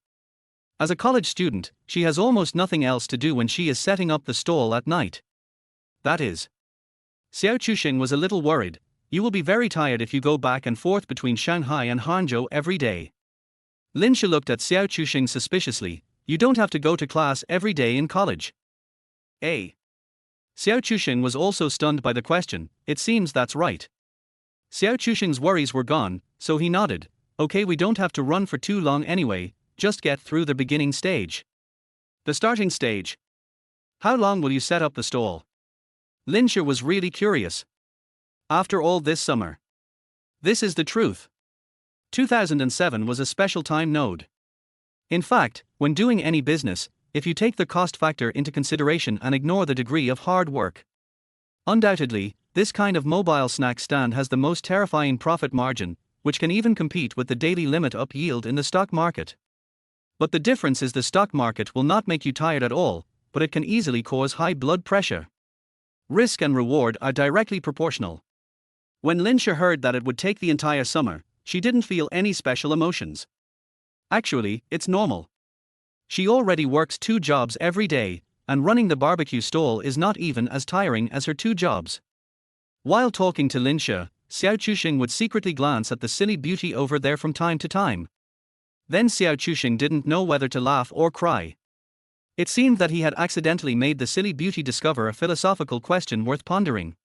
As a college student, she has almost nothing else to do when she is setting up the stall at night. That is. Xiao Chuxing was a little worried. You will be very tired if you go back and forth between Shanghai and Hangzhou every day. Lin Shi looked at Xiao Chuxing suspiciously. You don't have to go to class every day in college. Xiao Chuxing was also stunned by the question. It seems that's right. Xiao Chuxing's worries were gone, so he nodded. Okay, we don't have to run for too long anyway, just get through the beginning stage. The starting stage. How long will you set up the stall? Lin Shi was really curious. After all this summer. This is the truth. 2007 was a special time node. In fact, when doing any business, if you take the cost factor into consideration and ignore the degree of hard work. Undoubtedly, this kind of mobile snack stand has the most terrifying profit margin, which can even compete with the daily limit up yield in the stock market. But the difference is the stock market will not make you tired at all, but it can easily cause high blood pressure. Risk and reward are directly proportional. When Lin Shi heard that it would take the entire summer, she didn't feel any special emotions. Actually, it's normal. She already works 2 jobs every day, and running the barbecue stall is not even as tiring as her 2 jobs. While talking to Lin Shi, Xiao Chuxing would secretly glance at the silly beauty over there from time to time. Then Xiao Chuxing didn't know whether to laugh or cry. It seemed that he had accidentally made the silly beauty discover a philosophical question worth pondering.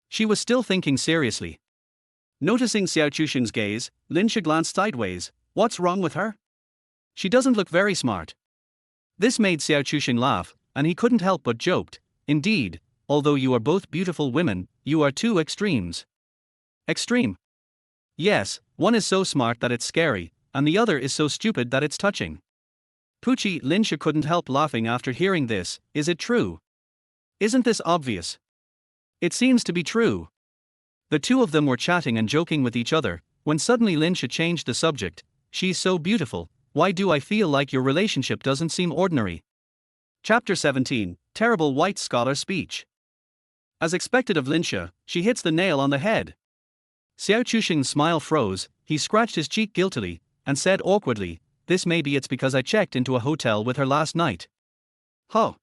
She was still thinking seriously. Noticing Xiao Chuxing's gaze, Lin Shi glanced sideways. What's wrong with her? She doesn't look very smart. This made Xiao Chuxing laugh, and he couldn't help but joked. Indeed, although you are both beautiful women, you are 2 extremes. Extreme? Yes, one is so smart that it's scary, and the other is so stupid that it's touching. Poochie, Lin Shi couldn't help laughing after hearing this. Is it true? Isn't this obvious? It seems to be true. The 2 of them were chatting and joking with each other, when suddenly Lin Shi changed the subject. She's so beautiful, why do I feel like your relationship doesn't seem ordinary? Chapter 17, Terrible White Scholar Speech. As expected of Lin Shi, she hits the nail on the head. Xiao Chuxing's smile froze, he scratched his cheek guiltily, and said awkwardly, this maybe it's because I checked into a hotel with her last night. Huh.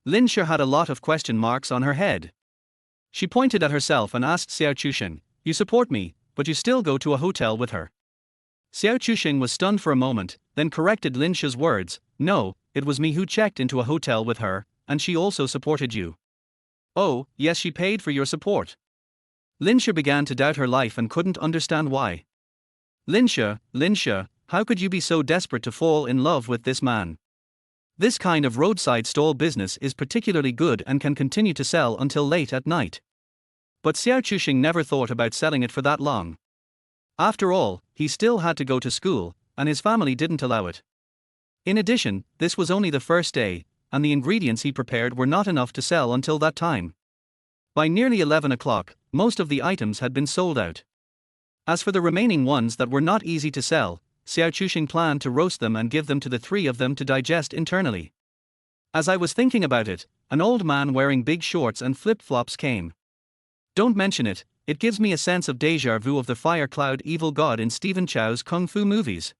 Lin Shi had a lot of question marks on her head. She pointed at herself and asked Xiao Chuxing, you support me, but you still go to a hotel with her. Xiao Chuxing was stunned for a moment, then corrected Lin Shi's words, no, it was me who checked into a hotel with her, and she also supported you. Oh, yes, she paid for your support. Lin Shi began to doubt her life and couldn't understand why. Lin Shi, how could you be so desperate to fall in love with this man? This kind of roadside stall business is particularly good and can continue to sell until late at night. But Xiao Chuxing never thought about selling it for that long. After all, he still had to go to school, and his family didn't allow it. In addition, this was only the first day, and the ingredients he prepared were not enough to sell until that time. By nearly 11 o'clock, most of the items had been sold out. As for the remaining ones that were not easy to sell, Xiao Chuxing planned to roast them and give them to the three of them to digest internally. As I was thinking about it, an old man wearing big shorts and flip-flops came. Don't mention it, it gives me a sense of déjà vu of the fire cloud evil god in Stephen Chow's kung fu movies.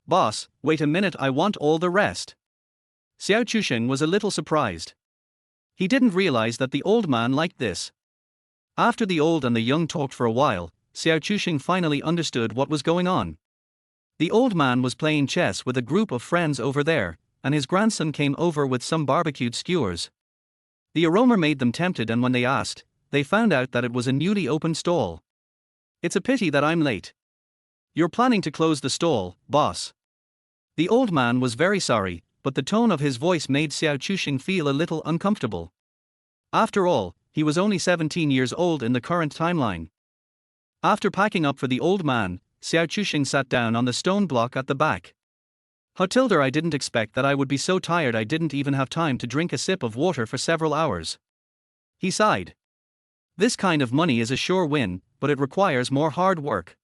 Boss, wait a minute, I want all the rest. Xiao Chuxing was a little surprised. He didn't realize that the old man liked this. After the old and the young talked for a while, Xiao Chuxing finally understood what was going on. The old man was playing chess with a group of friends over there, and his grandson came over with some barbecued skewers. The aroma made them tempted, and when they asked, they found out that it was a newly opened stall. It's a pity that I'm late. You're planning to close the stall, boss. The old man was very sorry, but the tone of his voice made Xiao Chuxing feel a little uncomfortable. After all, he was only 17 years old in the current timeline. After packing up for the old man, Xiao Chuxing sat down on the stone block at the back. Hotilder, I didn't expect that I would be so tired I didn't even have time to drink a sip of water for several hours. He sighed. This kind of money is a sure win, but it requires more hard work.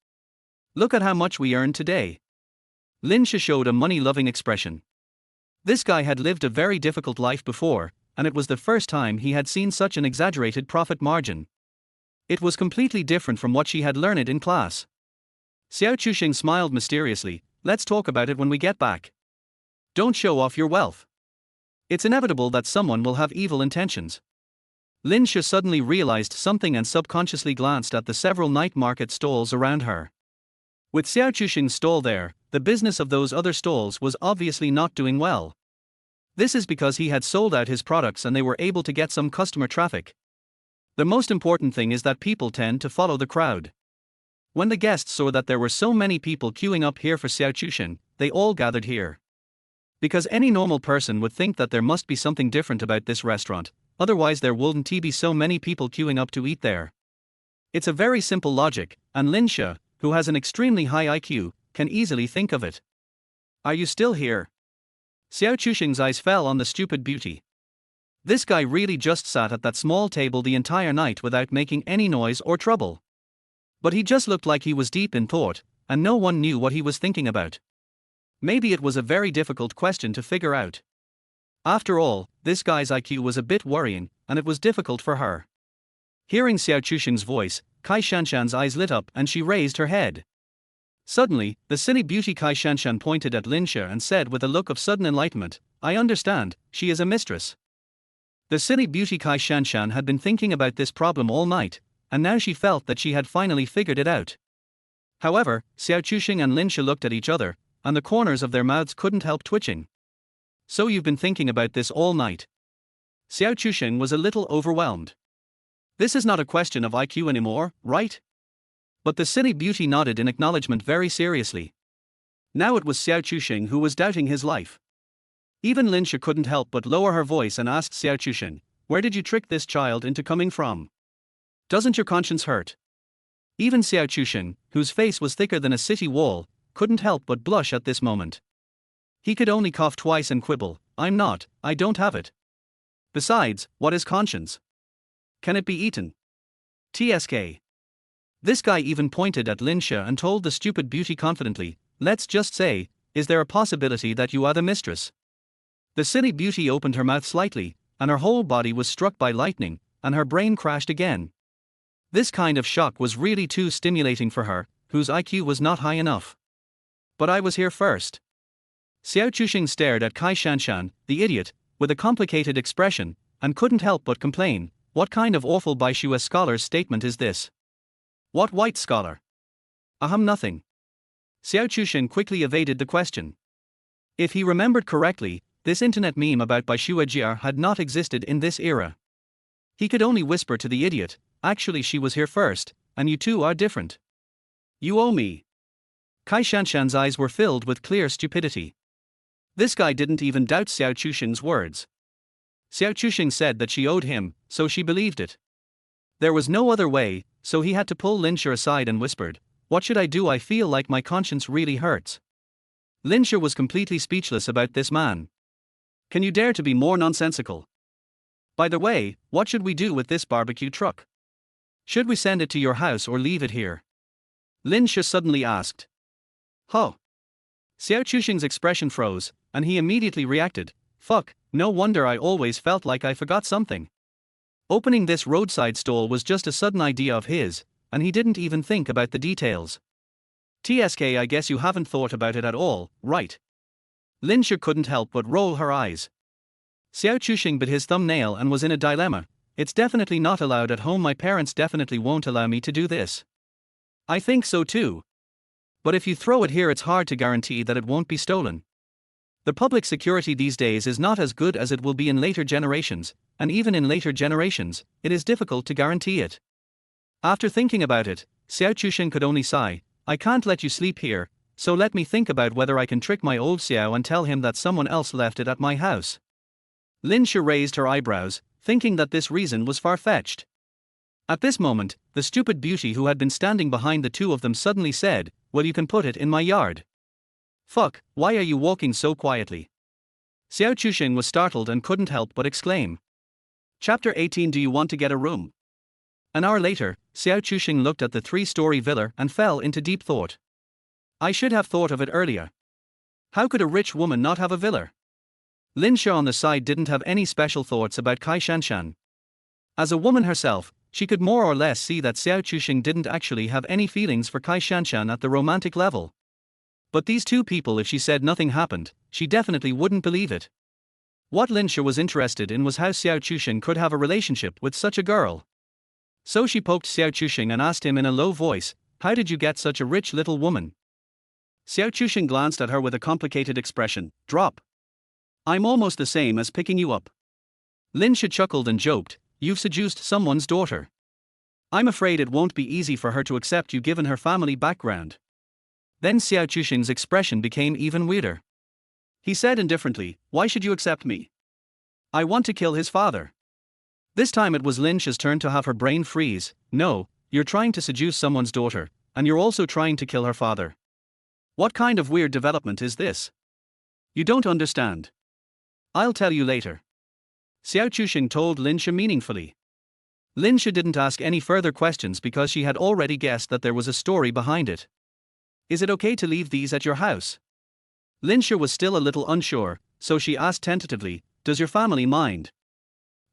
Look at how much we earned today. Lin Shi showed a money-loving expression. This guy had lived a very difficult life before, and it was the first time he had seen such an exaggerated profit margin. It was completely different from what she had learned in class. Xiao Chuxing smiled mysteriously. Let's talk about it when we get back. Don't show off your wealth. It's inevitable that someone will have evil intentions. Lin Shi suddenly realized something and subconsciously glanced at the several night market stalls around her. With Xiao Chuxing's stall there, the business of those other stalls was obviously not doing well. This is because he had sold out his products and they were able to get some customer traffic. The most important thing is that people tend to follow the crowd. When the guests saw that there were so many people queuing up here for Xiao Chuxing, they all gathered here. Because any normal person would think that there must be something different about this restaurant, otherwise there wouldn't be so many people queuing up to eat there. It's a very simple logic, and Lin Shi, who has an extremely high IQ, can easily think of it. Are you still here? Xiao Chuxing's eyes fell on the stupid beauty. This guy really just sat at that small table the entire night without making any noise or trouble. But he just looked like he was deep in thought, and no one knew what he was thinking about. Maybe it was a very difficult question to figure out. After all, this guy's IQ was a bit worrying, and it was difficult for her. Hearing Xiao Chuxing's voice, Kai Shanshan's eyes lit up and she raised her head. Suddenly, the silly beauty Kai Shanshan pointed at Lin Shi and said with a look of sudden enlightenment, I understand, she is a mistress. The silly beauty Kai Shanshan had been thinking about this problem all night, and now she felt that she had finally figured it out. However, Xiao Chuxing and Lin Shi looked at each other, and the corners of their mouths couldn't help twitching. So you've been thinking about this all night? Xiao Chuxing was a little overwhelmed. This is not a question of IQ anymore, right? But the silly beauty nodded in acknowledgement very seriously. Now it was Xiao Chuxing who was doubting his life. Even Lin Shi couldn't help but lower her voice and asked Xiao Chuxing, where did you trick this child into coming from? Doesn't your conscience hurt? Even Xiao Chuxing, whose face was thicker than a city wall, couldn't help but blush at this moment. He could only cough twice and quibble, I don't have it. Besides, what is conscience? Can it be eaten? TSK. This guy even pointed at Lin Shi and told the stupid beauty confidently, let's just say, is there a possibility that you are the mistress? The silly beauty opened her mouth slightly, and her whole body was struck by lightning, and her brain crashed again. This kind of shock was really too stimulating for her, whose IQ was not high enough. But I was here first. Xiao Chuxing stared at Kai Shanshan, the idiot, with a complicated expression, and couldn't help but complain, what kind of awful Baishua scholar's statement is this? What white scholar? Nothing. Xiao Chuxing quickly evaded the question. If he remembered correctly, this internet meme about Baishua Jia had not existed in this era. He could only whisper to the idiot, actually she was here first, and you two are different. You owe me. Kai Shanshan's eyes were filled with clear stupidity. This guy didn't even doubt Xiao Chuxing's words. Xiao Chuxing said that she owed him, so she believed it. There was no other way, so he had to pull Lin Shi aside and whispered, what should I do? I feel like my conscience really hurts. Lin Shi was completely speechless about this man. Can you dare to be more nonsensical? By the way, what should we do with this barbecue truck? Should we send it to your house or leave it here? Lin Shi suddenly asked. Huh? Xiao Chuxing's expression froze, and he immediately reacted. Fuck, no wonder I always felt like I forgot something. Opening this roadside stall was just a sudden idea of his, and he didn't even think about the details. TSK, I guess you haven't thought about it at all, right? Lin Shi couldn't help but roll her eyes. Xiao Chuxing bit his thumbnail and was in a dilemma. It's definitely not allowed at home. My parents definitely won't allow me to do this. I think so too. But if you throw it here, it's hard to guarantee that it won't be stolen. The public security these days is not as good as it will be in later generations, and even in later generations, it is difficult to guarantee it. After thinking about it, Xiao Chuxing could only sigh. I can't let you sleep here, so let me think about whether I can trick my old Xiao and tell him that someone else left it at my house. Lin Shi raised her eyebrows, thinking that this reason was far-fetched. At this moment, the stupid beauty who had been standing behind the two of them suddenly said, well, you can put it in my yard. Fuck, why are you walking so quietly? Xiao Chuxing was startled and couldn't help but exclaim. Chapter 18. Do you want to get a room? An hour later, Xiao Chuxing looked at the 3-story villa and fell into deep thought. I should have thought of it earlier. How could a rich woman not have a villa? Lin Shi on the side didn't have any special thoughts about Kai Shanshan. As a woman herself, she could more or less see that Xiao Chuxing didn't actually have any feelings for Kai Shanshan at the romantic level. But these two people, if she said nothing happened, she definitely wouldn't believe it. What Lin Shi was interested in was how Xiao Chuxing could have a relationship with such a girl. So she poked Xiao Chuxing and asked him in a low voice, how did you get such a rich little woman? Xiao Chuxing glanced at her with a complicated expression. Drop. I'm almost the same as picking you up. Lin Shi chuckled and joked, you've seduced someone's daughter. I'm afraid it won't be easy for her to accept you given her family background. Then Xiao Chuxing's expression became even weirder. He said indifferently, why should you accept me? I want to kill his father. This time it was Lin Shi's turn to have her brain freeze. No, you're trying to seduce someone's daughter, and you're also trying to kill her father. What kind of weird development is this? You don't understand. I'll tell you later. Xiao Chuxing told Lin Shi meaningfully. Lin Shi didn't ask any further questions because she had already guessed that there was a story behind it. Is it okay to leave these at your house? Lin Shi was still a little unsure, so she asked tentatively, does your family mind?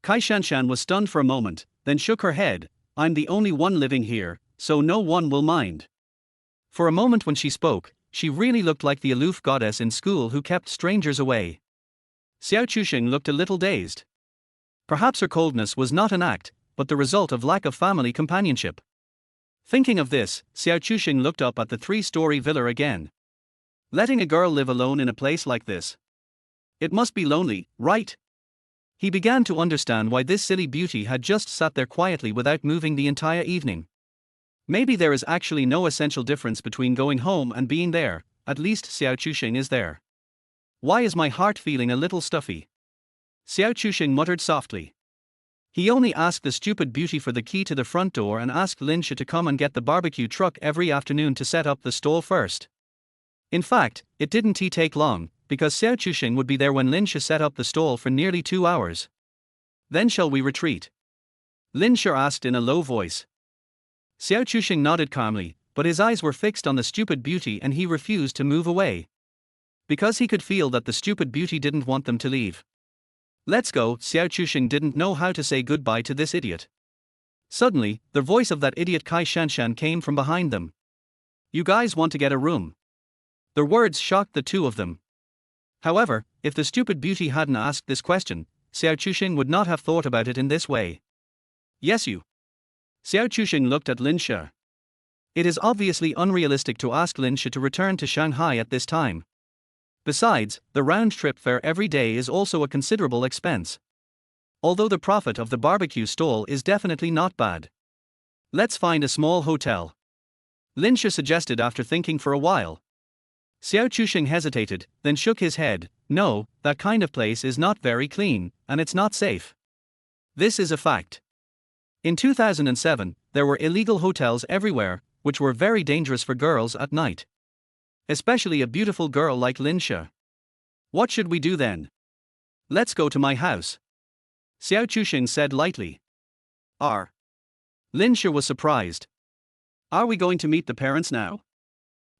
Kai Shanshan was stunned for a moment, then shook her head, I'm the only one living here, so no one will mind. For a moment when she spoke, she really looked like the aloof goddess in school who kept strangers away. Xiao Chuxing looked a little dazed. Perhaps her coldness was not an act, but the result of lack of family companionship. Thinking of this, Xiao Chuxing looked up at the 3-story villa again. Letting a girl live alone in a place like this. It must be lonely, right? He began to understand why this silly beauty had just sat there quietly without moving the entire evening. Maybe there is actually no essential difference between going home and being there, at least Xiao Chuxing is there. Why is my heart feeling a little stuffy? Xiao Chuxing muttered softly. He only asked the stupid beauty for the key to the front door and asked Lin Shi to come and get the barbecue truck every afternoon to set up the stall first. In fact, it didn't take long, because Xiao Chuxing would be there when Lin Shi set up the stall for nearly 2 hours. Then shall we retreat? Lin Shi asked in a low voice. Xiao Chuxing nodded calmly, but his eyes were fixed on the stupid beauty and he refused to move away. Because he could feel that the stupid beauty didn't want them to leave. Let's go. Xiao Chuxing didn't know how to say goodbye to this idiot. Suddenly, the voice of that idiot Kai Shanshan came from behind them. You guys want to get a room? The words shocked the two of them. However, if the stupid beauty hadn't asked this question, Xiao Chuxing would not have thought about it in this way. Yes, you. Xiao Chuxing looked at Lin Shi. It is obviously unrealistic to ask Lin Shi to return to Shanghai at this time. Besides, the round-trip fare every day is also a considerable expense. Although the profit of the barbecue stall is definitely not bad. Let's find a small hotel. Lin Shi suggested after thinking for a while. Xiao Chuxing hesitated, then shook his head. No, that kind of place is not very clean, and it's not safe. This is a fact. In 2007, there were illegal hotels everywhere, which were very dangerous for girls at night. Especially a beautiful girl like Lin Shi. What should we do then? Let's go to my house. Xiao Chuxing said lightly. Are. Lin Shi was surprised. Are we going to meet the parents now?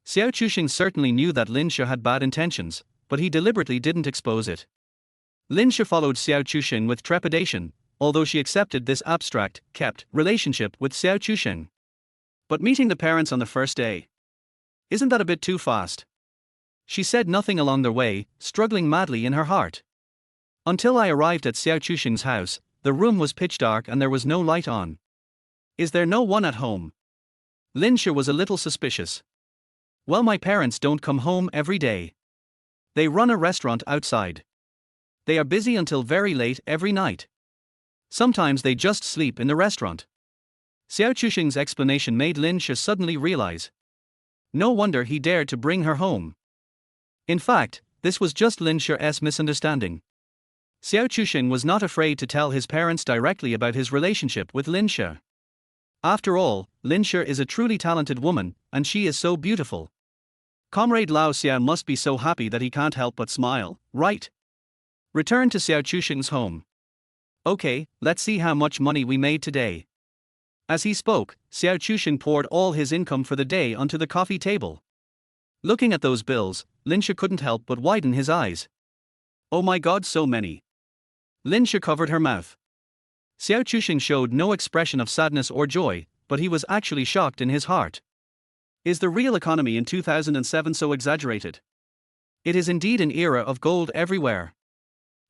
Xiao Chuxing certainly knew that Lin Shi had bad intentions, but he deliberately didn't expose it. Lin Shi followed Xiao Chuxing with trepidation, although she accepted this abstract, kept relationship with Xiao Chuxing. But meeting the parents on the first day? Isn't that a bit too fast? She said nothing along the way, struggling madly in her heart. Until I arrived at Xiao Chuxing's house, the room was pitch dark and there was no light on. Is there no one at home? Lin Shi was a little suspicious. Well, my parents don't come home every day. They run a restaurant outside. They are busy until very late every night. Sometimes they just sleep in the restaurant. Xiao Chuxing's explanation made Lin Shi suddenly realize. No wonder he dared to bring her home. In fact, this was just Lin Shi's misunderstanding. Xiao Chuxing was not afraid to tell his parents directly about his relationship with Lin Shi. After all, Lin Shi is a truly talented woman, and she is so beautiful. Comrade Lao Xia must be so happy that he can't help but smile, right? Return to Xiao Chuxing's home. Okay, let's see how much money we made today. As he spoke, Xiao Chuxing poured all his income for the day onto the coffee table. Looking at those bills, Lin Shi couldn't help but widen his eyes. Oh my god, so many. Lin Shi covered her mouth. Xiao Chuxing showed no expression of sadness or joy, but he was actually shocked in his heart. Is the real economy in 2007 so exaggerated? It is indeed an era of gold everywhere.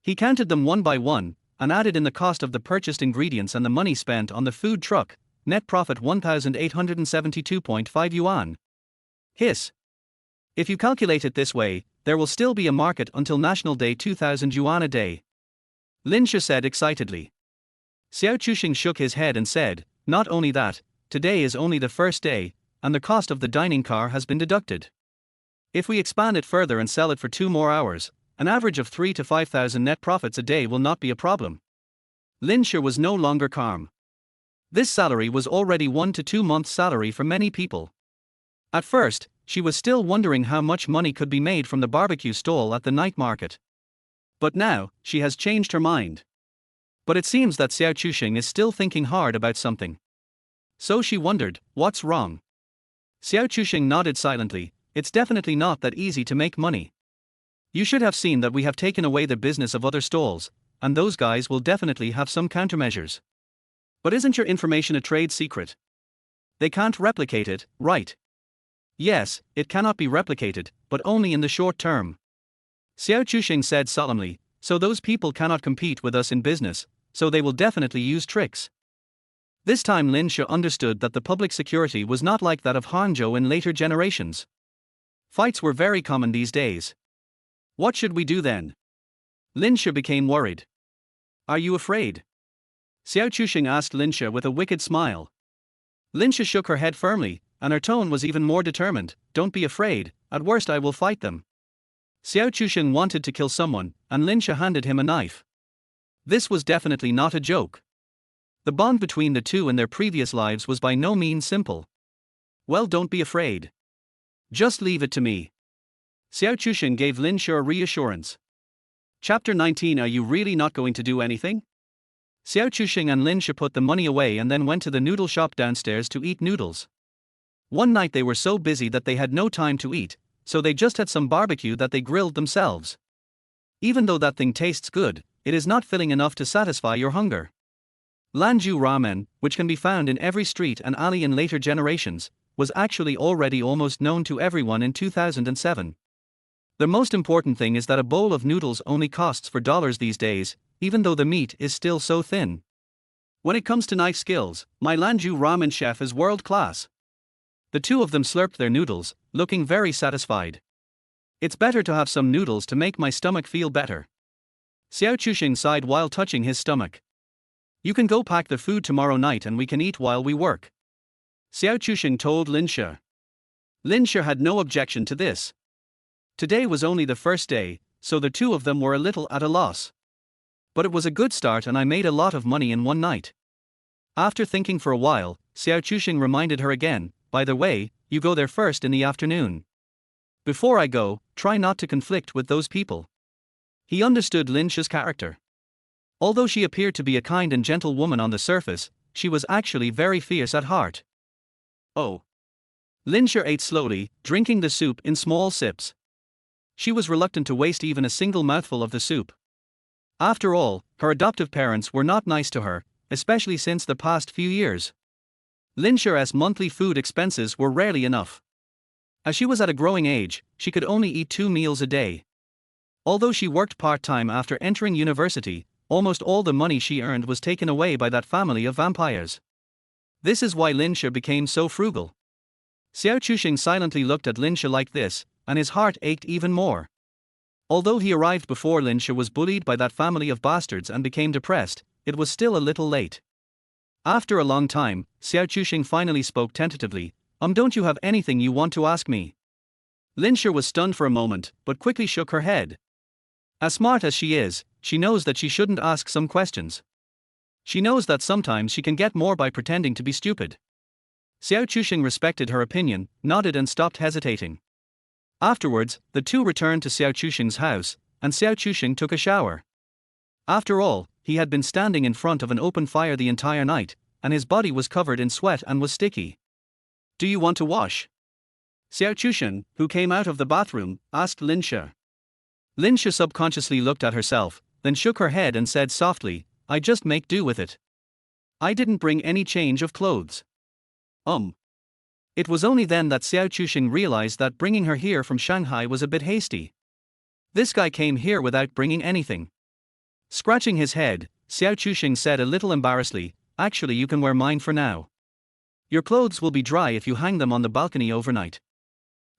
He counted them one by one, and added in the cost of the purchased ingredients and the money spent on the food truck, net profit 1,872.5 yuan. Hiss. If you calculate it this way, there will still be a market until National Day 2,000 yuan a day. Lin Shi said excitedly. Xiao Chuxing shook his head and said, not only that, today is only the first day, and the cost of the dining car has been deducted. If we expand it further and sell it for 2 more hours, an average of 3,000 to 5,000 net profits a day will not be a problem. Lin Shi was no longer calm. This salary was already 1 to 2 months' salary for many people. At first, she was still wondering how much money could be made from the barbecue stall at the night market. But now, she has changed her mind. But it seems that Xiao Chuxing is still thinking hard about something. So she wondered, what's wrong? Xiao Chuxing nodded silently. It's definitely not that easy to make money. You should have seen that we have taken away the business of other stalls, and those guys will definitely have some countermeasures. But isn't your information a trade secret? They can't replicate it, right? Yes, it cannot be replicated, but only in the short term. Xiao Chuxing said solemnly, so those people cannot compete with us in business, so they will definitely use tricks. This time Lin Shi understood that the public security was not like that of Hangzhou in later generations. Fights were very common these days. What should we do then? Lin Shi became worried. Are you afraid? Xiao Chuxing asked Lin Shi with a wicked smile. Lin Shi shook her head firmly, and her tone was even more determined. Don't be afraid, at worst I will fight them. Xiao Chuxing wanted to kill someone, and Lin Shi handed him a knife. This was definitely not a joke. The bond between the two in their previous lives was by no means simple. Well, don't be afraid. Just leave it to me. Xiao Chuxing gave Lin Shi a reassurance. Chapter 19. Are you really not going to do anything? Xiao Chuxing and Lin Shi put the money away and then went to the noodle shop downstairs to eat noodles. One night they were so busy that they had no time to eat, so they just had some barbecue that they grilled themselves. Even though that thing tastes good, it is not filling enough to satisfy your hunger. Lanju ramen, which can be found in every street and alley in later generations, was actually already almost known to everyone in 2007. The most important thing is that a bowl of noodles only costs $4 these days, even though the meat is still so thin. When it comes to knife skills, my Lanju ramen chef is world class. The two of them slurped their noodles, looking very satisfied. It's better to have some noodles to make my stomach feel better. Xiao Chuxing sighed while touching his stomach. You can go pack the food tomorrow night and we can eat while we work. Xiao Chuxing told Lin Shi. Lin Shi had no objection to this. Today was only the first day, so the two of them were a little at a loss. But it was a good start and I made a lot of money in one night. After thinking for a while, Xiao Chuxing reminded her again, by the way, you go there first in the afternoon. Before I go, try not to conflict with those people. He understood Lin She's character. Although she appeared to be a kind and gentle woman on the surface, she was actually very fierce at heart. Oh. Lin She ate slowly, drinking the soup in small sips. She was reluctant to waste even a single mouthful of the soup. After all, her adoptive parents were not nice to her, especially since the past few years. Lin She's monthly food expenses were rarely enough. As she was at a growing age, she could only eat 2 meals a day. Although she worked part-time after entering university, almost all the money she earned was taken away by that family of vampires. This is why Lin She became so frugal. Xiao Chuxing silently looked at Lin She like this, and his heart ached even more. Although he arrived before Lin She was bullied by that family of bastards and became depressed, it was still a little late. After a long time, Xiao Chuxing finally spoke tentatively, don't you have anything you want to ask me? Lin She was stunned for a moment, but quickly shook her head. As smart as she is, she knows that she shouldn't ask some questions. She knows that sometimes she can get more by pretending to be stupid. Xiao Chuxing respected her opinion, nodded and stopped hesitating. Afterwards, the two returned to Xiao Chuxing's house, and Xiao Chuxing took a shower. After all, he had been standing in front of an open fire the entire night, and his body was covered in sweat and was sticky. Do you want to wash? Xiao Chuxing, who came out of the bathroom, asked Lin She. Lin She subconsciously looked at herself, then shook her head and said softly, I just make do with it. I didn't bring any change of clothes. It was only then that Xiao Chuxing realized that bringing her here from Shanghai was a bit hasty. This guy came here without bringing anything. Scratching his head, Xiao Chuxing said a little embarrassedly, actually you can wear mine for now. Your clothes will be dry if you hang them on the balcony overnight.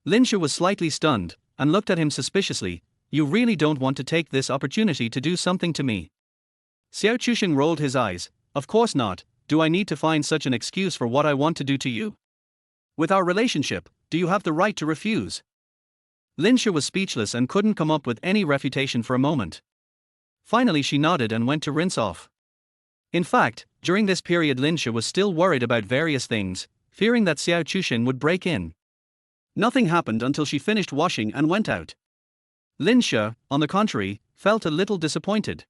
Lin She was slightly stunned, and looked at him suspiciously. You really don't want to take this opportunity to do something to me? Xiao Chuxing rolled his eyes. Of course not. Do I need to find such an excuse for what I want to do to you? With our relationship, do you have the right to refuse? Lin She was speechless and couldn't come up with any refutation for a moment. Finally she nodded and went to rinse off. In fact, during this period Lin She was still worried about various things, fearing that Xiao Chuxing would break in. Nothing happened until she finished washing and went out. Lin She, on the contrary, felt a little disappointed.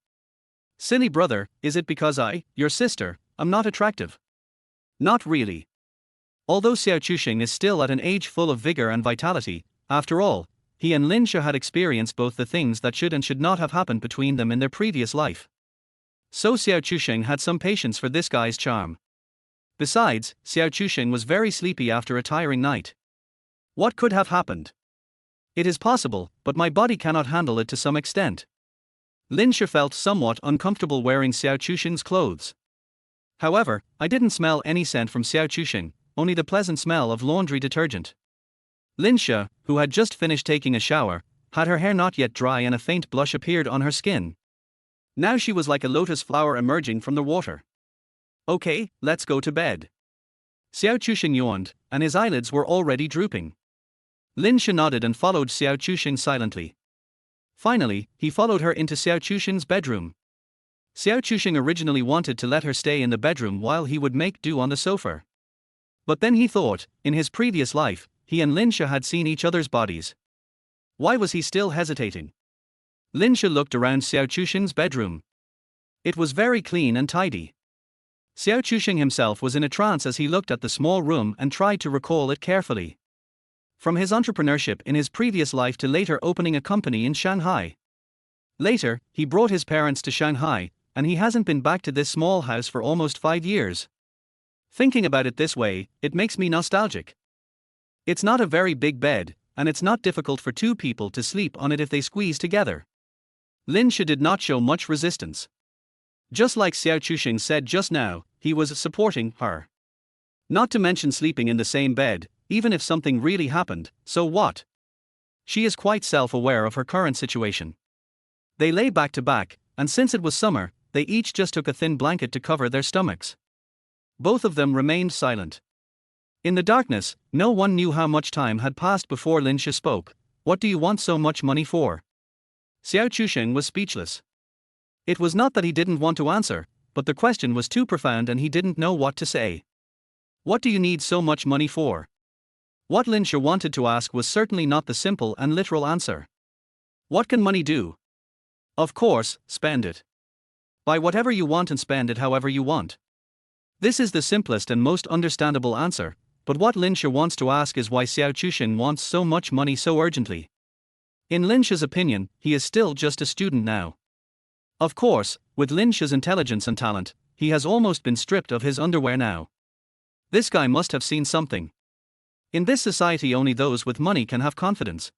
Silly brother, is it because your sister, am not attractive? Not really. Although Xiao Chuxing is still at an age full of vigor and vitality, after all, he and Lin She had experienced both the things that should and should not have happened between them in their previous life. So Xiao Chuxing had some patience for this guy's charm. Besides, Xiao Chuxing was very sleepy after a tiring night. What could have happened? It is possible, but my body cannot handle it to some extent. Lin She felt somewhat uncomfortable wearing Xiao Chuxing's clothes. However, I didn't smell any scent from Xiao Chuxing, only the pleasant smell of laundry detergent. Lin She, who had just finished taking a shower, had her hair not yet dry and a faint blush appeared on her skin. Now she was like a lotus flower emerging from the water. Okay, let's go to bed. Xiao Chuxing yawned, and his eyelids were already drooping. Lin She nodded and followed Xiao Chuxing silently. Finally, he followed her into Xiao Chuxing's bedroom. Xiao Chuxing originally wanted to let her stay in the bedroom while he would make do on the sofa. But then he thought, in his previous life, he and Lin She had seen each other's bodies. Why was he still hesitating? Lin She looked around Xiao Chuxing's bedroom. It was very clean and tidy. Xiao Chuxing himself was in a trance as he looked at the small room and tried to recall it carefully. From his entrepreneurship in his previous life to later opening a company in Shanghai. Later, he brought his parents to Shanghai, and he hasn't been back to this small house for almost 5 years. Thinking about it this way, it makes me nostalgic. It's not a very big bed, and it's not difficult for 2 people to sleep on it if they squeeze together. Lin She did not show much resistance. Just like Xiao Chuxing said just now, he was supporting her. Not to mention sleeping in the same bed, even if something really happened, so what? She is quite self-aware of her current situation. They lay back to back, and since it was summer, they each just took a thin blanket to cover their stomachs. Both of them remained silent. In the darkness, no one knew how much time had passed before Lin She spoke. What do you want so much money for? Xiao Chuxing was speechless. It was not that he didn't want to answer, but the question was too profound and he didn't know what to say. What do you need so much money for? What Lin Shi wanted to ask was certainly not the simple and literal answer. What can money do? Of course, spend it. Buy whatever you want and spend it however you want. This is the simplest and most understandable answer, but what Lin Shi wants to ask is why Xiao Chuxing wants so much money so urgently. In Lin Shi's opinion, he is still just a student now. Of course, with Lin Shi's intelligence and talent, he has almost been stripped of his underwear now. This guy must have seen something. In this society only those with money can have confidence.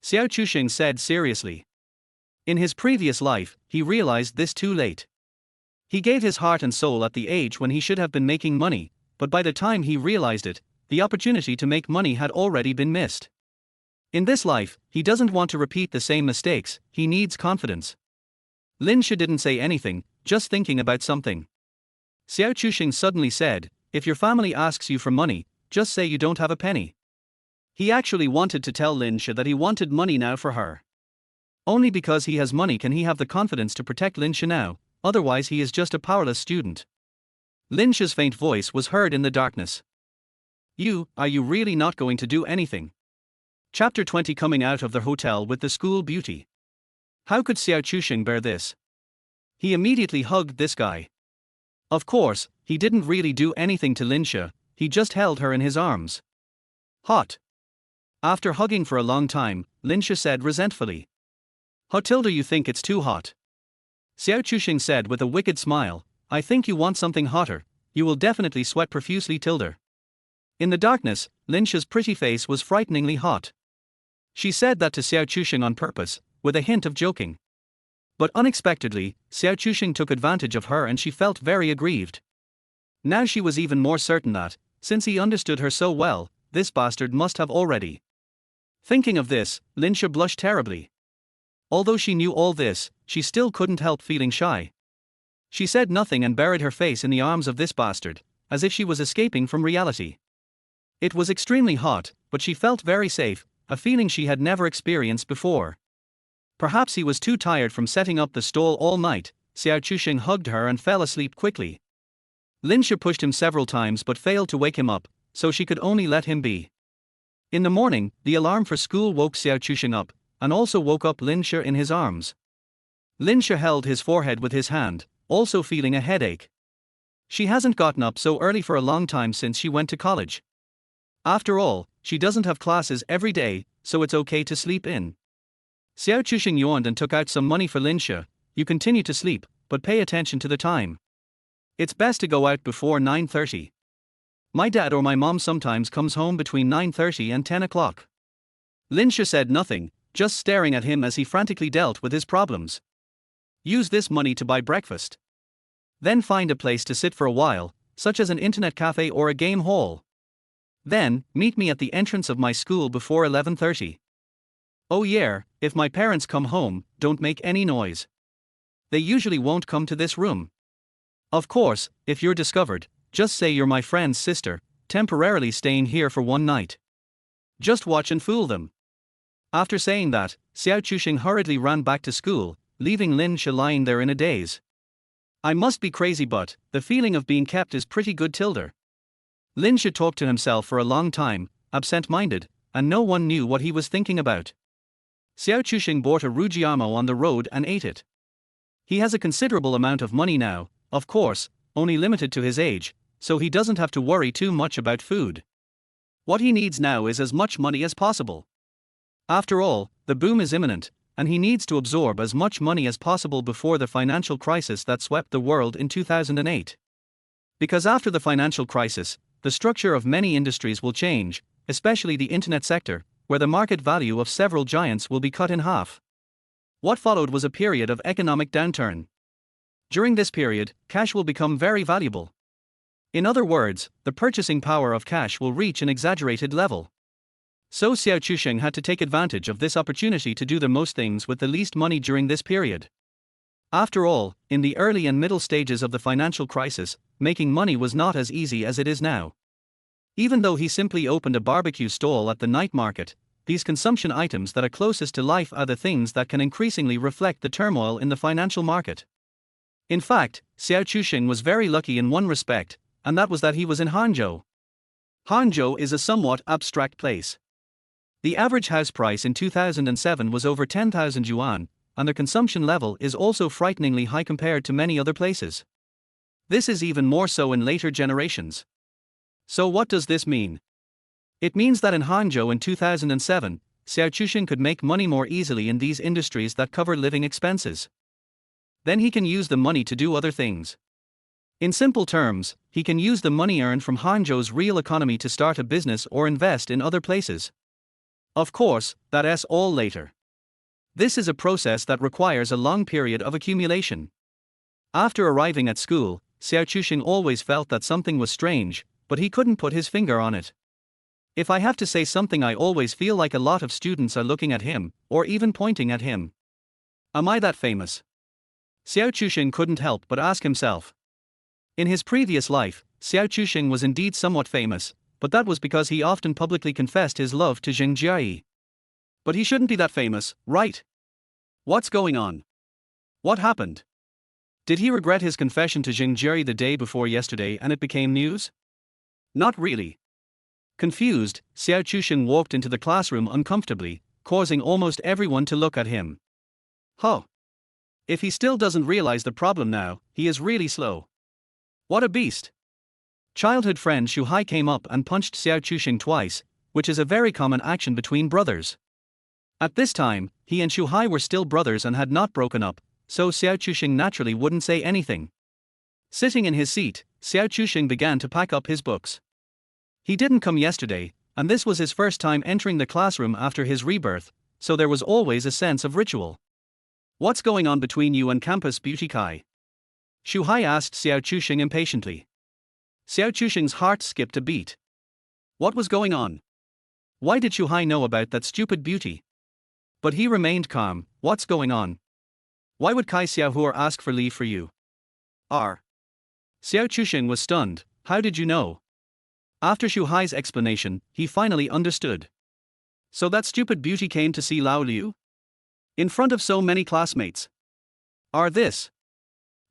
Xiao Chuxing said seriously. In his previous life, he realized this too late. He gave his heart and soul at the age when he should have been making money, but by the time he realized it, the opportunity to make money had already been missed. In this life, he doesn't want to repeat the same mistakes, he needs confidence. Lin Shi didn't say anything, just thinking about something. Xiao Chuxing suddenly said, "If your family asks you for money, just say you don't have a penny." He actually wanted to tell Lin Shi that he wanted money now for her. Only because he has money can he have the confidence to protect Lin Shi now, otherwise he is just a powerless student. Lin Shi's faint voice was heard in the darkness. Are you really not going to do anything? Chapter 20. Coming out of the hotel with the school beauty. How could Xiao Chuxing bear this? He immediately hugged this guy. Of course, he didn't really do anything to Lin Shi, he just held her in his arms. Hot. After hugging for a long time, Lin Shi said resentfully. How tilde you think it's too hot? Xiao Chuxing said with a wicked smile, I think you want something hotter, you will definitely sweat profusely tilde. In the darkness, Lin Shi's pretty face was frighteningly hot. She said that to Xiao Chuxing on purpose, with a hint of joking. But unexpectedly, Xiao Chuxing took advantage of her and she felt very aggrieved. Now she was even more certain that, since he understood her so well, this bastard must have already. Thinking of this, Lin Shi blushed terribly. Although she knew all this, she still couldn't help feeling shy. She said nothing and buried her face in the arms of this bastard, as if she was escaping from reality. It was extremely hot, but she felt very safe, a feeling she had never experienced before. Perhaps he was too tired from setting up the stall all night. Xiao Chuxing hugged her and fell asleep quickly. Lin Shi pushed him several times but failed to wake him up, so she could only let him be. In the morning, the alarm for school woke Xiao Chuxing up, and also woke up Lin Shi in his arms. Lin Shi held his forehead with his hand, also feeling a headache. She hasn't gotten up so early for a long time since she went to college. After all, she doesn't have classes every day, so it's okay to sleep in. Xiao Chuxing yawned and took out some money for Lin Shi. You continue to sleep, but pay attention to the time. It's best to go out before 9:30. My dad or my mom sometimes comes home between 9:30 and 10 o'clock. Lin Shi said nothing, just staring at him as he frantically dealt with his problems. Use this money to buy breakfast. Then find a place to sit for a while, such as an internet cafe or a game hall. Then, meet me at the entrance of my school before 11:30. Oh yeah, if my parents come home, don't make any noise. They usually won't come to this room. Of course, if you're discovered, just say you're my friend's sister, temporarily staying here for one night. Just watch and fool them. After saying that, Xiao Chuxing hurriedly ran back to school, leaving Lin Shi lying there in a daze. I must be crazy, but the feeling of being kept is pretty good tilde. Lin Shi talked to himself for a long time, absent-minded, and no one knew what he was thinking about. Xiao Chuxing bought a rujiamo on the road and ate it. He has a considerable amount of money now, of course, only limited to his age, so he doesn't have to worry too much about food. What he needs now is as much money as possible. After all, the boom is imminent, and he needs to absorb as much money as possible before the financial crisis that swept the world in 2008. Because after the financial crisis, the structure of many industries will change, especially the internet sector, where the market value of several giants will be cut in half. What followed was a period of economic downturn. During this period, cash will become very valuable. In other words, the purchasing power of cash will reach an exaggerated level. So Xiao Chuxing had to take advantage of this opportunity to do the most things with the least money during this period. After all, in the early and middle stages of the financial crisis, making money was not as easy as it is now. Even though he simply opened a barbecue stall at the night market, these consumption items that are closest to life are the things that can increasingly reflect the turmoil in the financial market. In fact, Xiao Chuxing was very lucky in one respect, and that was that he was in Hangzhou. Hangzhou is a somewhat abstract place. The average house price in 2007 was over 10,000 yuan, and the consumption level is also frighteningly high compared to many other places. This is even more so in later generations. So what does this mean? It means that in Hangzhou in 2007, Xiao Chuxing could make money more easily in these industries that cover living expenses. Then he can use the money to do other things. In simple terms, he can use the money earned from Hangzhou's real economy to start a business or invest in other places. Of course, that's all later. This is a process that requires a long period of accumulation. After arriving at school, Xiao Chuxing always felt that something was strange, but he couldn't put his finger on it. If I have to say something, I always feel like a lot of students are looking at him, or even pointing at him. Am I that famous? Xiao Chuxing couldn't help but ask himself. In his previous life, Xiao Chuxing was indeed somewhat famous, but that was because he often publicly confessed his love to Jing Jiayi. But he shouldn't be that famous, right? What's going on? What happened? Did he regret his confession to Jing Jiayi the day before yesterday and it became news? Not really. Confused, Xiao Chuxing walked into the classroom uncomfortably, causing almost everyone to look at him. Huh. If he still doesn't realize the problem now, he is really slow. What a beast! Childhood friend Xu Hai came up and punched Xiao Chuxing twice, which is a very common action between brothers. At this time, he and Xu Hai were still brothers and had not broken up, so Xiao Chuxing naturally wouldn't say anything. Sitting in his seat, Xiao Chuxing began to pack up his books. He didn't come yesterday, and this was his first time entering the classroom after his rebirth, so there was always a sense of ritual. What's going on between you and Campus Beauty Kai? Xu Hai asked Xiao Chuxing impatiently. Xiao Chuxing's heart skipped a beat. What was going on? Why did Xu Hai know about that stupid beauty? But he remained calm. What's going on? Why would Kai Xiaohua ask for leave for you? Xiao Chuxing was stunned. How did you know? After Xu Hai's explanation, he finally understood. So that stupid beauty came to see Lao Liu? In front of so many classmates. This.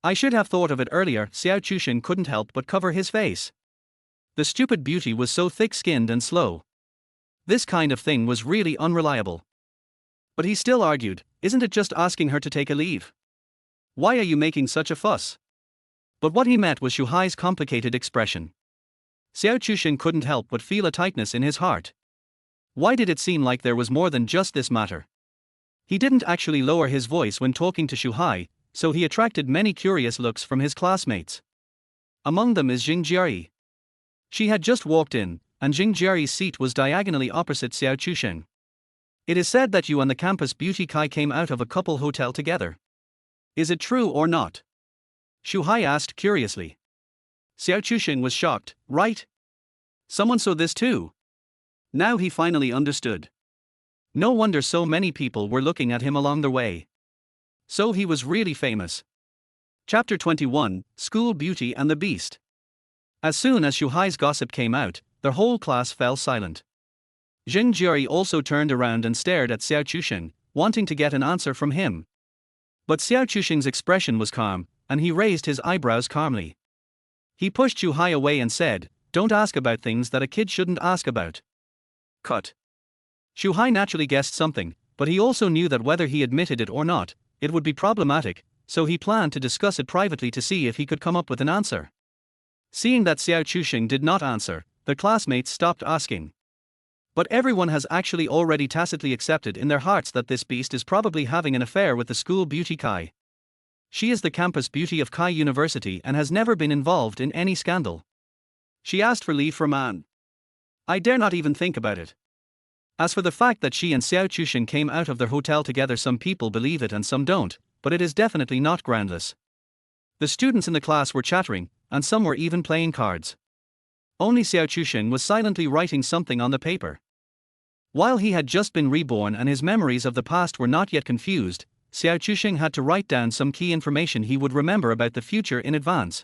I should have thought of it earlier. Xiao Chuxing couldn't help but cover his face. The stupid beauty was so thick-skinned and slow. This kind of thing was really unreliable. But he still argued, isn't it just asking her to take a leave? Why are you making such a fuss? But what he met was Xu Hai's complicated expression. Xiao Chuxing couldn't help but feel a tightness in his heart. Why did it seem like there was more than just this matter? He didn't actually lower his voice when talking to Xu Hai, so he attracted many curious looks from his classmates. Among them is Jing Jiayi. She had just walked in, and Jing Jiayi's seat was diagonally opposite Xiao Chuxing. It is said that you and the Campus Beauty Kai came out of a couple hotel together. Is it true or not? Xu Hai asked curiously. Xiao Chuxing was shocked, right? Someone saw this too. Now he finally understood. No wonder so many people were looking at him along the way. So he was really famous. Chapter 21, School Beauty and the Beast. As soon as Xu Hai's gossip came out, the whole class fell silent. Jing Jiayi also turned around and stared at Xiao Chuxing, wanting to get an answer from him. But Xiao Chuxing's expression was calm, and he raised his eyebrows calmly. He pushed Xu Hai away and said, "Don't ask about things that a kid shouldn't ask about." Cut. Xu Hai naturally guessed something, but he also knew that whether he admitted it or not, it would be problematic, so he planned to discuss it privately to see if he could come up with an answer. Seeing that Xiao Chuxing did not answer, the classmates stopped asking. But everyone has actually already tacitly accepted in their hearts that this beast is probably having an affair with the school beauty Kai. She is the campus beauty of Kai University and has never been involved in any scandal. She asked for leave from An. I dare not even think about it. As for the fact that she and Xiao Chuxing came out of their hotel together, some people believe it and some don't, but it is definitely not groundless. The students in the class were chattering, and some were even playing cards. Only Xiao Chuxing was silently writing something on the paper. While he had just been reborn and his memories of the past were not yet confused, Xiao Chuxing had to write down some key information he would remember about the future in advance.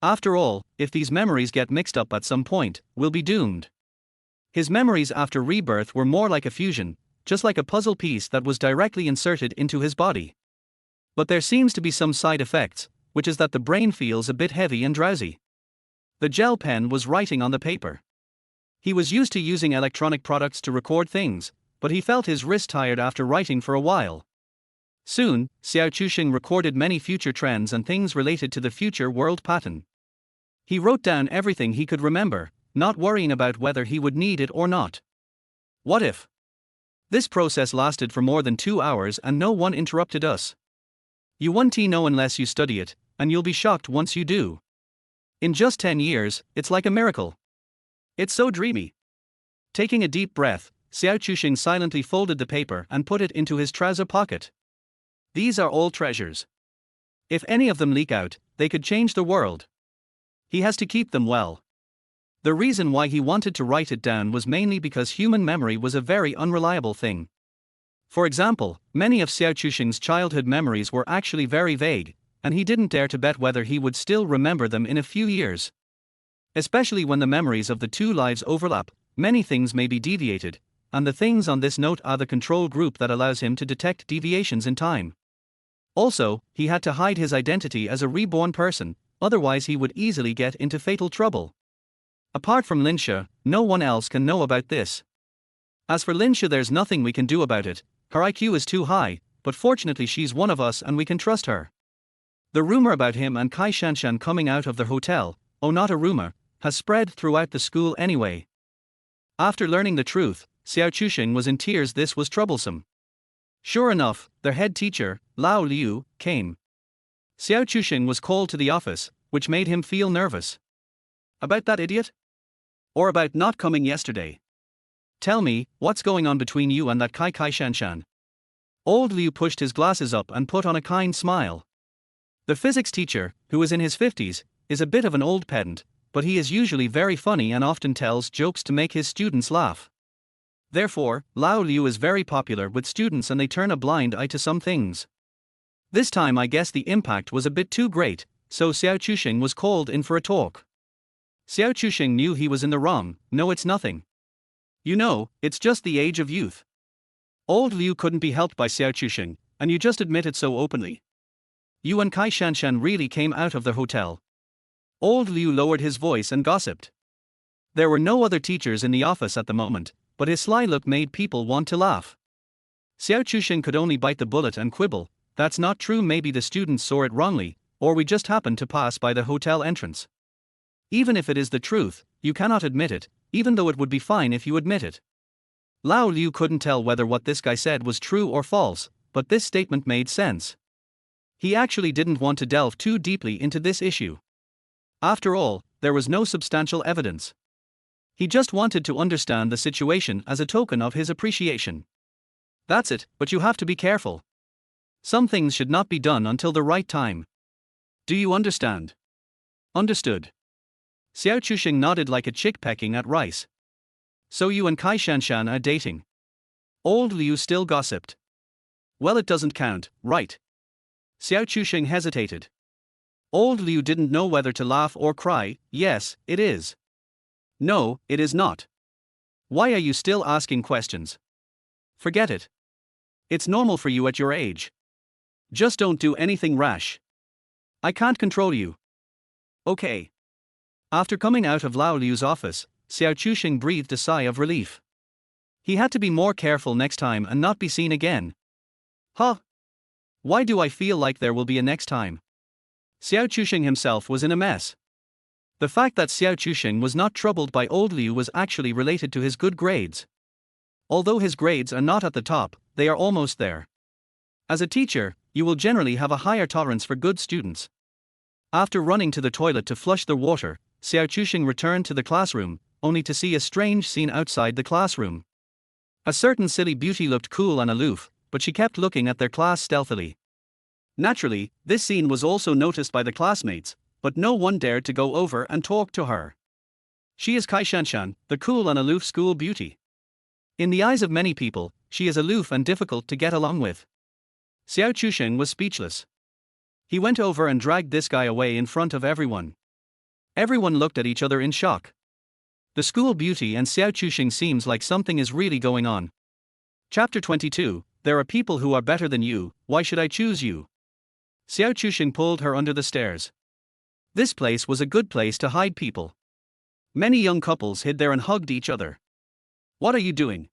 After all, if these memories get mixed up at some point, we'll be doomed. His memories after rebirth were more like a fusion, just like a puzzle piece that was directly inserted into his body. But there seems to be some side effects, which is that the brain feels a bit heavy and drowsy. The gel pen was writing on the paper. He was used to using electronic products to record things, but he felt his wrist tired after writing for a while. Soon, Xiao Chuxing recorded many future trends and things related to the future world pattern. He wrote down everything he could remember, not worrying about whether he would need it or not. What if? This process lasted for more than 2 hours and no one interrupted us. You won't know unless you study it, and you'll be shocked once you do. In just 10 years, it's like a miracle. It's so dreamy. Taking a deep breath, Xiao Chuxing silently folded the paper and put it into his trouser pocket. These are all treasures. If any of them leak out, they could change the world. He has to keep them well. The reason why he wanted to write it down was mainly because human memory was a very unreliable thing. For example, many of Xiao Chuxing's childhood memories were actually very vague, and he didn't dare to bet whether he would still remember them in a few years. Especially when the memories of the two lives overlap, many things may be deviated, and the things on this note are the control group that allows him to detect deviations in time. Also, he had to hide his identity as a reborn person, otherwise he would easily get into fatal trouble. Apart from Linsha, no one else can know about this. As for Linsha, there's nothing we can do about it. Her IQ is too high, but fortunately she's one of us and we can trust her. The rumor about him and Kai Shanshan coming out of the hotel, oh not a rumor, has spread throughout the school anyway. After learning the truth, Xiao Chuxing was in tears. This was troublesome. Sure enough, their head teacher, Lao Liu, came. Xiao Chuxing was called to the office, which made him feel nervous. About that idiot? Or about not coming yesterday? Tell me, what's going on between you and that Kai Shanshan? Old Liu pushed his glasses up and put on a kind smile. The physics teacher, who is in his 50s, is a bit of an old pedant, but he is usually very funny and often tells jokes to make his students laugh. Therefore, Lao Liu is very popular with students and they turn a blind eye to some things. This time I guess the impact was a bit too great, so Xiao Chuxing was called in for a talk. Xiao Chuxing knew he was in the wrong. No, it's nothing. You know, it's just the age of youth. Old Liu couldn't be helped by Xiao Chuxing, and you just admit it so openly. You and Kai Shanshan really came out of the hotel. Old Liu lowered his voice and gossiped. There were no other teachers in the office at the moment, but his sly look made people want to laugh. Xiao Chuxing could only bite the bullet and quibble. That's not true, maybe the students saw it wrongly, or we just happened to pass by the hotel entrance. Even if it is the truth, you cannot admit it, even though it would be fine if you admit it. Lao Liu couldn't tell whether what this guy said was true or false, but this statement made sense. He actually didn't want to delve too deeply into this issue. After all, there was no substantial evidence. He just wanted to understand the situation as a token of his appreciation. That's it, but you have to be careful. Some things should not be done until the right time. Do you understand? Understood. Xiao Chuxing nodded like a chick pecking at rice. So you and Kai Shanshan are dating? Old Liu still gossiped. Well, it doesn't count, right? Xiao Chuxing hesitated. Old Liu didn't know whether to laugh or cry. Yes, it is. No, it is not. Why are you still asking questions? Forget it. It's normal for you at your age. Just don't do anything rash. I can't control you. Okay. After coming out of Lao Liu's office, Xiao Chuxing breathed a sigh of relief. He had to be more careful next time and not be seen again. Huh? Why do I feel like there will be a next time? Xiao Chuxing himself was in a mess. The fact that Xiao Chuxing was not troubled by old Liu was actually related to his good grades. Although his grades are not at the top, they are almost there. As a teacher, you will generally have a higher tolerance for good students. After running to the toilet to flush the water, Xiao Chuxing returned to the classroom, only to see a strange scene outside the classroom. A certain silly beauty looked cool and aloof, but she kept looking at their class stealthily. Naturally, this scene was also noticed by the classmates, but no one dared to go over and talk to her. She is Kai Shanshan, the cool and aloof school beauty. In the eyes of many people, she is aloof and difficult to get along with. Xiao Chuxing was speechless. He went over and dragged this guy away in front of everyone. Everyone looked at each other in shock. The school beauty and Xiao Chuxing seems like something is really going on. Chapter 22, There are people who are better than you, why should I choose you? Xiao Chuxing pulled her under the stairs. This place was a good place to hide people. Many young couples hid there and hugged each other. What are you doing?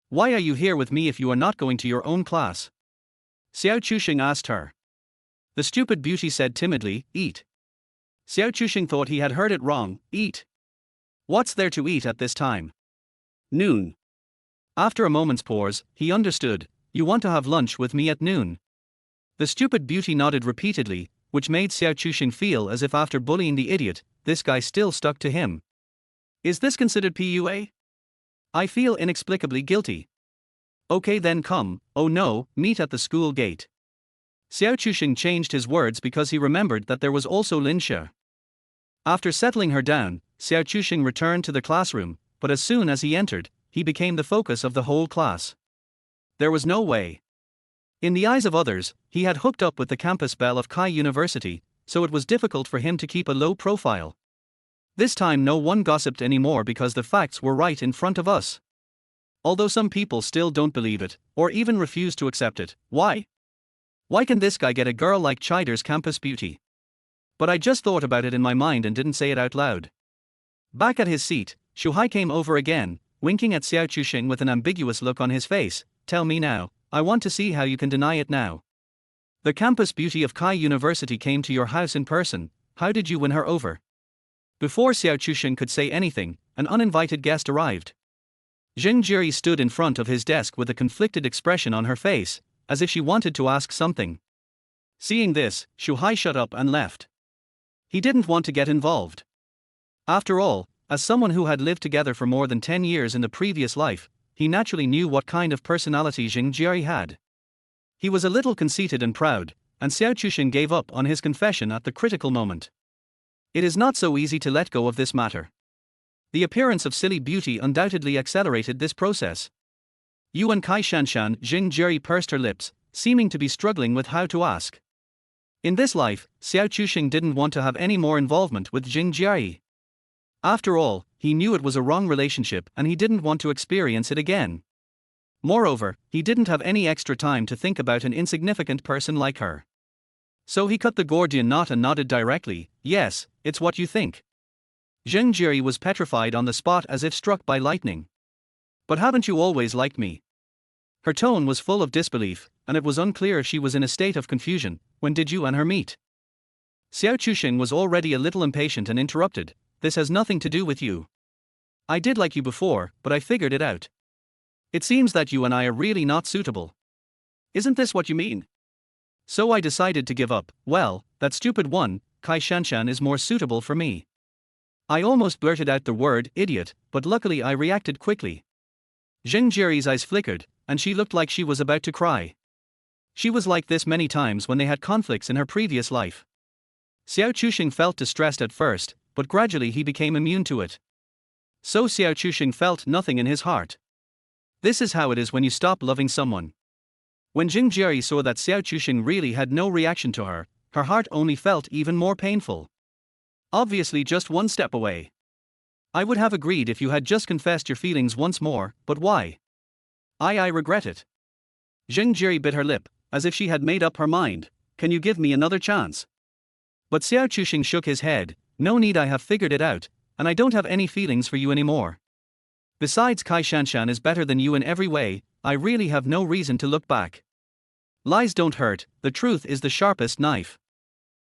Why are you here with me if you are not going to your own class? Xiao Chuxing asked her. The stupid beauty said timidly, eat. Xiao Chuxing thought he had heard it wrong, eat. What's there to eat at this time? Noon. After a moment's pause, he understood, you want to have lunch with me at noon. The stupid beauty nodded repeatedly, which made Xiao Chuxing feel as if after bullying the idiot, this guy still stuck to him. Is this considered PUA? I feel inexplicably guilty. Okay then come, oh no, meet at the school gate. Xiao Chuxing changed his words because he remembered that there was also Lin Xia. After settling her down, Xiao Chuxing returned to the classroom, but as soon as he entered, he became the focus of the whole class. There was no way. In the eyes of others, he had hooked up with the campus belle of Kai University, so it was difficult for him to keep a low profile. This time no one gossiped anymore because the facts were right in front of us. Although some people still don't believe it, or even refuse to accept it, why? Why can this guy get a girl like Chider's campus beauty? But I just thought about it in my mind and didn't say it out loud. Back at his seat, Shuhai came over again, winking at Xiao Chuxing with an ambiguous look on his face. Tell me now, I want to see how you can deny it now. The campus beauty of Kai University came to your house in person, how did you win her over? Before Xiao Chuxing could say anything, an uninvited guest arrived. Jing Jiri stood in front of his desk with a conflicted expression on her face, as if she wanted to ask something. Seeing this, Shuhai shut up and left. He didn't want to get involved. After all, as someone who had lived together for more than 10 years in the previous life, he naturally knew what kind of personality Jing Jiri had. He was a little conceited and proud, and Xiao Chuxing gave up on his confession at the critical moment. It is not so easy to let go of this matter. The appearance of silly beauty undoubtedly accelerated this process. Yuan Kai Shanshan, Jing Jiri pursed her lips, seeming to be struggling with how to ask. In this life, Xiao Chuxing didn't want to have any more involvement with Jing Jiri. After all, he knew it was a wrong relationship and he didn't want to experience it again. Moreover, he didn't have any extra time to think about an insignificant person like her. So he cut the Gordian knot and nodded directly, yes, it's what you think. Jing Jiri was petrified on the spot as if struck by lightning. But haven't you always liked me? Her tone was full of disbelief, and it was unclear if she was in a state of confusion. When did you and her meet? Xiao Chuxing was already a little impatient and interrupted, this has nothing to do with you. I did like you before, but I figured it out. It seems that you and I are really not suitable. Isn't this what you mean? So I decided to give up. Well, that stupid one, Kai Shanshan is more suitable for me. I almost blurted out the word idiot, but luckily I reacted quickly. Jing Jiri's eyes flickered, and she looked like she was about to cry. She was like this many times when they had conflicts in her previous life. Xiao Chuxing felt distressed at first, but gradually he became immune to it. So Xiao Chuxing felt nothing in his heart. This is how it is when you stop loving someone. When Jing Jiri saw that Xiao Chuxing really had no reaction to her, her heart only felt even more painful. Obviously just one step away. I would have agreed if you had just confessed your feelings once more, but why? I regret it. Jing Jiri bit her lip, as if she had made up her mind. Can you give me another chance? But Xiao Chuxing shook his head. No need, I have figured it out, and I don't have any feelings for you anymore. Besides, Kai Shanshan is better than you in every way, I really have no reason to look back. Lies don't hurt, the truth is the sharpest knife.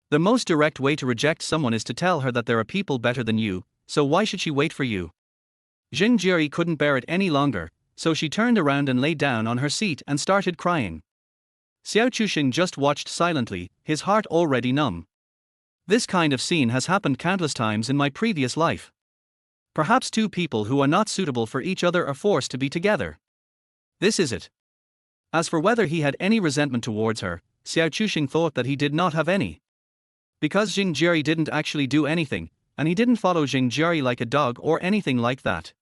The most direct way to reject someone is to tell her that there are people better than you, so why should she wait for you? Jing Jiri couldn't bear it any longer, so she turned around and lay down on her seat and started crying. Xiao Chuxing just watched silently, his heart already numb. This kind of scene has happened countless times in my previous life. Perhaps two people who are not suitable for each other are forced to be together. This is it. As for whether he had any resentment towards her, Xiao Chuxing thought that he did not have any. Because Jing Jiri didn't actually do anything, and he didn't follow Jing Jiri like a dog or anything like that.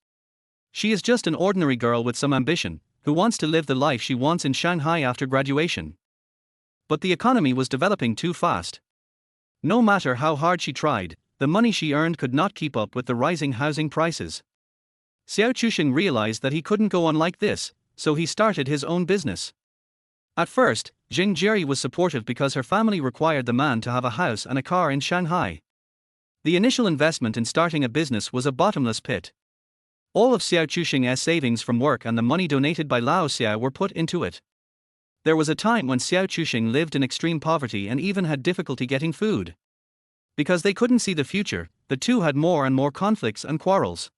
She is just an ordinary girl with some ambition, who wants to live the life she wants in Shanghai after graduation. But the economy was developing too fast. No matter how hard she tried, the money she earned could not keep up with the rising housing prices. Xiao Chuxing realized that he couldn't go on like this, so he started his own business. At first, Jing Jiri was supportive because her family required the man to have a house and a car in Shanghai. The initial investment in starting a business was a bottomless pit. All of Xiao Chuxing's savings from work and the money donated by Lao Xia were put into it. There was a time when Xiao Chuxing lived in extreme poverty and even had difficulty getting food. Because they couldn't see the future, the two had more and more conflicts and quarrels.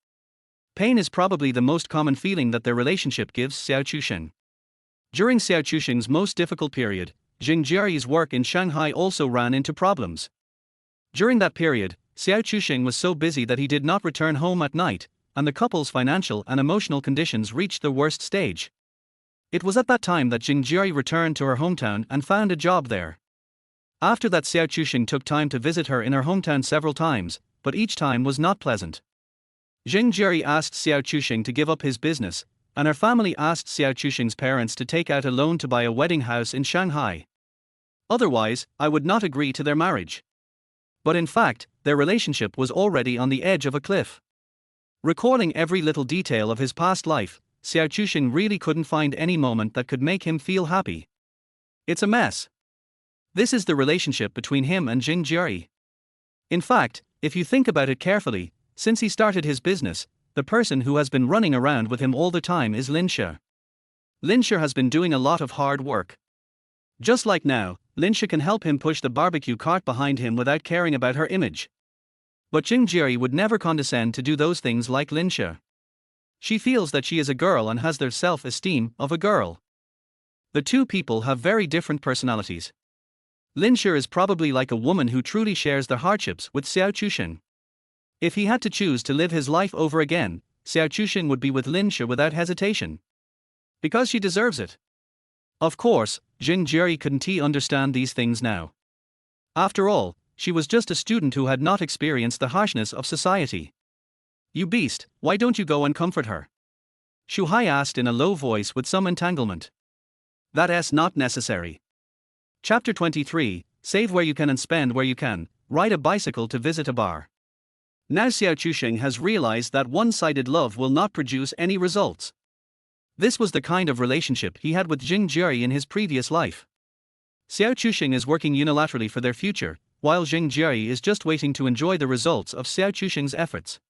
Pain is probably the most common feeling that their relationship gives Xiao Chuxing. During Xiao Chuxing's most difficult period, Jing Jiayi's work in Shanghai also ran into problems. During that period, Xiao Chuxing was so busy that he did not return home at night, and the couple's financial and emotional conditions reached the worst stage. It was at that time that Jing Jiayi returned to her hometown and found a job there. After that, Xiao Chuxing took time to visit her in her hometown several times, but each time was not pleasant. Jing Jiayi asked Xiao Chuxing to give up his business, and her family asked Xiao Chuxing's parents to take out a loan to buy a wedding house in Shanghai. Otherwise, I would not agree to their marriage. But in fact, their relationship was already on the edge of a cliff. Recalling every little detail of his past life, Xiao Chuxing really couldn't find any moment that could make him feel happy. It's a mess. This is the relationship between him and Jing Jiayi. In fact, if you think about it carefully, since he started his business, the person who has been running around with him all the time is Lin Xia. Lin Xia has been doing a lot of hard work. Just like now, Lin Xia can help him push the barbecue cart behind him without caring about her image. But Jing Jiayi would never condescend to do those things like Lin Xia. She feels that she is a girl and has the self-esteem of a girl. The two people have very different personalities. Lin Xia is probably like a woman who truly shares the hardships with Xiao Chuxing. If he had to choose to live his life over again, Xiao Chuxing would be with Lin Xia without hesitation. Because she deserves it. Of course, Jing Jiayi couldn't understand these things now. After all, she was just a student who had not experienced the harshness of society. "You beast, why don't you go and comfort her?" Shu Hai asked in a low voice with some entanglement. "That's not necessary." Chapter 23, Save where you can and spend where you can, ride a bicycle to visit a bar. Now Xiao Chuxing has realized that one-sided love will not produce any results. This was the kind of relationship he had with Jing Jiayi in his previous life. Xiao Chuxing is working unilaterally for their future, while Jing Jiayi is just waiting to enjoy the results of Xiao Chuxing's efforts.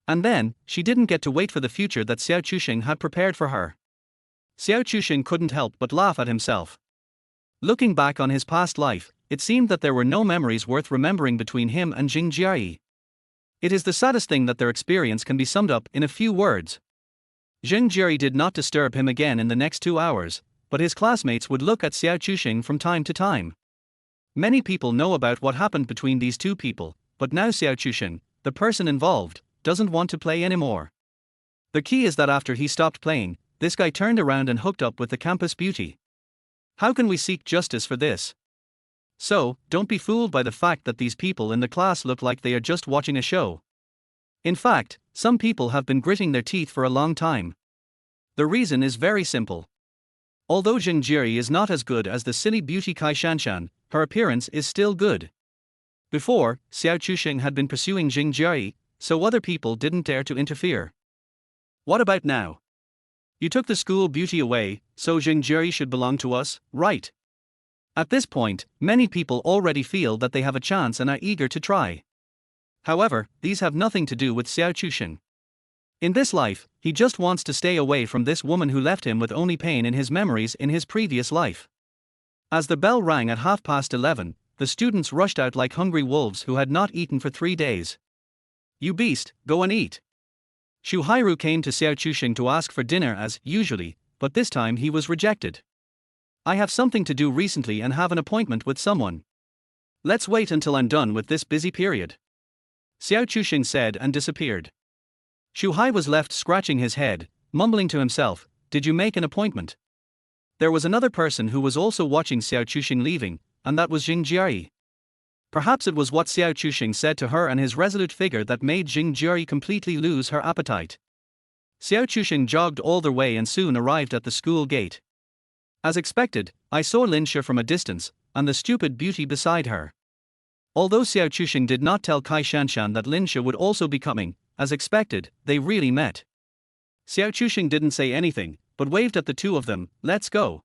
And then, she didn't get to wait for the future that Xiao Chuxing had prepared for her. Xiao Chuxing couldn't help but laugh at himself. Looking back on his past life, it seemed that there were no memories worth remembering between him and Jing Jiayi. It is the saddest thing that their experience can be summed up in a few words. Jing Jiayi did not disturb him again in the next 2 hours, but his classmates would look at Xiao Chuxing from time to time. Many people know about what happened between these two people, but now Xiao Chuxing, the person involved, doesn't want to play anymore. The key is that after he stopped playing, this guy turned around and hooked up with the campus beauty. How can we seek justice for this? So, don't be fooled by the fact that these people in the class look like they are just watching a show. In fact, some people have been gritting their teeth for a long time. The reason is very simple. Although Jing Jiayi is not as good as the silly beauty Kai Shanshan, her appearance is still good. Before, Xiao Chuxing had been pursuing Jing Jiayi, so other people didn't dare to interfere. What about now? You took the school beauty away, so Jing Jiayi should belong to us, right? At this point, many people already feel that they have a chance and are eager to try. However, these have nothing to do with Xiao Chuxing. In this life, he just wants to stay away from this woman who left him with only pain in his memories in his previous life. As the bell rang at 11:30, the students rushed out like hungry wolves who had not eaten for 3 days. "You beast, go and eat." Shu Hairu came to Xiao Chuxing to ask for dinner as usually, but this time he was rejected. "I have something to do recently and have an appointment with someone. Let's wait until I'm done with this busy period," Xiao Chuxing said and disappeared. Shu Hai was left scratching his head, mumbling to himself, "Did you make an appointment?" There was another person who was also watching Xiao Chuxing leaving, and that was Jing Jiayi. Perhaps it was what Xiao Chuxing said to her and his resolute figure that made Jing Jiayi completely lose her appetite. Xiao Chuxing jogged all the way and soon arrived at the school gate. As expected, I saw Lin Xia from a distance, and the stupid beauty beside her. Although Xiao Chuxing did not tell Kai Shanshan that Lin Xia would also be coming, as expected, they really met. Xiao Chuxing didn't say anything, but waved at the two of them, "Let's go."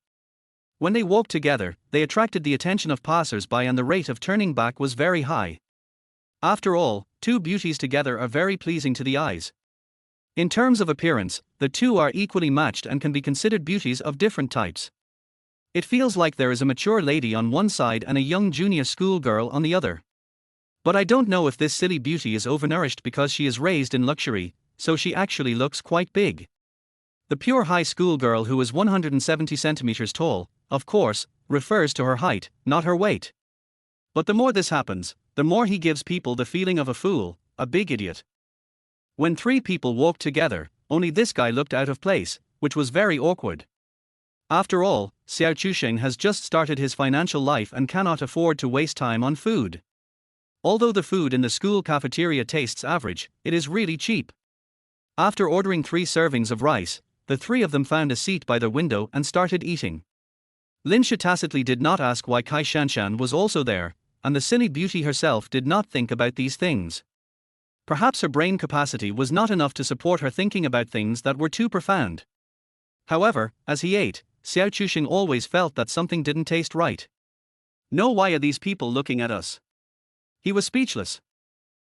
When they walked together, they attracted the attention of passers-by and the rate of turning back was very high. After all, two beauties together are very pleasing to the eyes. In terms of appearance, the two are equally matched and can be considered beauties of different types. It feels like there is a mature lady on one side and a young junior school girl on the other. But I don't know if this silly beauty is overnourished because she is raised in luxury, so she actually looks quite big. The pure high school girl who is 170 centimeters tall, of course, refers to her height, not her weight. But the more this happens, the more he gives people the feeling of a fool, a big idiot. When three people walked together, only this guy looked out of place, which was very awkward. After all, Xiao Chusheng has just started his financial life and cannot afford to waste time on food. Although the food in the school cafeteria tastes average, it is really cheap. After ordering 3 servings of rice, the three of them found a seat by the window and started eating. Linsha tacitly did not ask why Kai Shanshan was also there, and the silly beauty herself did not think about these things. Perhaps her brain capacity was not enough to support her thinking about things that were too profound. However, as he ate, Xiao Chusheng always felt that something didn't taste right. No, why are these people looking at us? He was speechless.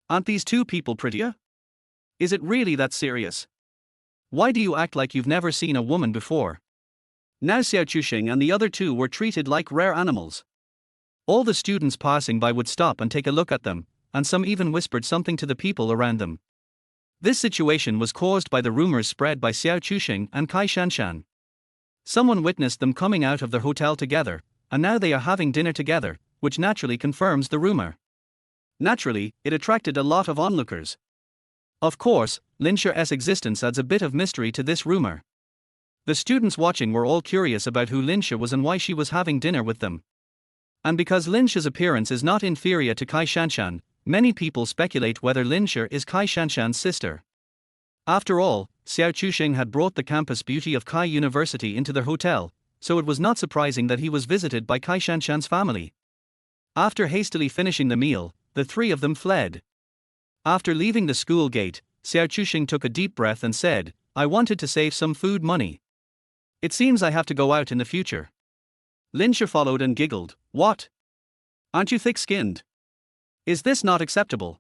Aren't these two people prettier? Is it really that serious? Why do you act like you've never seen a woman before? Now Xiao Chusheng and the other two were treated like rare animals. All the students passing by would stop and take a look at them, and some even whispered something to the people around them. This situation was caused by the rumors spread by Xiao Chusheng and Kai Shanshan. Someone witnessed them coming out of their hotel together, and now they are having dinner together, which naturally confirms the rumor. Naturally, it attracted a lot of onlookers. Of course, Linsha's existence adds a bit of mystery to this rumor. The students watching were all curious about who Linsha was and why she was having dinner with them. And because Linsha's appearance is not inferior to Kai Shanshan, many people speculate whether Linsha is Kai Shanshan's sister. After all, Xiao Chusheng had brought the campus beauty of Kai University into their hotel, so it was not surprising that he was visited by Kai Shanshan's family. After hastily finishing the meal, the three of them fled. After leaving the school gate, Xiao Chusheng took a deep breath and said, "I wanted to save some food money. It seems I have to go out in the future." Linsha followed and giggled, "What? Aren't you thick-skinned? Is this not acceptable?"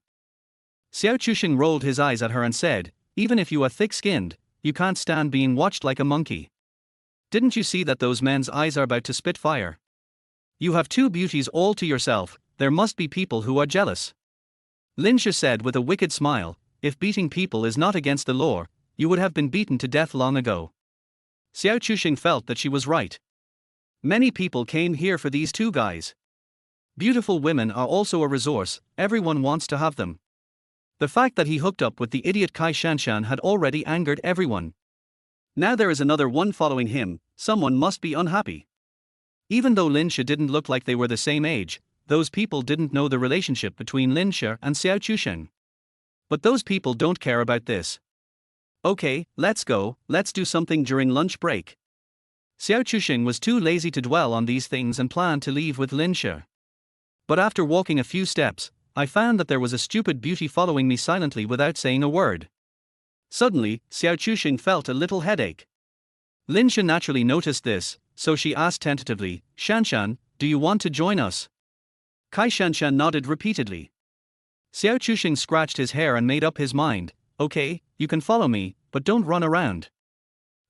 Xiao Chusheng rolled his eyes at her and said, "Even if you are thick-skinned, you can't stand being watched like a monkey. Didn't you see that those men's eyes are about to spit fire? You have two beauties all to yourself, there must be people who are jealous." Linsha said with a wicked smile, "If beating people is not against the law, you would have been beaten to death long ago." Xiao Chusheng felt that she was right. Many people came here for these two guys. Beautiful women are also a resource, everyone wants to have them. The fact that he hooked up with the idiot Kai Shanshan had already angered everyone. Now there is another one following him, someone must be unhappy. Even though Linsha didn't look like they were the same age, those people didn't know the relationship between Linsha and Xiao Chusheng. But those people don't care about this. "Okay, let's go, let's do something during lunch break." Xiao Chusheng was too lazy to dwell on these things and planned to leave with Linsha. But after walking a few steps, I found that there was a stupid beauty following me silently without saying a word. Suddenly, Xiao Chusheng felt a little headache. Linsha naturally noticed this, so she asked tentatively, "Shanshan, do you want to join us?" Kai Shanshan nodded repeatedly. Xiao Chusheng scratched his hair and made up his mind, "Okay, you can follow me, but don't run around.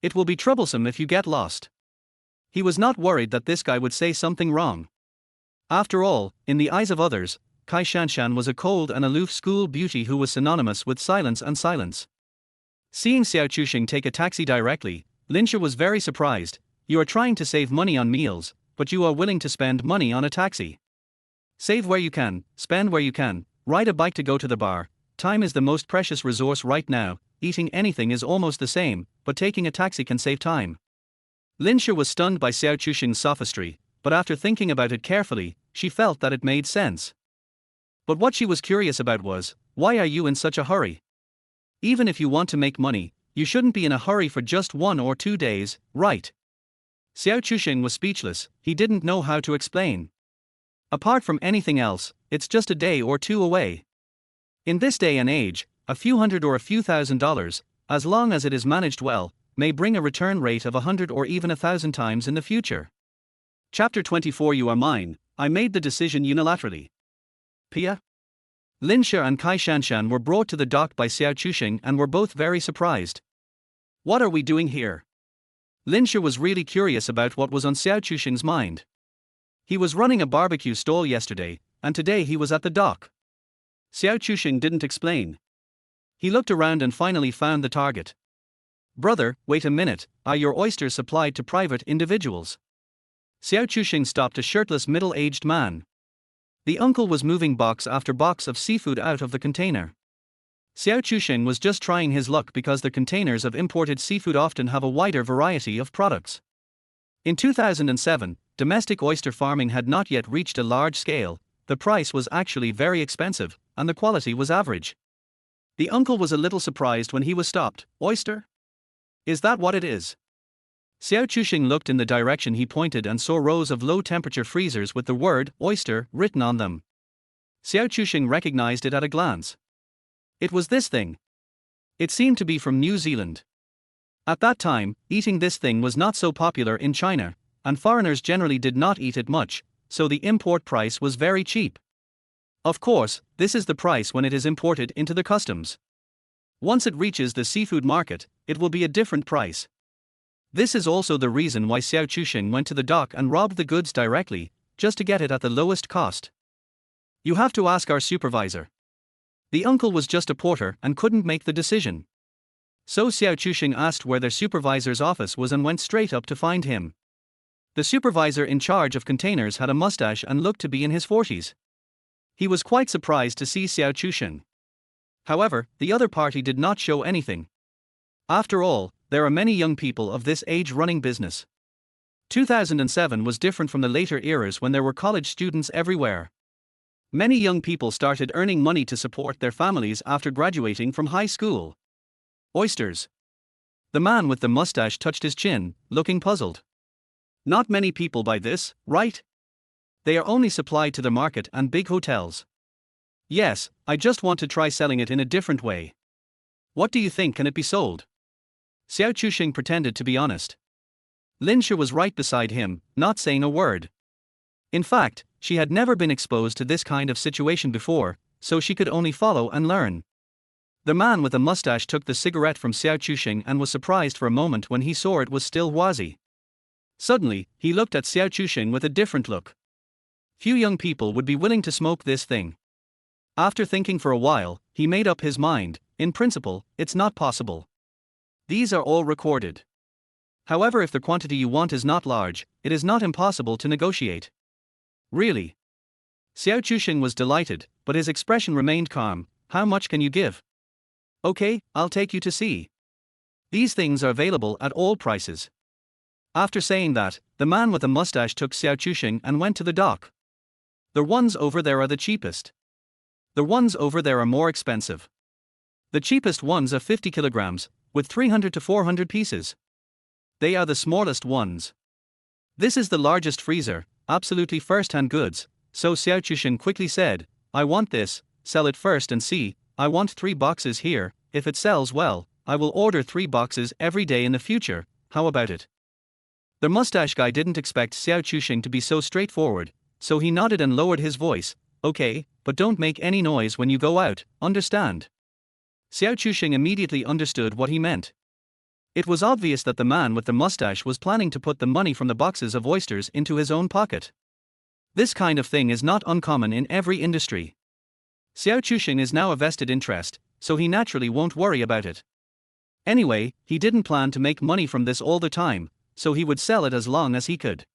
It will be troublesome if you get lost." He was not worried that this guy would say something wrong. After all, in the eyes of others, Kai Shanshan was a cold and aloof school beauty who was synonymous with silence and silence. Seeing Xiao Chusheng take a taxi directly, Linsha was very surprised. "You are trying to save money on meals, but you are willing to spend money on a taxi. Save where you can, spend where you can, ride a bike to go to the bar. Time is the most precious resource right now, eating anything is almost the same, but taking a taxi can save time." Linsha was stunned by Xiao Chusheng's sophistry, but after thinking about it carefully, she felt that it made sense. But what she was curious about was, why are you in such a hurry? Even if you want to make money, you shouldn't be in a hurry for just 1 or 2 days, right? Xiao Chusheng was speechless, he didn't know how to explain. Apart from anything else, it's just a day or two away. In this day and age, a few hundred or a few $1,000s, as long as it is managed well, may bring a return rate of 100 or even 1,000 times in the future. Chapter 24. You are mine, I made the decision unilaterally. Pia? Lin Shi and Kai Shanshan were brought to the dock by Xiao Chuxing and were both very surprised. What are we doing here? Lin Shi was really curious about what was on Xiao Chuxing's mind. He was running a barbecue stall yesterday, and today he was at the dock. Xiao Chuxing didn't explain. He looked around and finally found the target. Brother, wait a minute, are your oysters supplied to private individuals? Xiao Chuxing stopped a shirtless middle-aged man. The uncle was moving box after box of seafood out of the container. Xiao Chuxing was just trying his luck because the containers of imported seafood often have a wider variety of products. In 2007, domestic oyster farming had not yet reached a large scale, the price was actually very expensive, and the quality was average. The uncle was a little surprised when he was stopped. Oyster? Is that what it is? Xiao Chuxing looked in the direction he pointed and saw rows of low-temperature freezers with the word oyster written on them. Xiao Chuxing recognized it at a glance. It was this thing. It seemed to be from New Zealand. At that time, eating this thing was not so popular in China, and foreigners generally did not eat it much, so the import price was very cheap. Of course, this is the price when it is imported into the customs. Once it reaches the seafood market, it will be a different price. This is also the reason why Xiao Chuxing went to the dock and robbed the goods directly, just to get it at the lowest cost. You have to ask our supervisor. The uncle was just a porter and couldn't make the decision. So Xiao Chuxing asked where their supervisor's office was and went straight up to find him. The supervisor in charge of containers had a mustache and looked to be in his 40s. He was quite surprised to see Xiao Chuxing. However, the other party did not show anything. After all, there are many young people of this age running business. 2007 was different from the later eras when there were college students everywhere. Many young people started earning money to support their families after graduating from high school. Oysters. The man with the mustache touched his chin, looking puzzled. Not many people buy this, right? They are only supplied to the market and big hotels. Yes, I just want to try selling it in a different way. What do you think, can it be sold? Xiao Chuxing pretended to be honest. Lin Shi was right beside him, not saying a word. In fact, she had never been exposed to this kind of situation before, so she could only follow and learn. The man with the mustache took the cigarette from Xiao Chuxing and was surprised for a moment when he saw it was still wazi. Suddenly, he looked at Xiao Chuxing with a different look. Few young people would be willing to smoke this thing. After thinking for a while, he made up his mind. In principle, it's not possible. These are all recorded. However, if the quantity you want is not large, it is not impossible to negotiate. Really? Xiao Chuxing was delighted, but his expression remained calm. How much can you give? Okay, I'll take you to see. These things are available at all prices. After saying that, the man with the mustache took Xiao Chuxing and went to the dock. The ones over there are the cheapest. The ones over there are more expensive. The cheapest ones are 50 kilograms, with 300 to 400 pieces. They are the smallest ones. This is the largest freezer, absolutely first-hand goods, so Xiao Chuxing quickly said, I want this, sell it first and see, I want 3 boxes here, if it sells well, I will order 3 boxes every day in the future, how about it? The mustache guy didn't expect Xiao Chuxing to be so straightforward, so he nodded and lowered his voice, okay, but don't make any noise when you go out, understand? Xiao Chuxing immediately understood what he meant. It was obvious that the man with the mustache was planning to put the money from the boxes of oysters into his own pocket. This kind of thing is not uncommon in every industry. Xiao Chuxing is now a vested interest, so he naturally won't worry about it. Anyway, he didn't plan to make money from this all the time, so he would sell it as long as he could.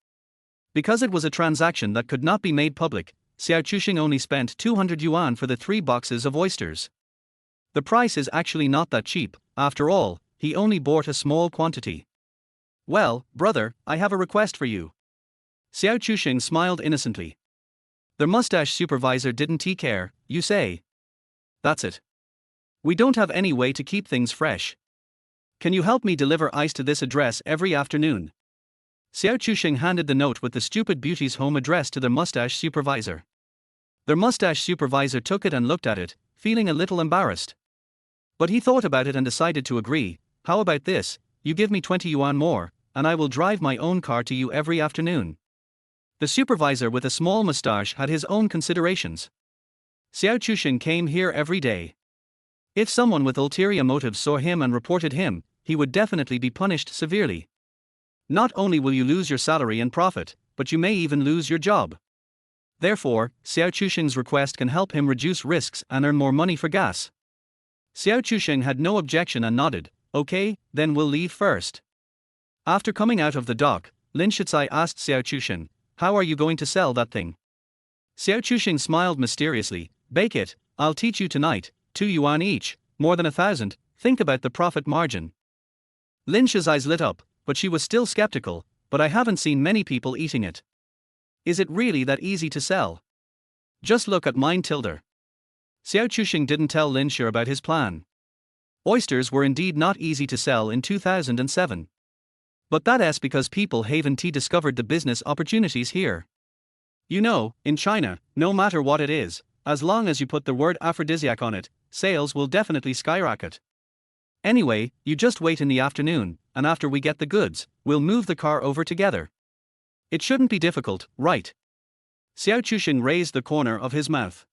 Because it was a transaction that could not be made public, Xiao Chuxing only spent 200 yuan for the 3 boxes of oysters. The price is actually not that cheap, after all, he only bought a small quantity. Well, brother, I have a request for you. Xiao Chuxing smiled innocently. The mustache supervisor didn't care, you say. That's it. We don't have any way to keep things fresh. Can you help me deliver ice to this address every afternoon? Xiao Chuxing handed the note with the stupid beauty's home address to the mustache supervisor. The mustache supervisor took it and looked at it, feeling a little embarrassed. But he thought about it and decided to agree. How about this, you give me 20 yuan more, and I will drive my own car to you every afternoon. The supervisor with a small mustache had his own considerations. Xiao Chusheng came here every day. If someone with ulterior motives saw him and reported him, he would definitely be punished severely. Not only will you lose your salary and profit, but you may even lose your job. Therefore, Xiao Chusheng's request can help him reduce risks and earn more money for gas. Xiao Chusheng had no objection and nodded. Okay, then we'll leave first. After coming out of the dock, Lin Shicai asked Xiao Chusheng, how are you going to sell that thing? Xiao Chusheng smiled mysteriously. Bake it, I'll teach you tonight, 2 yuan each, more than 1,000, think about the profit margin. Lin Shicai's eyes lit up, but she was still skeptical, but I haven't seen many people eating it. Is it really that easy to sell? Just look at mine. Xiao Chusheng didn't tell Lin Shi about his plan. Oysters were indeed not easy to sell in 2007. But that's because people haven't discovered the business opportunities here. You know, in China, no matter what it is, as long as you put the word aphrodisiac on it, sales will definitely skyrocket. Anyway, you just wait in the afternoon, and after we get the goods, we'll move the car over together. It shouldn't be difficult, right? Xiao Chusheng raised the corner of his mouth.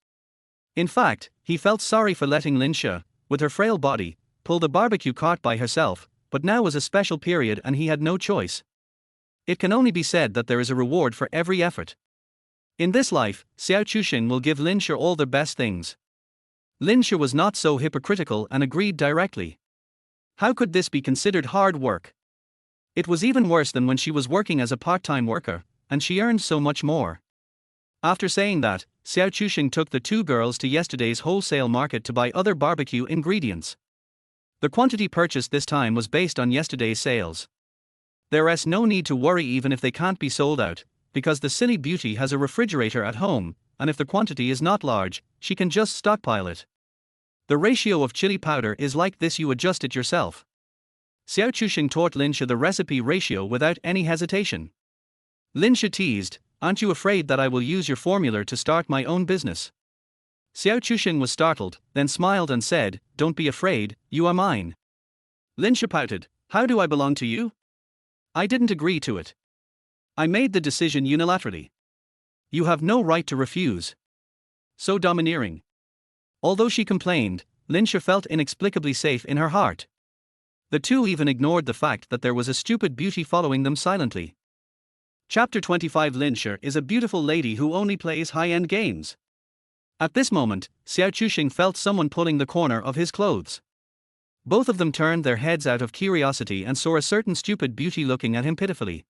In fact, he felt sorry for letting Lin Shi, with her frail body, pull the barbecue cart by herself, but now was a special period and he had no choice. It can only be said that there is a reward for every effort. In this life, Xiao Chusheng will give Lin Shi all the best things. Lin Shi was not so hypocritical and agreed directly. How could this be considered hard work? It was even worse than when she was working as a part-time worker, and she earned so much more. After saying that, Xiao Chusheng took the 2 girls to yesterday's wholesale market to buy other barbecue ingredients. The quantity purchased this time was based on yesterday's sales. There's no need to worry even if they can't be sold out, because the silly beauty has a refrigerator at home, and if the quantity is not large, she can just stockpile it. The ratio of chili powder is like this, you adjust it yourself. Xiao Chusheng taught Lin Shi the recipe ratio without any hesitation. Lin Shi teased, aren't you afraid that I will use your formula to start my own business? Xiao Chusheng was startled, then smiled and said, don't be afraid, you are mine. Lin Shi pouted, how do I belong to you? I didn't agree to it. I made the decision unilaterally. You have no right to refuse. So domineering. Although she complained, Lin Shi felt inexplicably safe in her heart. The two even ignored the fact that there was a stupid beauty following them silently. Chapter 25. Lin Shi is a beautiful lady who only plays high-end games. At this moment, Xiao Chusheng felt someone pulling the corner of his clothes. Both of them turned their heads out of curiosity and saw a certain stupid beauty looking at him pitifully.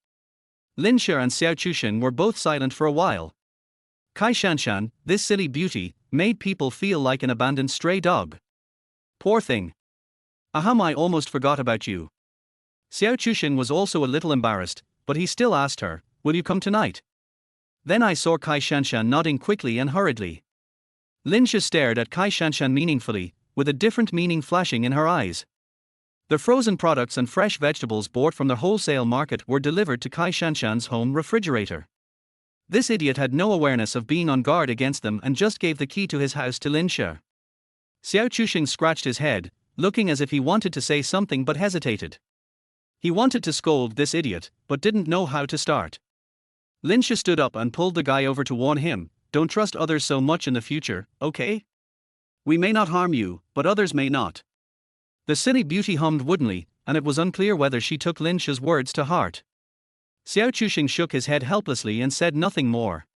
Lin Shi and Xiao Chusheng were both silent for a while. Kai Shanshan, this silly beauty, made people feel like an abandoned stray dog. Poor thing. Aham, I almost forgot about you. Xiao Chusheng was also a little embarrassed, but he still asked her, will you come tonight? Then I saw Kai Shanshan nodding quickly and hurriedly. Lin Shi stared at Kai Shanshan meaningfully, with a different meaning flashing in her eyes. The frozen products and fresh vegetables bought from the wholesale market were delivered to Kai Shanshan's home refrigerator. This idiot had no awareness of being on guard against them and just gave the key to his house to Lin Shi. Xiao Chusheng scratched his head, looking as if he wanted to say something but hesitated. He wanted to scold this idiot, but didn't know how to start. Lin Shi stood up and pulled the guy over to warn him, don't trust others so much in the future, okay? We may not harm you, but others may not. The silly beauty hummed woodenly, and it was unclear whether she took Lin Shi's words to heart. Xiao Chusheng shook his head helplessly and said nothing more.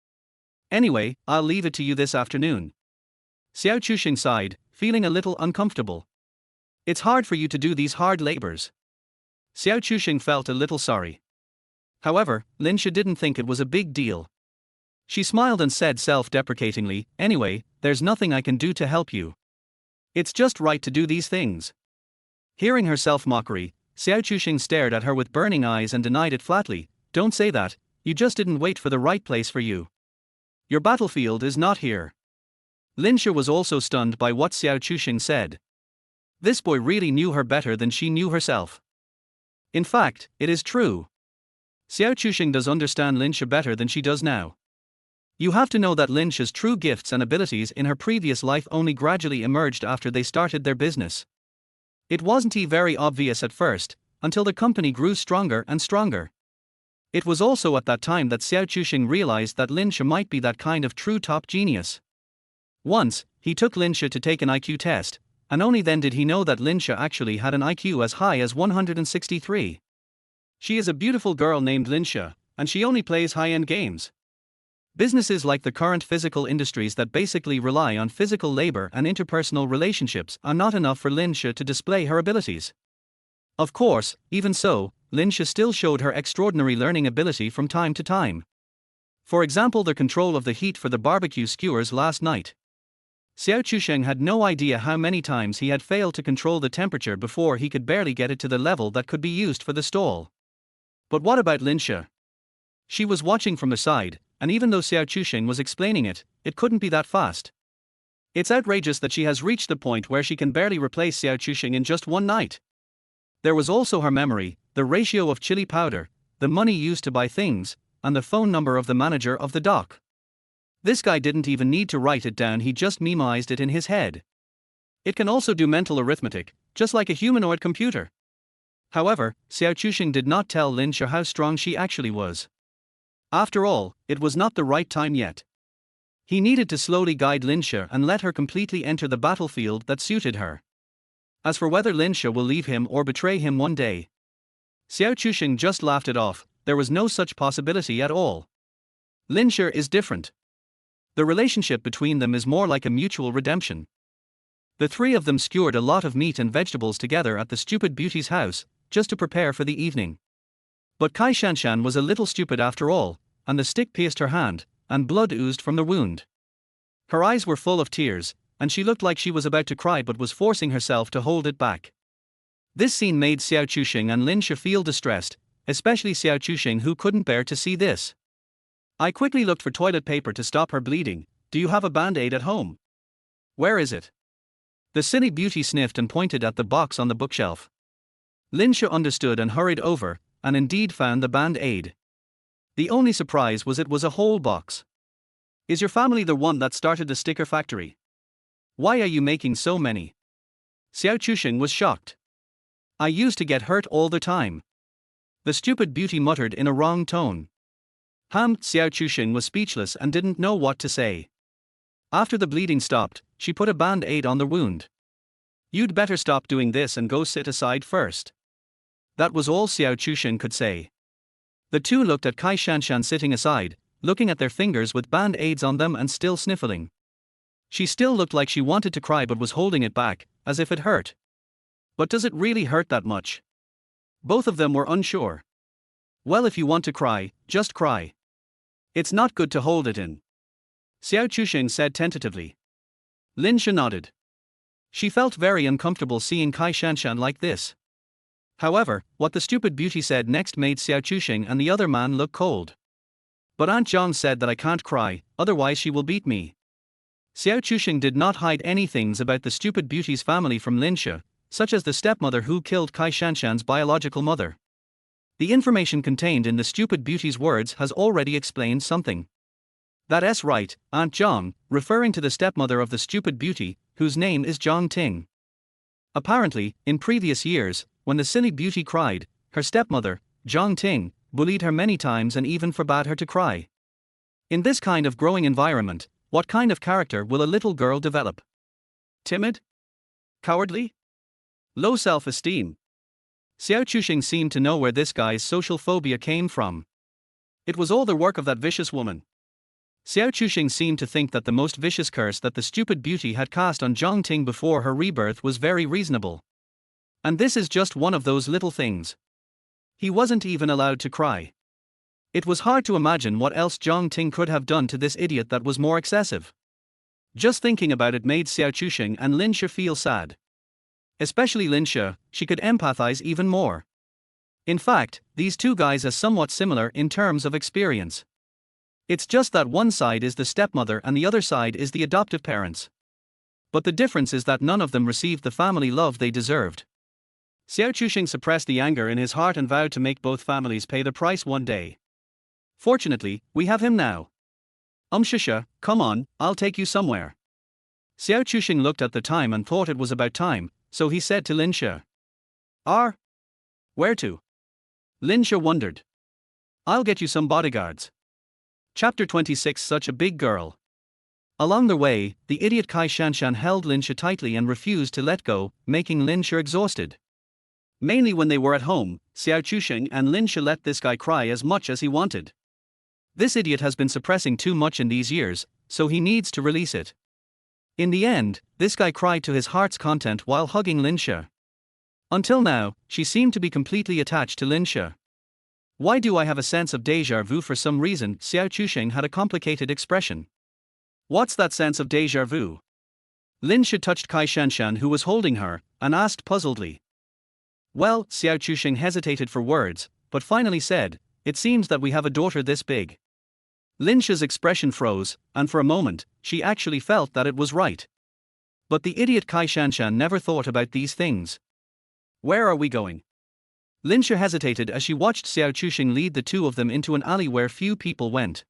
Anyway, I'll leave it to you this afternoon. Xiao Chusheng sighed, feeling a little uncomfortable. It's hard for you to do these hard labors. Xiao Chusheng felt a little sorry. However, Lin Shi didn't think it was a big deal. She smiled and said self-deprecatingly, anyway, there's nothing I can do to help you. It's just right to do these things. Hearing her self-mockery, Xiao Chusheng stared at her with burning eyes and denied it flatly, don't say that, you just didn't wait for the right place for you. Your battlefield is not here. Lin Shi was also stunned by what Xiao Chusheng said. This boy really knew her better than she knew herself. In fact, it is true. Xiao Chusheng does understand Lin Shi better than she does now. You have to know that Lin Shi's true gifts and abilities in her previous life only gradually emerged after they started their business. It wasn't very obvious at first, until the company grew stronger and stronger. It was also at that time that Xiao Chusheng realized that Lin Shi might be that kind of true top genius. Once, he took Linsha to take an IQ test, and only then did he know that Linsha actually had an IQ as high as 163. She is a beautiful girl named Linsha, and she only plays high-end games. Businesses like the current physical industries that basically rely on physical labor and interpersonal relationships are not enough for Linsha to display her abilities. Of course, even so, Linsha still showed her extraordinary learning ability from time to time. For example, the control of the heat for the barbecue skewers last night. Xiao Chusheng had no idea how many times he had failed to control the temperature before he could barely get it to the level that could be used for the stall. But what about Linsha? She was watching from the side, and even though Xiao Chusheng was explaining it, it couldn't be that fast. It's outrageous that she has reached the point where she can barely replace Xiao Chusheng in just one night. There was also her memory, the ratio of chili powder, the money used to buy things, and the phone number of the manager of the dock. This guy didn't even need to write it down, he just memorized it in his head. It can also do mental arithmetic, just like a humanoid computer. However, Xiao Chusheng did not tell Linsha how strong she actually was. After all, it was not the right time yet. He needed to slowly guide Linsha and let her completely enter the battlefield that suited her. As for whether Linsha will leave him or betray him one day, Xiao Chusheng just laughed it off. There was no such possibility at all. Linsha is different. The relationship between them is more like a mutual redemption. The three of them skewered a lot of meat and vegetables together at the stupid beauty's house, just to prepare for the evening. But Kai Shanshan was a little stupid after all, and the stick pierced her hand, and blood oozed from the wound. Her eyes were full of tears, and she looked like she was about to cry but was forcing herself to hold it back. This scene made Xiao Chusheng and Linsha feel distressed, especially Xiao Chusheng, who couldn't bear to see this. I quickly looked for toilet paper to stop her bleeding. Do you have a band-aid at home? Where is it? The silly beauty sniffed and pointed at the box on the bookshelf. Linsha understood and hurried over, and indeed found the band-aid. The only surprise was it was a whole box. Is your family the one that started the sticker factory? Why are you making so many? Xiao Chusheng was shocked. I used to get hurt all the time. The stupid beauty muttered in a wrong tone. Xiao Chusheng was speechless and didn't know what to say. After the bleeding stopped, she put a band-aid on the wound. You'd better stop doing this and go sit aside first. That was all Xiao Chusheng could say. The two looked at Kai Shanshan sitting aside, looking at their fingers with band-aids on them and still sniffling. She still looked like she wanted to cry but was holding it back, as if it hurt. But does it really hurt that much? Both of them were unsure. Well, if you want to cry, just cry. It's not good to hold it in. Xiao Chusheng said tentatively. Linsha nodded. She felt very uncomfortable seeing Kai Shanshan like this. However, what the stupid beauty said next made Xiao Chusheng and the other man look cold. But Aunt Zhang said that I can't cry, otherwise she will beat me. Xiao Chusheng did not hide any things about the stupid beauty's family from Linsha, such as the stepmother who killed Kai Shanshan's biological mother. The information contained in the stupid beauty's words has already explained something. That's right, Aunt Zhang, referring to the stepmother of the stupid beauty, whose name is Zhang Ting. Apparently, in previous years, when the silly beauty cried, her stepmother, Zhang Ting, bullied her many times and even forbade her to cry. In this kind of growing environment, what kind of character will a little girl develop? Timid? Cowardly? Low self-esteem? Xiao Chusheng seemed to know where this guy's social phobia came from. It was all the work of that vicious woman. Xiao Chusheng seemed to think that the most vicious curse that the stupid beauty had cast on Zhang Ting before her rebirth was very reasonable. And this is just one of those little things. He wasn't even allowed to cry. It was hard to imagine what else Zhang Ting could have done to this idiot that was more excessive. Just thinking about it made Xiao Chusheng and Linsha feel sad. Especially Linsha, she could empathize even more. In fact, these two guys are somewhat similar in terms of experience. It's just that one side is the stepmother and the other side is the adoptive parents. But the difference is that none of them received the family love they deserved. Xiao Chusheng suppressed the anger in his heart and vowed to make both families pay the price one day. Fortunately, we have him now. Shusha, come on, I'll take you somewhere. Xiao Chusheng looked at the time and thought it was about time, so he said to Linsha. Where to? Linsha wondered. I'll get you some bodyguards. Chapter 26. Such a big girl. Along the way, the idiot Kai Shanshan held Lin Shi tightly and refused to let go, making Lin Shi exhausted. Mainly when they were at home, Xiao Chusheng and Lin Shi let this guy cry as much as he wanted. This idiot has been suppressing too much in these years, so he needs to release it. In the end, this guy cried to his heart's content while hugging Lin Shi. Until now, she seemed to be completely attached to Lin Shi. Why do I have a sense of déjà vu? For some reason, Xiao Chusheng had a complicated expression. What's that sense of déjà vu? Lin Shi touched Kai Shanshan, who was holding her, and asked puzzledly. Well, Xiao Chusheng hesitated for words, but finally said, it seems that we have a daughter this big. Lin Shi's expression froze, and for a moment, she actually felt that it was right. But the idiot Kai Shanshan never thought about these things. Where are we going? Lin Shi hesitated as she watched Xiao Chusheng lead the two of them into an alley where few people went.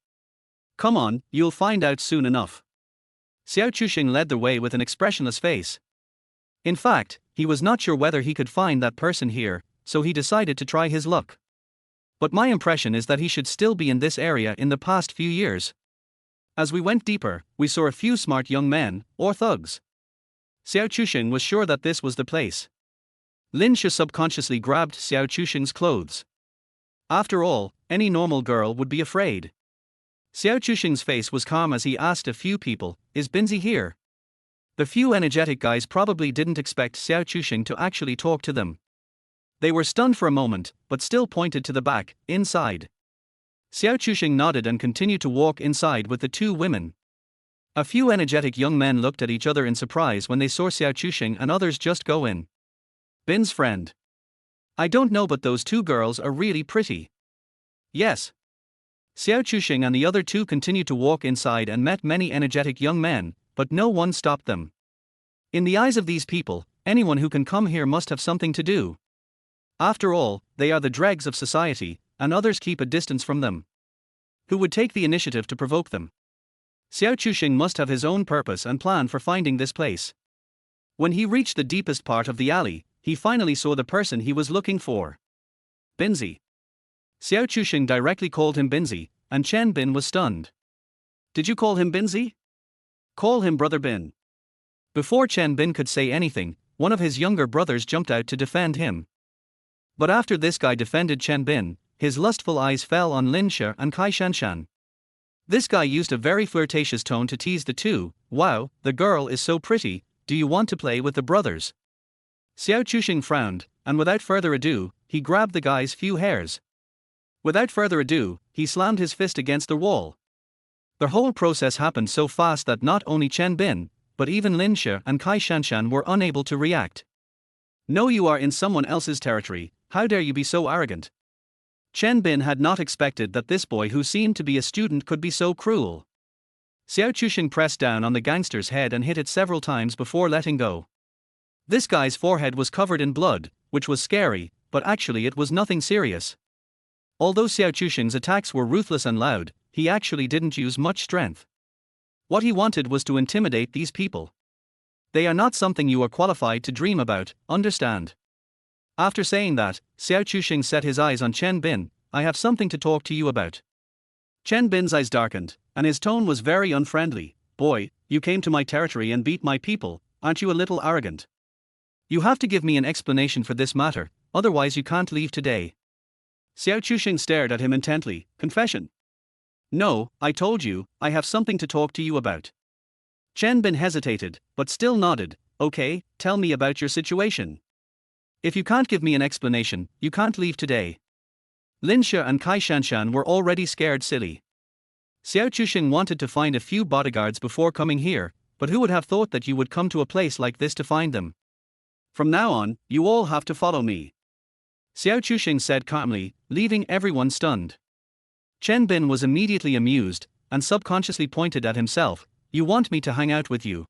Come on, you'll find out soon enough. Xiao Chusheng led the way with an expressionless face. In fact, he was not sure whether he could find that person here, so he decided to try his luck. But my impression is that he should still be in this area in the past few years. As we went deeper, we saw a few smart young men, or thugs. Xiao Chusheng was sure that this was the place. Lin Shi subconsciously grabbed Xiao Chusheng's clothes. After all, any normal girl would be afraid. Xiao Chusheng's face was calm as he asked a few people, is Binzi here? The few energetic guys probably didn't expect Xiao Chusheng to actually talk to them. They were stunned for a moment, but still pointed to the back, inside. Xiao Chusheng nodded and continued to walk inside with the two women. A few energetic young men looked at each other in surprise when they saw Xiao Chusheng and others just go in. Bin's friend. I don't know, but those two girls are really pretty. Yes. Xiao Chusheng and the other two continued to walk inside and met many energetic young men, but no one stopped them. In the eyes of these people, anyone who can come here must have something to do. After all, they are the dregs of society, and others keep a distance from them. Who would take the initiative to provoke them? Xiao Chusheng must have his own purpose and plan for finding this place. When he reached the deepest part of the alley, he finally saw the person he was looking for. Binzi. Xiao Chusheng directly called him Binzi, and Chen Bin was stunned. Did you call him Binzi? Call him Brother Bin. Before Chen Bin could say anything, one of his younger brothers jumped out to defend him. But after this guy defended Chen Bin, his lustful eyes fell on Lin Shi and Kai Shanshan. This guy used a very flirtatious tone to tease the two. Wow, the girl is so pretty, do you want to play with the brothers? Xiao Chusheng frowned, and without further ado, he grabbed the guy's few hairs. Without further ado, he slammed his fist against the wall. The whole process happened so fast that not only Chen Bin, but even Lin Shi and Kai Shanshan were unable to react. No, you are in someone else's territory, how dare you be so arrogant? Chen Bin had not expected that this boy who seemed to be a student could be so cruel. Xiao Chusheng pressed down on the gangster's head and hit it several times before letting go. This guy's forehead was covered in blood, which was scary, but actually it was nothing serious. Although Xiao Chusheng's attacks were ruthless and loud, he actually didn't use much strength. What he wanted was to intimidate these people. They are not something you are qualified to dream about, understand? After saying that, Xiao Chusheng set his eyes on Chen Bin. I have something to talk to you about. Chen Bin's eyes darkened, and his tone was very unfriendly. Boy, you came to my territory and beat my people, aren't you a little arrogant? You have to give me an explanation for this matter, otherwise you can't leave today. Xiao Chusheng stared at him intently. Confession? No, I told you, I have something to talk to you about. Chen Bin hesitated, but still nodded. Okay, tell me about your situation. If you can't give me an explanation, you can't leave today. Lin Shi and Kai Shanshan were already scared silly. Xiao Chusheng wanted to find a few bodyguards before coming here, but who would have thought that you would come to a place like this to find them? From now on, you all have to follow me. Xiao Chusheng said calmly, leaving everyone stunned. Chen Bin was immediately amused, and subconsciously pointed at himself. You want me to hang out with you?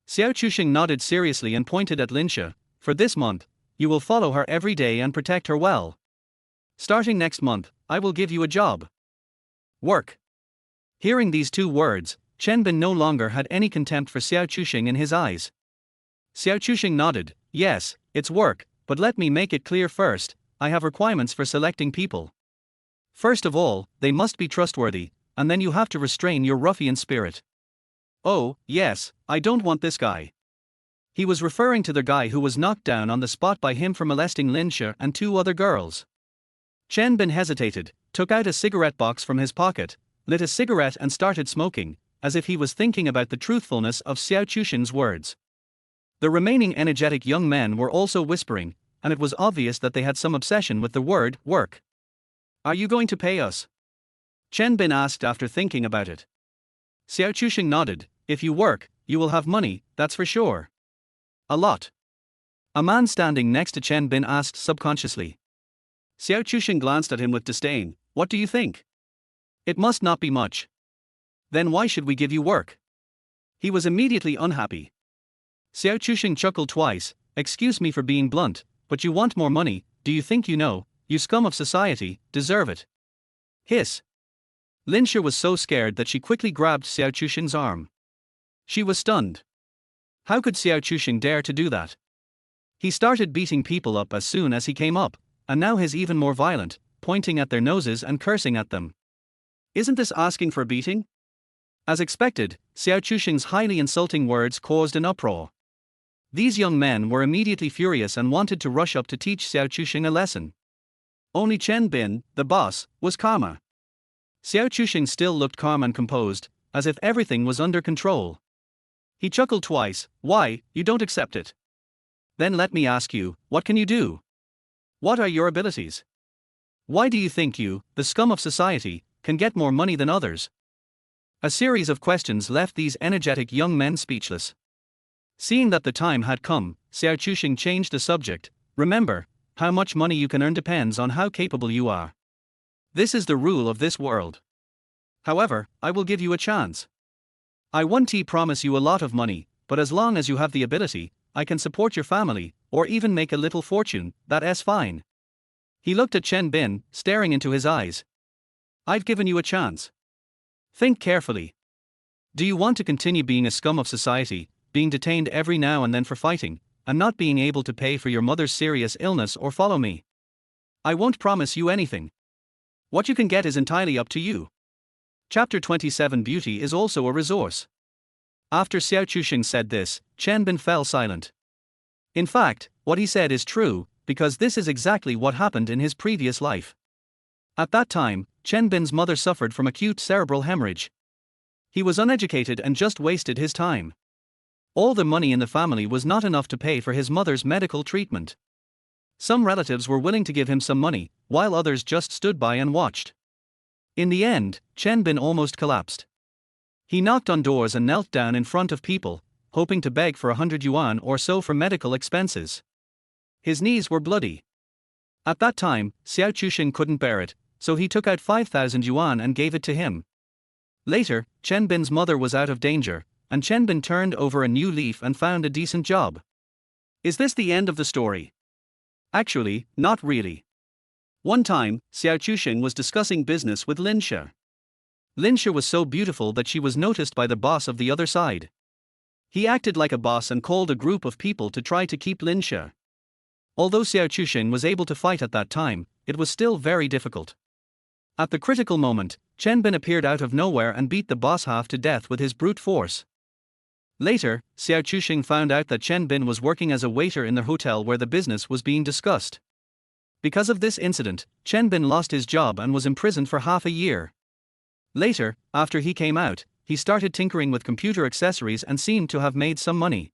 Xiao Chusheng nodded seriously and pointed at Lin Shi. For this month, you will follow her every day and protect her well. Starting next month, I will give you a job. Work. Hearing these two words, Chen Bin no longer had any contempt for Xiao Chusheng in his eyes. Xiao Chusheng nodded. Yes, it's work, but let me make it clear first, I have requirements for selecting people. First of all, they must be trustworthy, and then you have to restrain your ruffian spirit. Oh, yes, I don't want this guy. He was referring to the guy who was knocked down on the spot by him for molesting Linsha and two other girls. Chen Bin hesitated, took out a cigarette box from his pocket, lit a cigarette and started smoking, as if he was thinking about the truthfulness of Xiao Chusheng's words. The remaining energetic young men were also whispering, and it was obvious that they had some obsession with the word work. Are you going to pay us? Chen Bin asked after thinking about it. Xiao Chusheng nodded. If you work, you will have money, that's for sure. A lot. A man standing next to Chen Bin asked subconsciously. Xiao Chusheng glanced at him with disdain. What do you think? It must not be much. Then why should we give you work? He was immediately unhappy. Xiao Chusheng chuckled twice. Excuse me for being blunt, but you want more money, do you think you scum of society, deserve it? Hiss. Linsha was so scared that she quickly grabbed Xiao Chusheng's arm. She was stunned. How could Xiao Chusheng dare to do that? He started beating people up as soon as he came up, and now he's even more violent, pointing at their noses and cursing at them. Isn't this asking for a beating? As expected, Xiao Chusheng's highly insulting words caused an uproar. These young men were immediately furious and wanted to rush up to teach Xiao Chusheng a lesson. Only Chen Bin, the boss, was calmer. Xiao Chusheng still looked calm and composed, as if everything was under control. He chuckled twice. Why, you don't accept it? Then let me ask you, what can you do? What are your abilities? Why do you think you, the scum of society, can get more money than others? A series of questions left these energetic young men speechless. Seeing that the time had come, Xiao Chusheng changed the subject. Remember, how much money you can earn depends on how capable you are. This is the rule of this world. However, I will give you a chance. I won't promise you a lot of money, but as long as you have the ability, I can support your family, or even make a little fortune, that's fine. He looked at Chen Bin, staring into his eyes. I've given you a chance. Think carefully. Do you want to continue being a scum of society, being detained every now and then for fighting, and not being able to pay for your mother's serious illness, or follow me? I won't promise you anything. What you can get is entirely up to you. Chapter 27 Beauty is also a resource. After Xiao Chusheng said this, Chen Bin fell silent. In fact, what he said is true, because this is exactly what happened in his previous life. At that time, Chen Bin's mother suffered from acute cerebral hemorrhage. He was uneducated and just wasted his time. All the money in the family was not enough to pay for his mother's medical treatment. Some relatives were willing to give him some money, while others just stood by and watched. In the end, Chen Bin almost collapsed. He knocked on doors and knelt down in front of people, hoping to beg for 100 yuan or so for medical expenses. His knees were bloody. At that time, Xiao Chusheng couldn't bear it, so he took out 5,000 yuan and gave it to him. Later, Chen Bin's mother was out of danger, and Chen Bin turned over a new leaf and found a decent job. Is this the end of the story? Actually, not really. One time, Xiao Chusheng was discussing business with Linsha. Linsha was so beautiful that she was noticed by the boss of the other side. He acted like a boss and called a group of people to try to keep Linsha. Although Xiao Chusheng was able to fight at that time, it was still very difficult. At the critical moment, Chen Bin appeared out of nowhere and beat the boss half to death with his brute force. Later, Xiao Chusheng found out that Chen Bin was working as a waiter in the hotel where the business was being discussed. Because of this incident, Chen Bin lost his job and was imprisoned for half a year. Later, after he came out, he started tinkering with computer accessories and seemed to have made some money.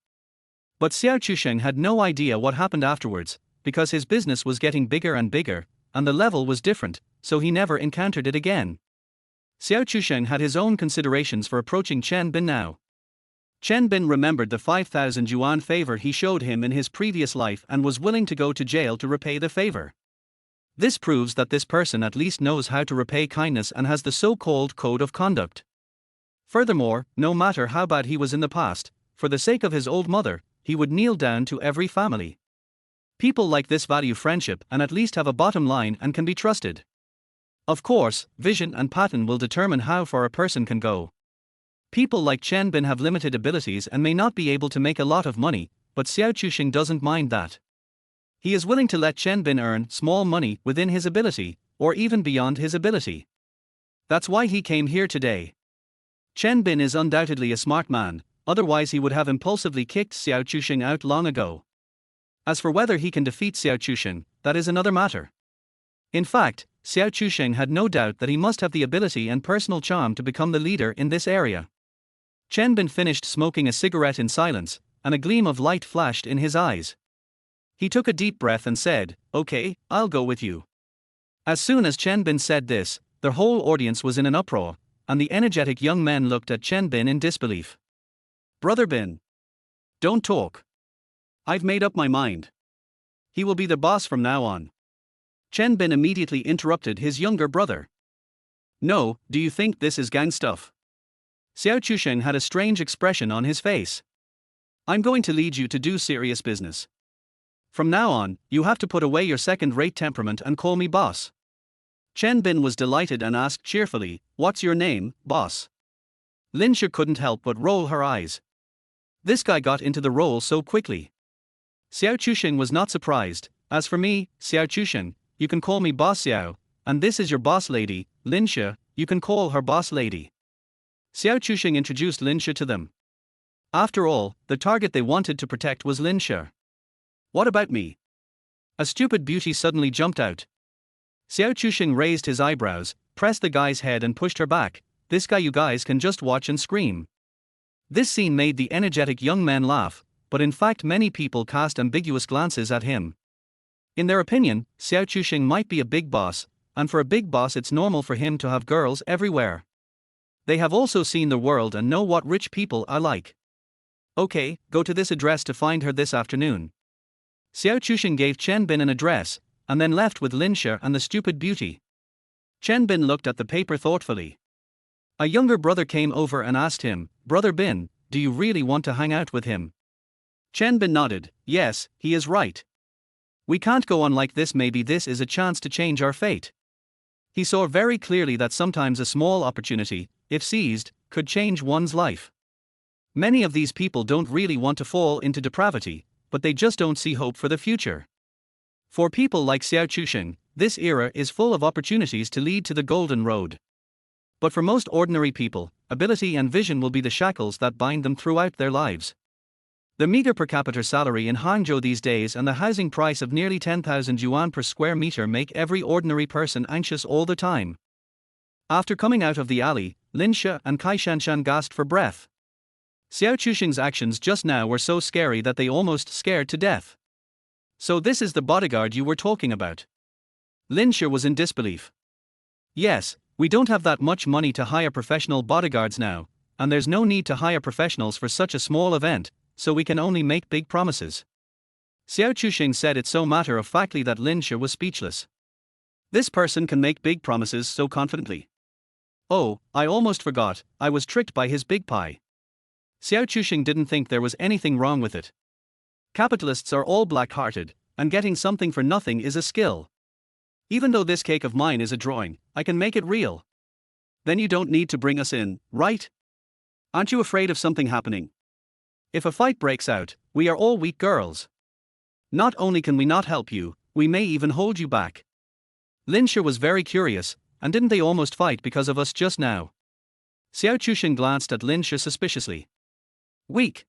But Xiao Chusheng had no idea what happened afterwards, because his business was getting bigger and bigger, and the level was different, so he never encountered it again. Xiao Chusheng had his own considerations for approaching Chen Bin now. Chen Bin remembered the 5,000 yuan favor he showed him in his previous life and was willing to go to jail to repay the favor. This proves that this person at least knows how to repay kindness and has the so-called code of conduct. Furthermore, no matter how bad he was in the past, for the sake of his old mother, he would kneel down to every family. People like this value friendship and at least have a bottom line and can be trusted. Of course, vision and pattern will determine how far a person can go. People like Chen Bin have limited abilities and may not be able to make a lot of money, but Xiao Chusheng doesn't mind that. He is willing to let Chen Bin earn small money within his ability, or even beyond his ability. That's why he came here today. Chen Bin is undoubtedly a smart man, otherwise he would have impulsively kicked Xiao Chusheng out long ago. As for whether he can defeat Xiao Chusheng, that is another matter. In fact, Xiao Chusheng had no doubt that he must have the ability and personal charm to become the leader in this area. Chen Bin finished smoking a cigarette in silence, and a gleam of light flashed in his eyes. He took a deep breath and said, "Okay, I'll go with you." As soon as Chen Bin said this, the whole audience was in an uproar, and the energetic young men looked at Chen Bin in disbelief. "Brother Bin, don't talk. I've made up my mind. He will be the boss from now on." Chen Bin immediately interrupted his younger brother. "No, do you think this is gang stuff?" Xiao Chusheng had a strange expression on his face. "I'm going to lead you to do serious business. From now on, you have to put away your second-rate temperament and call me boss." Chen Bin was delighted and asked cheerfully, "What's your name, boss?" Lin Shi couldn't help but roll her eyes. This guy got into the role so quickly. Xiao Chusheng was not surprised. "As for me, Xiao Chusheng, you can call me Boss Xiao, and this is your boss lady, Lin Shi, you can call her boss lady." Xiao Chusheng introduced Lin Shi to them. After all, the target they wanted to protect was Lin Shi. "What about me?" A stupid beauty suddenly jumped out. Xiao Chusheng raised his eyebrows, pressed the guy's head and pushed her back. "This guy, you guys can just watch and scream." This scene made the energetic young men laugh, but in fact many people cast ambiguous glances at him. In their opinion, Xiao Chusheng might be a big boss, and for a big boss it's normal for him to have girls everywhere. They have also seen the world and know what rich people are like. "Okay, go to this address to find her this afternoon." Xiao Chusheng gave Chen Bin an address, and then left with Lin Shi and the stupid beauty. Chen Bin looked at the paper thoughtfully. A younger brother came over and asked him, "Brother Bin, do you really want to hang out with him?" Chen Bin nodded. "Yes, he is right. We can't go on like this. Maybe this is a chance to change our fate." He saw very clearly that sometimes a small opportunity, if seized, could change one's life. Many of these people don't really want to fall into depravity, but they just don't see hope for the future. For people like Xiao Chusheng, this era is full of opportunities to lead to the golden road. But for most ordinary people, ability and vision will be the shackles that bind them throughout their lives. The meager per capita salary in Hangzhou these days and the housing price of nearly 10,000 yuan per square meter make every ordinary person anxious all the time. After coming out of the alley, Lin Shi and Kai Shanshan gasped for breath. Xiao Chusheng's actions just now were so scary that they almost scared to death. "So this is the bodyguard you were talking about?" Lin Shi was in disbelief. "Yes, we don't have that much money to hire professional bodyguards now, and there's no need to hire professionals for such a small event, so we can only make big promises." Xiao Chusheng said it so matter-of-factly that Lin Shi was speechless. This person can make big promises so confidently. "Oh, I almost forgot, I was tricked by his big pie." Xiao Chusheng didn't think there was anything wrong with it. Capitalists are all black-hearted, and getting something for nothing is a skill. "Even though this cake of mine is a drawing, I can make it real." "Then you don't need to bring us in, right? Aren't you afraid of something happening? If a fight breaks out, we are all weak girls. Not only can we not help you, we may even hold you back." Lin Shi was very curious, and didn't they almost fight because of us just now? Xiao Chusheng glanced at Lin Shi suspiciously. "Weak?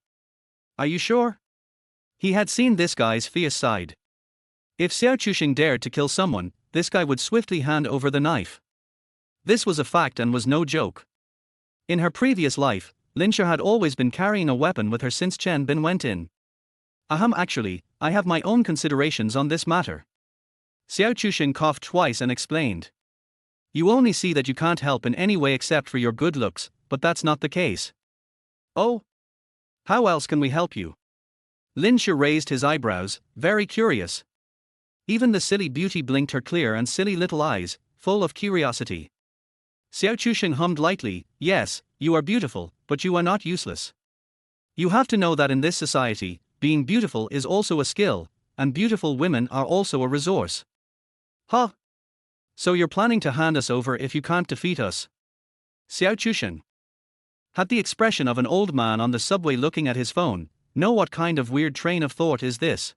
Are you sure?" He had seen this guy's fierce side. If Xiao Chusheng dared to kill someone, this guy would swiftly hand over the knife. This was a fact and was no joke. In her previous life, Lin Shi had always been carrying a weapon with her since Chen Bin went in. Actually, I have my own considerations on this matter." Xiao Chusheng coughed twice and explained. "You only see that you can't help in any way except for your good looks, but that's not the case." "Oh? How else can we help you?" Lin Shi raised his eyebrows, very curious. Even the silly beauty blinked her clear and silly little eyes, full of curiosity. Xiao Chusheng hummed lightly, "Yes, you are beautiful, but you are not useless. You have to know that in this society, being beautiful is also a skill, and beautiful women are also a resource." "Huh? So you're planning to hand us over if you can't defeat us?" Xiao Chusheng had the expression of an old man on the subway looking at his phone. "Know what kind of weird train of thought is this?"